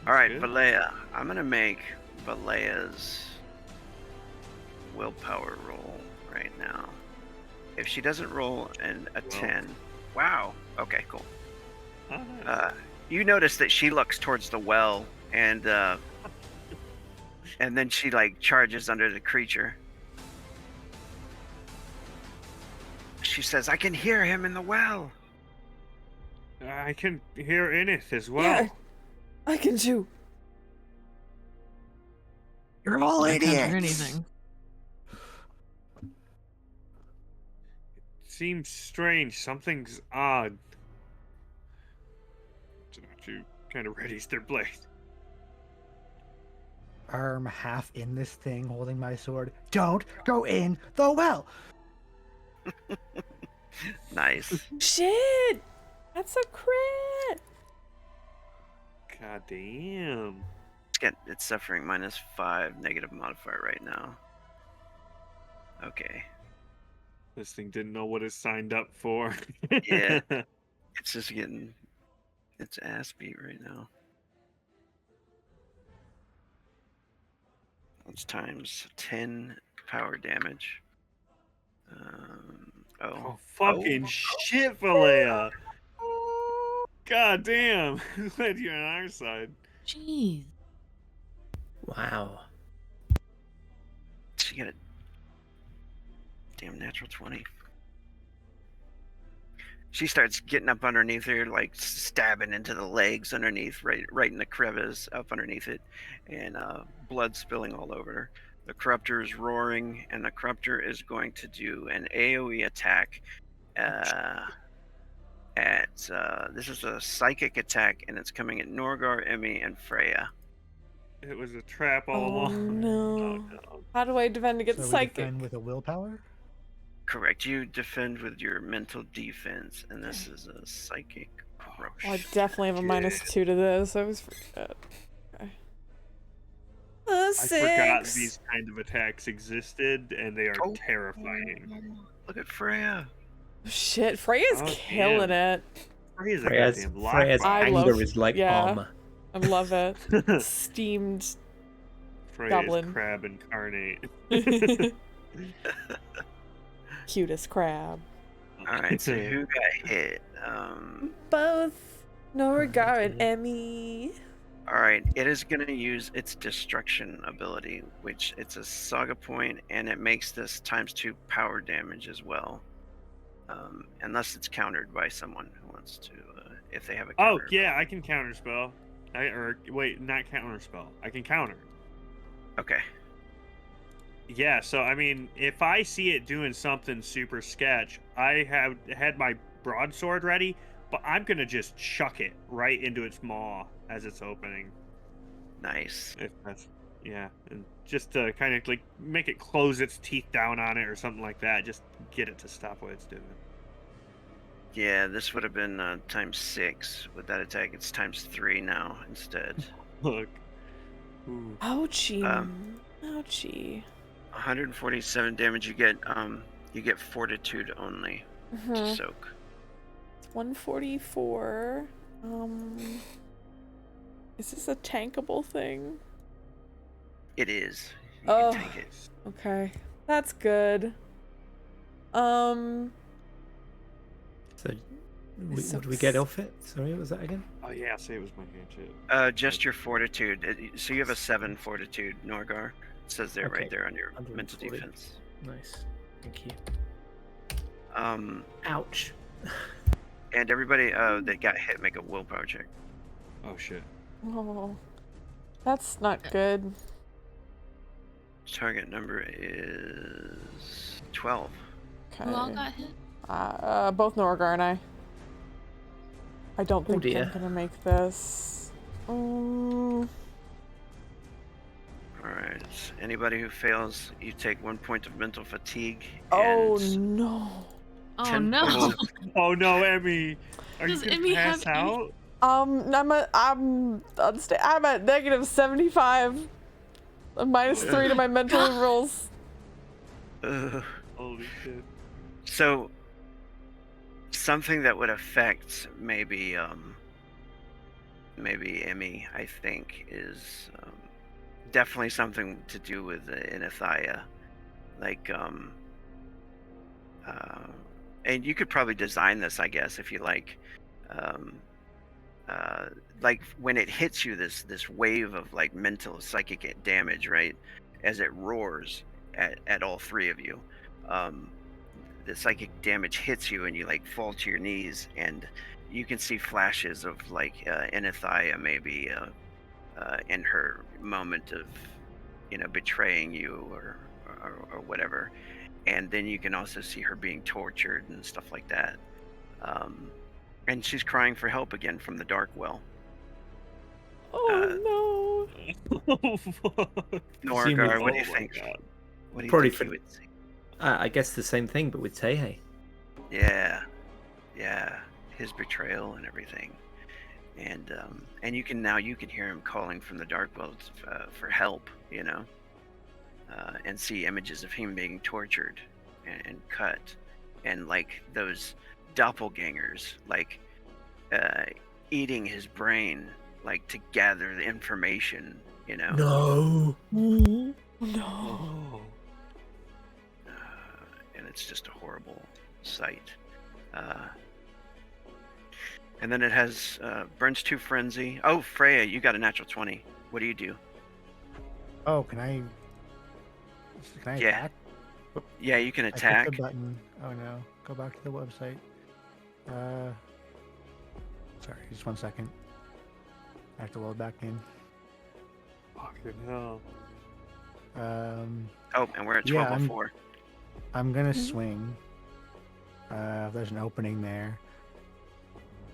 All right, good. Valea. I'm gonna make Valea's willpower roll right now. If she doesn't roll a 10, wow. Okay, cool. Oh, nice. You notice that she looks towards the well, and then she like charges under the creature. She says, "I can hear him in the well." I can hear Inith as well. Yeah, I can too. You're all I can't hear idiots. anything. Seems strange. Something's odd. She kind of readies their blade. Arm half in this thing, holding my sword. Don't go in the well. Nice. Shit! That's a crit! God damn. It's suffering -5 negative modifier right now. Okay. This thing didn't know what it signed up for. Yeah. It's just getting its ass beat right now. It's times 10 power damage. Oh, fucking shit, Valea. God damn. Glad you're on our side. Jeez. Wow. She got a damn natural 20. She starts getting up underneath her, like stabbing into the legs underneath, right in the crevice up underneath it, and blood spilling all over her. The Corruptor is roaring, and the Corruptor is going to do an AoE attack at this is a psychic attack, and it's coming at Norgar, Emmy, and Freya. It was a trap all Oh along. no. Oh, no. How do I defend against So we psychic? defend with a willpower? Correct. You defend with your mental defense, and this is a psychic corruption. Well, I definitely have a -2 to this. I was forget. Okay. I forgot 6. these kind of attacks existed, and they are Oh. terrifying. Look at Freya. Shit, Freya's Oh, killing it. Freya's a Freya's, goddamn Freya's lockbot. I anger love- is like yeah. armor. I love it. Steamed. Freya's Goblin. crab incarnate. Cutest crab. All right. So who got hit? Both Norgar and Emmy. All right. It is going to use its destruction ability, which it's a saga point, and it makes this ×2 power damage as well. Unless it's countered by someone who wants to, if they have a Oh counter. yeah, I can counterspell. Wait, not counterspell. I can counter. Okay. Yeah, so I mean, if I see it doing something super sketch, I have had my broadsword ready, but I'm gonna just chuck it right into its maw as it's opening. Nice. If that's and just to kind of like make it close its teeth down on it or something like that. Just get it to stop what it's doing. Yeah, this would have been ×6 with that attack. It's ×3 now instead. Look. Ooh. Ouchie. Um, Ouchie. 147 damage. You get fortitude only to soak. It's 144. Is this a tankable thing? It is. You Oh. can take it. Okay. That's good. So, This would we get sucks. off it? Sorry, what was that again? Oh yeah, say it was my hand too. Just your fortitude. So you have a 7 fortitude, Norgar. It says there Okay. right there on your mental 140. defense. Nice. Thank you. Ouch. And everybody that got hit, make a willpower check. Oh shit. Oh. That's not good. Target number is 12. Okay. Who all got hit? Both Norgar and I. I don't think dear. I'm gonna make this. All right. Anybody who fails, you take 1 point of mental fatigue. Oh and no. Oh 10 no! points Oh no, Emmy. Are Does you gonna Emmy pass have any- out? I'm at -75. A -3 to my mental rolls. Holy shit. So, something that would affect maybe Emmy, I think, is definitely something to do with Inathaya. Like, and you could probably design this, I guess, if you like. Like when it hits you, this wave of like mental psychic damage, right? As it roars at all three of you, the psychic damage hits you, and you like fall to your knees, and you can see flashes of like Inathaya maybe in her moment of betraying you or whatever, and then you can also see her being tortured and stuff like that. And she's crying for help again from the dark well. Oh Oh, fuck. Norgar, what do you Oh my think? God. What do you Probably think for- you would say? I guess the same thing, but with Tehe. Yeah, his betrayal and everything, and you can hear him calling from the dark well for help, and see images of him being tortured and cut, and like those doppelgangers, like eating his brain, like to gather the information, No. no. Oh. And it's just a horrible sight. And then it has burns 2 frenzy. Oh, Freya, you got a natural 20. What do you do? Oh, can I Yeah. attack? Yeah, you can I click attack. the button. Oh no. Go back to the website. Sorry, just 1 second. I have to load back in. Fucking hell. Oh, and we're at Yeah, 1204. I'm gonna swing. There's an opening there.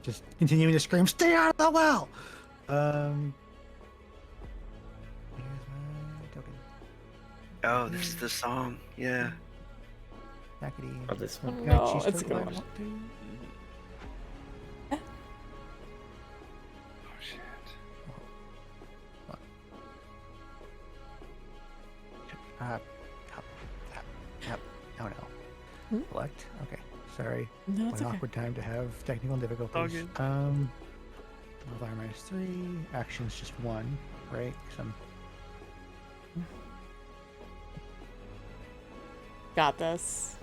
just continuing to scream, "Stay out of the well!" Here's my token. Oh, this is the song. Yeah. Snackety. Oh, this Oh, one. no, cheese it's a turtle good I one. just do. Oh shit. Oh no. Hmm? Select. Okay. Sorry. No, it's An okay. awkward time to have technical difficulties. All good. Modifier -3. Action's just 1, right? 'Cause I'm Got this.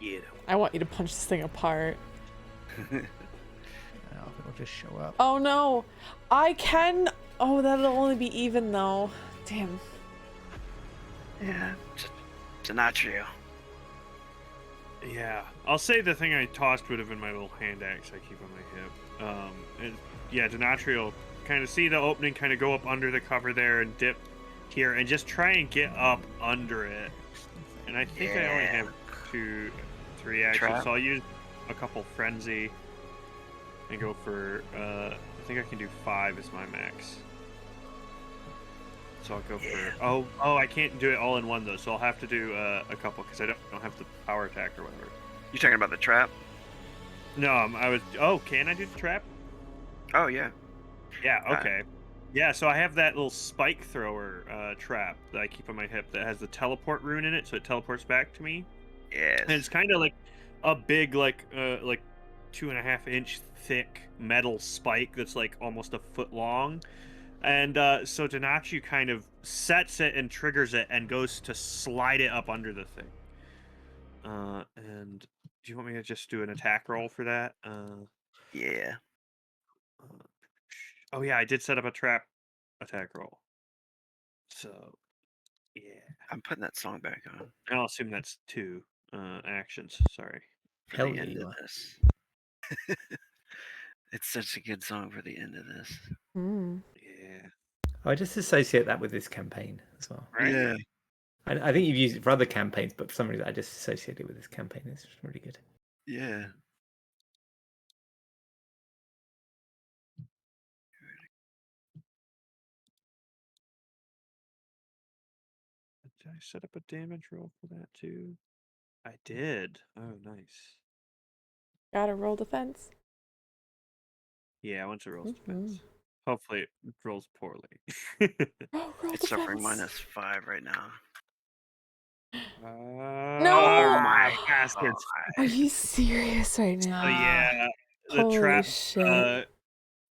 Yeah. I want you to punch this thing apart. I don't know if it'll just show up. Oh no! I can. Oh, that'll only be even though. Damn. Yeah. Denatrio. Yeah, I'll say the thing I tossed would have been my little hand axe I keep on my hip. And yeah, Denatrio will kind of see the opening, kind of go up under the cover there and dip here, and just try and get up under it. And I think I only have 3 actions, Trap. so I'll use a couple frenzy and go for. I think I can do 5 as my max. So I'll go for. Oh, I can't do it all in one though, so I'll have to do a couple because I don't have the power attack or whatever. You talking about the trap? No, I was. Oh, can I do the trap? Oh yeah. Yeah. Okay. Yeah. So I have that little spike thrower trap that I keep on my hip that has the teleport rune in it, so it teleports back to me. Yes. And it's kind of like a big, like 2.5 inch thick metal spike that's like almost a foot long. And so Denachi kind of sets it and triggers it and goes to slide it up under the thing. And do you want me to just do an attack roll for that? Yeah. Oh yeah, I did set up a trap attack roll. So yeah, I'm putting that song back on I'll assume that's 2 actions. Sorry. for Hell the yeah, end you of are. this. It's such a good song for the end of this. Hmm. Yeah. I just associate that with this campaign as well. Right. Yeah. I think you've used it for other campaigns, but for some reason I just associate it with this campaign. It's really good. Yeah. Did I set up a damage roll for that too? I did. Oh, nice. Gotta roll defense. Yeah, once it rolls Mhm. defense. Hopefully it rolls poorly. Oh, roll It's suffering defense. -5 right now. No! Oh my bastards! Are you serious right now? So yeah, the Holy trap shit.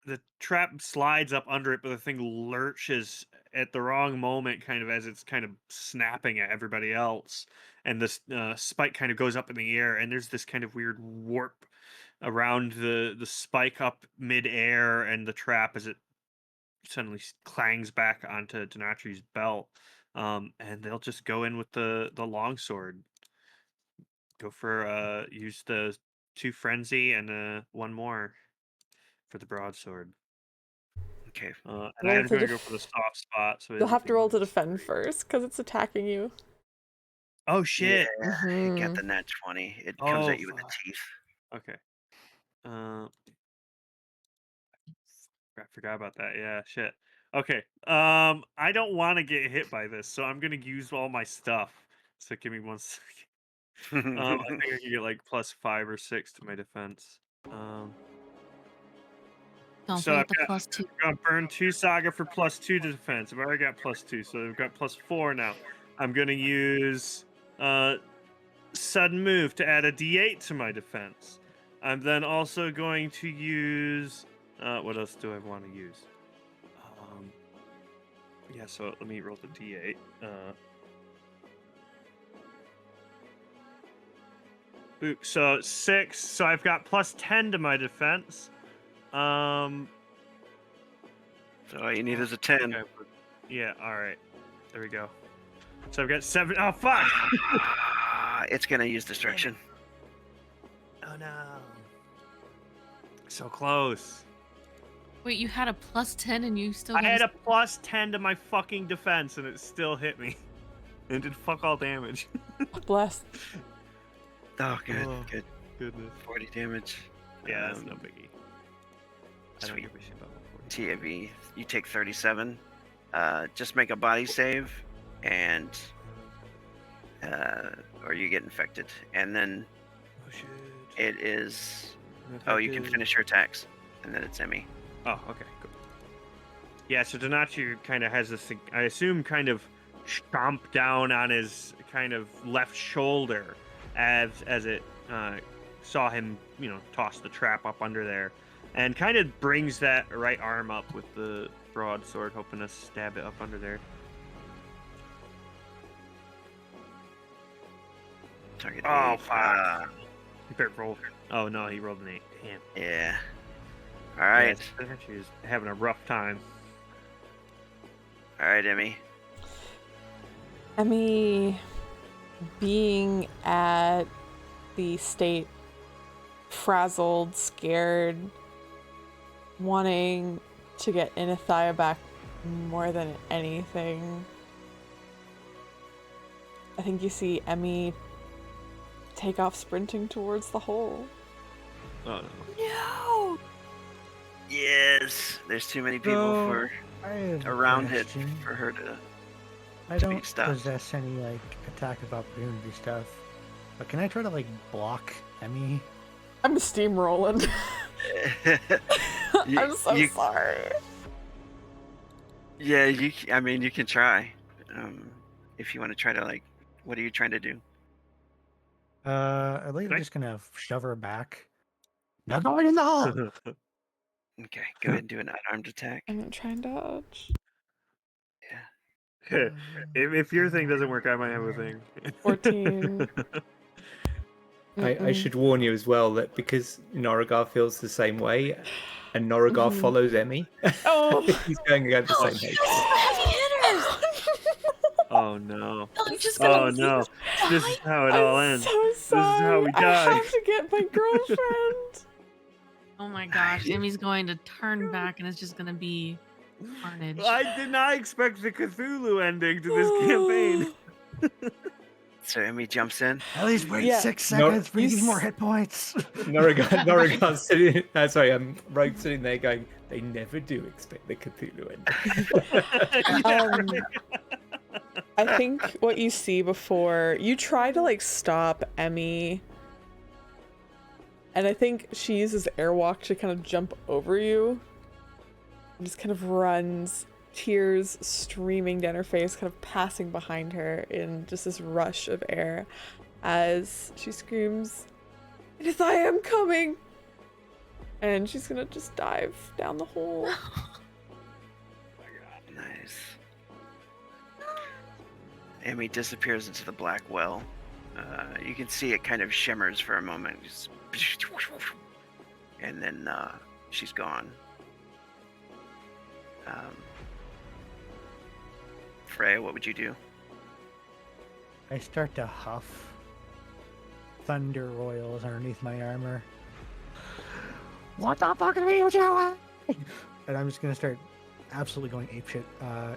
the trap slides up under it, but the thing lurches at the wrong moment, kind of as it's kind of snapping at everybody else, and this spike kind of goes up in the air, and there's this kind of weird warp around the spike up mid-air and the trap as it suddenly clangs back onto Denatri's belt, and they'll just go in with the longsword. Go for use the 2 frenzy and 1 more for the broadsword. Okay. And Roll I am to going to go for the soft spot. So You'll have to roll to defend -3. first because it's attacking you. Oh shit! Yeah. It got Mhm. the nat 20. It comes Oh at you with the fuck. teeth. Okay. I forgot about that. Yeah, shit. Okay. I don't want to get hit by this, so I'm gonna use all my stuff. So give me 1 second. I think I can get like +5 or 6 to my defense. Don't So I've forget the +2. got burn 2 saga for +2 to defense. I've already got +2, so I've got +4 now. I'm gonna use sudden move to add a D8 to my defense. I'm then also going to use what else do I want to use? Yeah, so let me roll the D8. So 6. So I've got +10 to my defense. So all you need is a 10. Yeah, all right. There we go. So I've got 7. Oh, fuck! It's gonna use distraction. Oh, no. So close. Wait, you had a +10 and you still I got had a +10 to my fucking defense, and it still hit me. And did fuck all damage. Bless. Oh, good, Oh. good. Goodness. 40 damage. Yeah, that's no biggie. I don't Sweet. give a shit about 40. TAV, you take 37. Just make a body save, and or you get infected, and then Oh shit. it is. Oh, you can finish your attacks, and then it's Emmy. Oh, okay, cool. Yeah, so Donachi kind of has this, I assume, kind of stomp down on his kind of left shoulder as it saw him, toss the trap up under there, and kind of brings that right arm up with the broadsword, hoping to stab it up under there. Target Oh, 8. fuck. He better roll. Oh no, he rolled an 8. Damn. Yeah. All right. Yeah, Donachi's having a rough time. All right, Emmy. Emmy, being at the state, frazzled, scared, wanting to get Inithia back more than anything, I think you see Emmy take off sprinting towards the hole. Oh no. No! Yes. There's too many people So, I have a around it question. for her to. I to be don't stopped. possess any like attack of opportunity stuff, but can I try to like block Emmy? I'm steamrolling. You- I'm so you- sorry. Yeah, I mean, you can try. If you want to try to like, what are you trying to do? I think Can I'm I- just gonna shove her back. Not going in the hole. Okay, go ahead and do an unarmed attack. I'm gonna try and dodge. Yeah. if your thing doesn't work, I might have a thing. 14. I should warn you as well that because Norigar feels the same way, and Norigar Mhm. follows Emmy, Oh. he's going at the same pace. Heavy hitters! Oh no. I'm just Oh gonna no. This is how it all I'm ends. so sorry. This is how we I die. have to get my girlfriend. Oh my gosh, Emmy's going to turn back and it's just gonna be carnage. I did not expect the Cthulhu ending to this campaign. So Emmy jumps in. At least wait Yeah. 6 No, seconds. We you need more s- hit points. Norigar sitting. Sorry, I'm Rogue sitting there going. They never do expect the Cthulhu ending. I think what you see before you try to like stop Emmy, and I think she uses airwalk to kind of jump over you and just kind of runs, tears streaming down her face, kind of passing behind her in just this rush of air as she screams, "It is I am coming!" And she's gonna just dive down the hole. Nice. Emmy disappears into the black well. You can see it kind of shimmers for a moment, just and then she's gone. Freya, what would you do? I start to huff. Thunder roils underneath my armor. What the fuck are you doing? And I'm just gonna start absolutely going apeshit,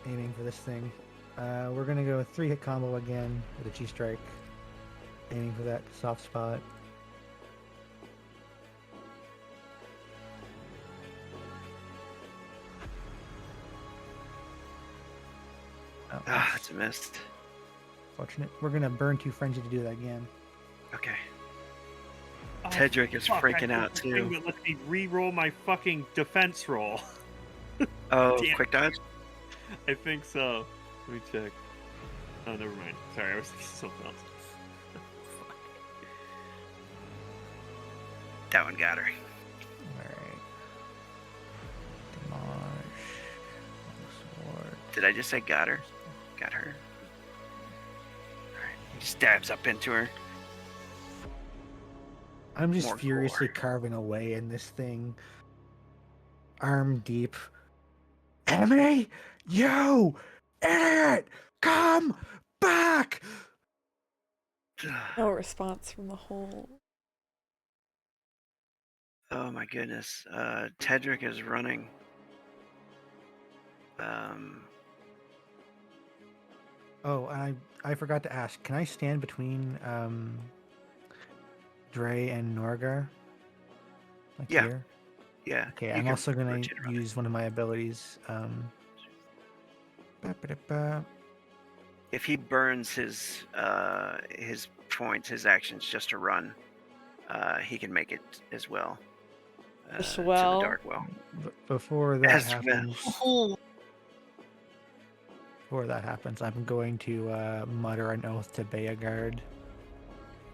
aiming for this thing. We're gonna go 3-hit combo again with a G-strike, aiming for that soft spot. Oh, Ah, it's a miss. fortunate. We're gonna burn 2 frenzy to do that again. Okay. Oh, Tedrick is fuck, freaking I out put the thing too. that lets me re-roll my fucking defense roll. Oh, Damn. quick dodge? I think so. Let me check. Oh, never mind. Sorry, I was thinking something else. Fuck. That one got her. Alright. Demolish. Sword. Did I just say got her? Got her. Alright. He stabs up into her. I'm just More furiously gore. carving away in this thing. Arm deep. Emmy! You! Idiot! Come back! No response from the hole. Oh my goodness. Tedrick is running. Oh, I forgot to ask. Can I stand between Dre and Norgar? Like Yeah. here? Yeah. Okay, you I'm can also going rotate to around it. use one of my abilities. Ba-ba-da-ba. If he burns his points, his actions just to run, he can make it as well. As To the well? dark well. Before that As happens, Oh, I'm going to mutter an oath to Bayagard,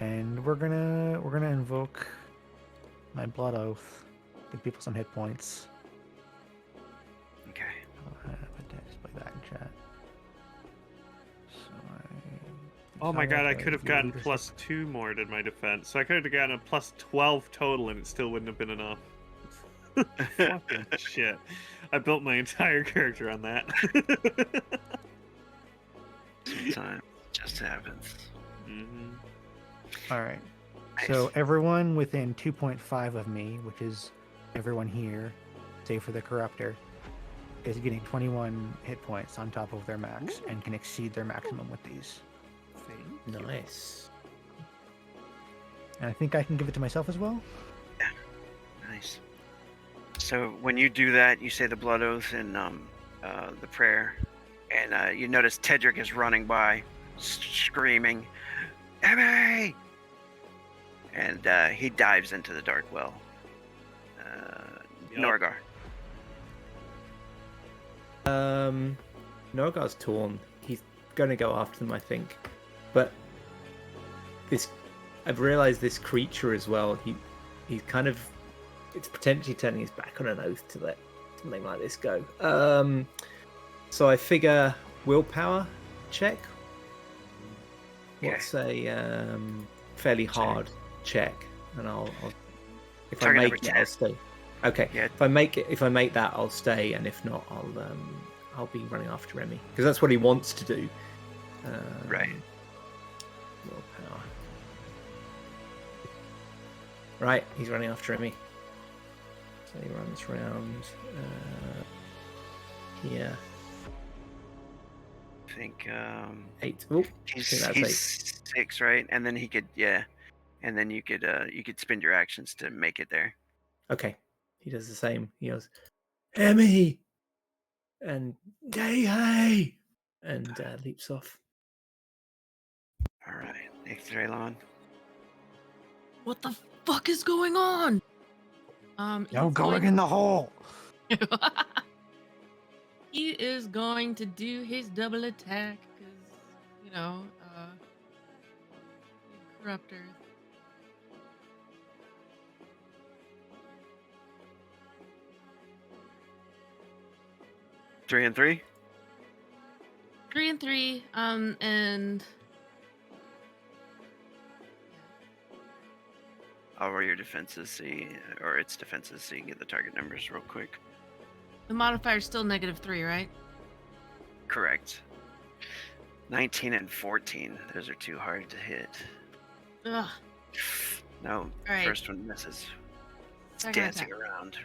and we're gonna invoke my blood oath. Give people some hit points. Okay. I'll display that in chat. So Oh my god, I could have gotten leadership. +2 more to my defense. So I could have gotten a +12 total and it still wouldn't have been enough. Fucking shit. I built my entire character on that. Sometimes it just happens. Mm-hmm. All right. Nice. So everyone within 2.5 of me, which is everyone here, save for the Corruptor, is getting 21 hit points on top of their max and can exceed their maximum with these. Nice. And I think I can give it to myself as well. Nice. So when you do that, you say the blood oath and the prayer, and you notice Tedric is running by, screaming, "Emmy!" And he dives into the dark well. Yep. Norgar. Norgar's torn. He's gonna go after them, I think. But I've realized this creature as well. He's kind of, it's potentially turning his back on an oath to let something like this go. So I figure willpower check. What's a fairly hard check, and I'll if Target I number make it, 10. I'll stay. Okay. Yeah. If I make that, I'll stay, and if not, I'll be running after Remy because that's what he wants to do. Right. Willpower. Right, he's running after Remy. So he runs round here. I think 8. Oh, I think he's that's 8. 6, right? And then he could, yeah. And then you could spend your actions to make it there. Okay, he does the same. He goes, Emmy, and hey, and leaps off. All right, Ixdralon. what the fuck is going on? No he's going in the hole. He is going to do his double attack because, Corruptor. Three and 3. 3 and 3. And I'll roll your defenses, or its defenses, so you can get the target numbers real quick. the modifier is still -3, right? Correct. 19 and 14. Those are too hard to hit. Ugh. No, right. first one misses. It's Second dancing attack. around.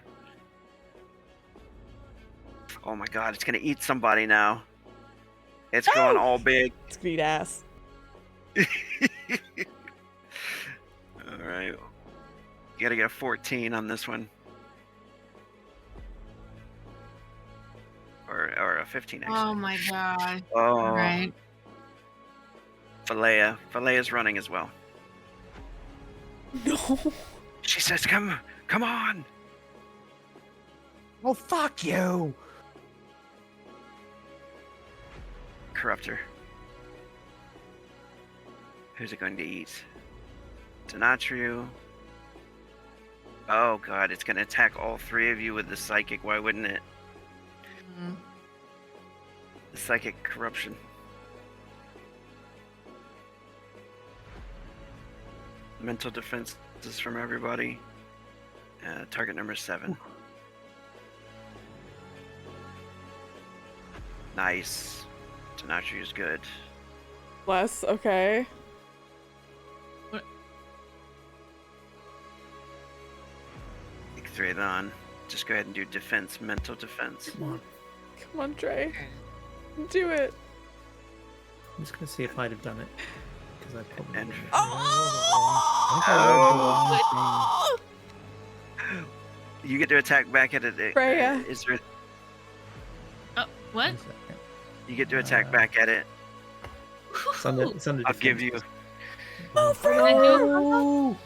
Oh my god, it's gonna eat somebody now. It's going all big. Sweet ass. Alright. You gotta get a 14 on this one. Or a 15, actually. Oh my god. Oh, All right. Falea. Falea's running as well. No. She says, come on! Oh, fuck you! Corruptor. Who's it going to eat? Denatriu. Oh god, it's going to attack all 3 of you with the psychic. Why wouldn't it? Mm. The psychic corruption. Mental defenses from everybody. Target number 7. Nice. Denatriu is good. Bless. Okay. Ixdralon. Just go ahead and do defense, mental defense. Come on, Trey. Do it. I'm just gonna see if I'd have done it because I probably. And- wouldn't. Oh! You get to attack back at it. Freya. Is there? Oh, what? 1 second. You get to attack back at it. It's under I'll give you. Oh, Can I do a combo?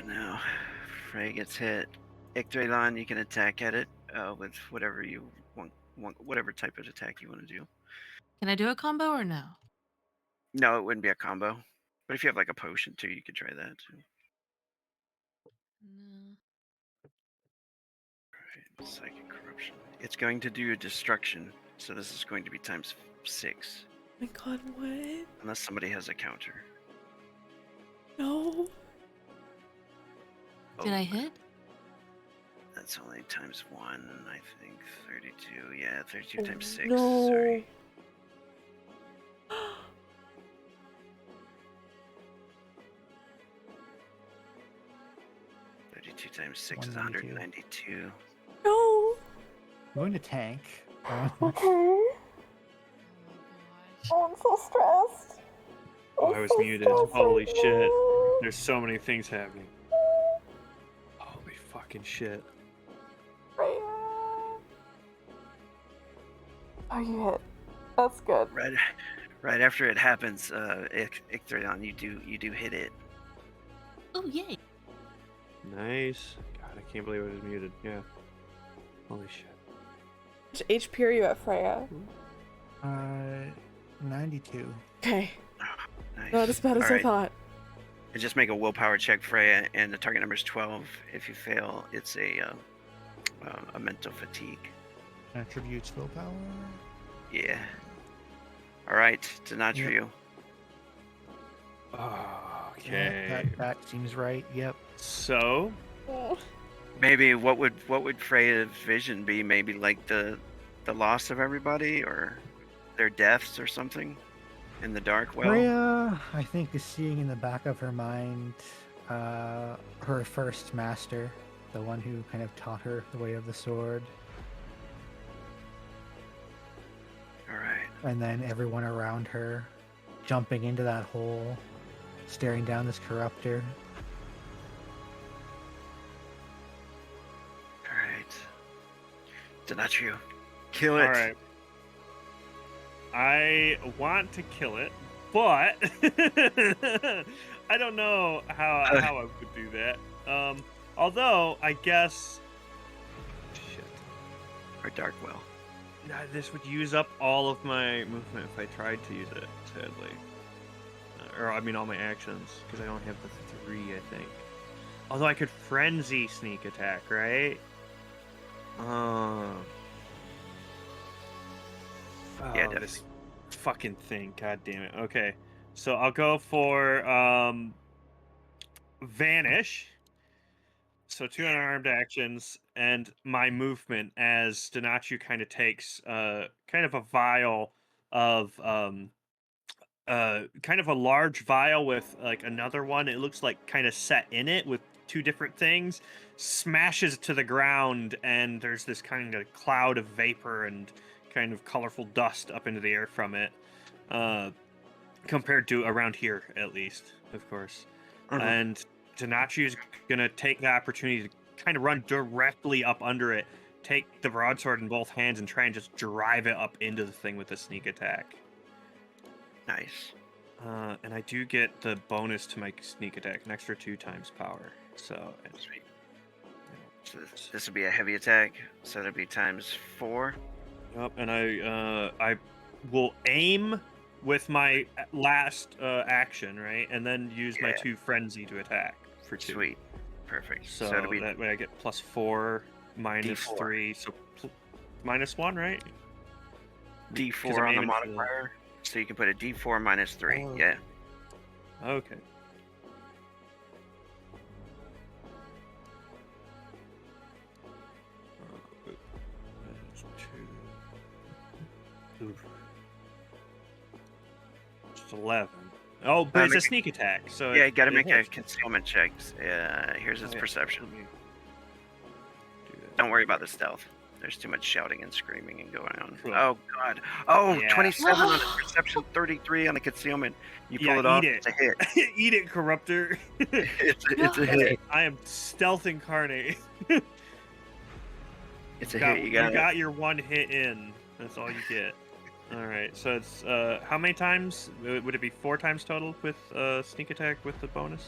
No, Frey gets hit. Icthrelon, you can attack at it with whatever you want, whatever type of attack you want to do. Can I do a combo or no? No, it wouldn't be a combo. But if you have like a potion too, you could try that too. No. Right, psychic corruption. It's going to do destruction, so this is going to be times 6. Oh my god, what? Unless somebody has a counter. No. Did I hit? That's only times 1, I think. 32. Yeah, 32 times 6. No. Sorry. Times 6 is 192. No. I'm going to tank. Okay. Oh Oh, I'm so stressed. Oh, I was muted. Holy shit. There's so many things happening. Holy fucking shit. Oh, you hit. That's good. Right after it happens, Icthrelon, you do hit it. Oh yay! Nice. God, I can't believe I was muted. Yeah. Holy shit. Which HP are you at, Freya? 92. Okay. Nice. Not as bad as I Alright. thought. And just make a willpower check, Freya, and the target number is 12. If you fail, it's a mental fatigue. Attributes willpower. Yeah. All right, Denatrio. Okay. That seems right. Yep. So, Oh. Maybe what would Freya's vision be? Maybe like the loss of everybody, or their deaths, or something in the dark. Well, Freya, I think, is seeing in the back of her mind her first master, the one who kind of taught her the way of the sword, all right. and then everyone around her jumping into that hole, staring down this corruptor. All right. Denatrio, kill it. all right. I want to kill it, but I don't know how I would do that. Although I guess, shit, Or dark well. this would use up all of my movement if I tried to use it. Sadly, or I mean all my actions, because I only have the 3, I think. Although I could frenzy sneak attack, right? Yeah, Oh, this fucking thing. God damn it. Okay. So I'll go for Vanish. So 2 unarmed actions and my movement as Denatrio kind of takes kind of a vial of kind of a large vial with like another one. It looks like kind of set in it with 2 different things, smashes it to the ground, and there's this kind of cloud of vapor and kind of colorful dust up into the air from it, compared to around here, at least, of course. And Denatrio is going to take the opportunity to kind of run directly up under it, take the broadsword in both hands, and try and just drive it up into the thing with a sneak attack. Nice. And I do get the bonus to my sneak attack, an extra 2 times power. So, Sweet. So this will be a heavy attack. So that'll be times 4. yep, and I will aim with my last action, right, and then use my Yeah. 2 frenzy to attack for 2. Sweet. Perfect. So it'll be that way I get +4, D4. -3, so -1, right? 'Cause D4 I'm on the aiming for the- modifier. So you can put a D4 -3. Oh. Yeah. Okay. That's 2. Oof. Just 11. Oh, but it's a make a- sneak attack, so Yeah, you gotta it make a hits. concealment check. Here's its Oh, yeah. perception. Let me do that. Don't worry about the stealth. There's too much shouting and screaming and going on. Cool. Oh God! Oh, Yeah. 27 on a perception, 33 on a concealment. You pull it off. eat It's a hit. Eat it, Corruptor. It's a hit. I am stealth incarnate. It's a got, hit. you You got your one hit in. That's all you get. All right. So it's how many times? Would it be 4 times total with sneak attack with the bonus?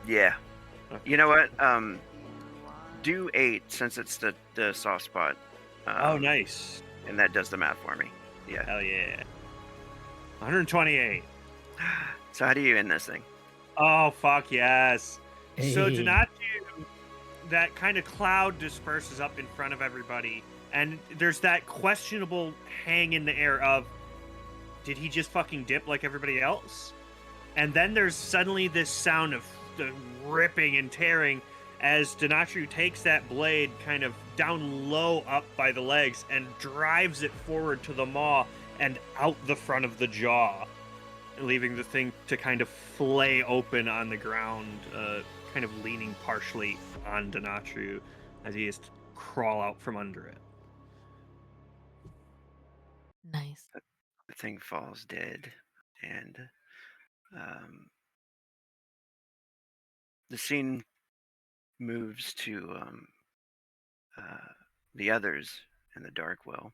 Yeah. Okay. You know what? Do 8 since it's the soft spot. Oh, nice. And that does the math for me. Yeah. Hell yeah. 128. So how do you end this thing? Oh, fuck yes. So Hey. Donatu, that kind of cloud disperses up in front of everybody, and there's that questionable hang in the air of, did he just fucking dip like everybody else? And then there's suddenly this sound of the ripping and tearing as Donatu takes that blade kind of down low up by the legs and drives it forward to the maw and out the front of the jaw, leaving the thing to kind of flay open on the ground, kind of leaning partially on Donatu as he has to crawl out from under it. Nice. The thing falls dead, and the scene moves to the others in the dark well,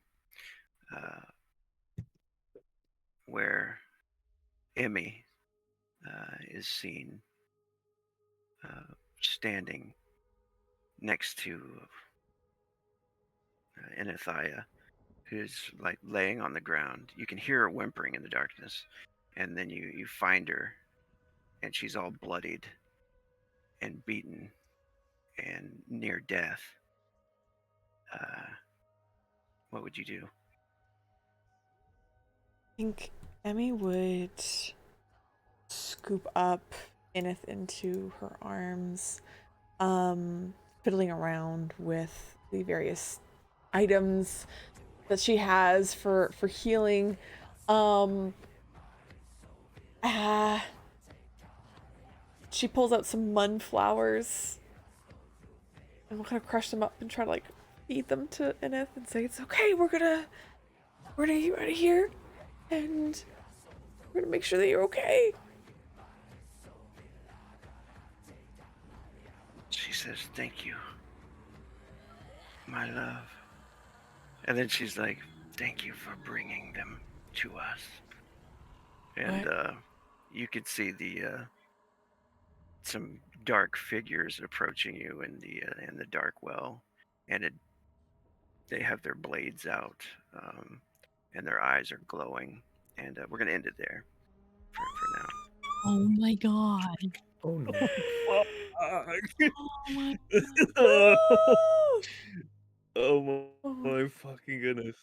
where Emmy is seen standing next to Enethia, who's like laying on the ground. You can hear her whimpering in the darkness, and then you find her, and she's all bloodied and beaten and near death. What would you do? I think Emmy would scoop up Enith into her arms, fiddling around with the various items that she has for healing. She pulls out some mun flowers and we'll kind of crush them up and try to like feed them to Enith and say, it's okay, we're gonna get you out of here and we're gonna make sure that you're okay. She says, "Thank you, my love." And then she's like, "Thank you for bringing them to us." And you could see the some dark figures approaching you in the dark well, and they have their blades out, and their eyes are glowing. And we're gonna end it there for now. Oh my god. Oh no. Oh my Oh my fucking goodness.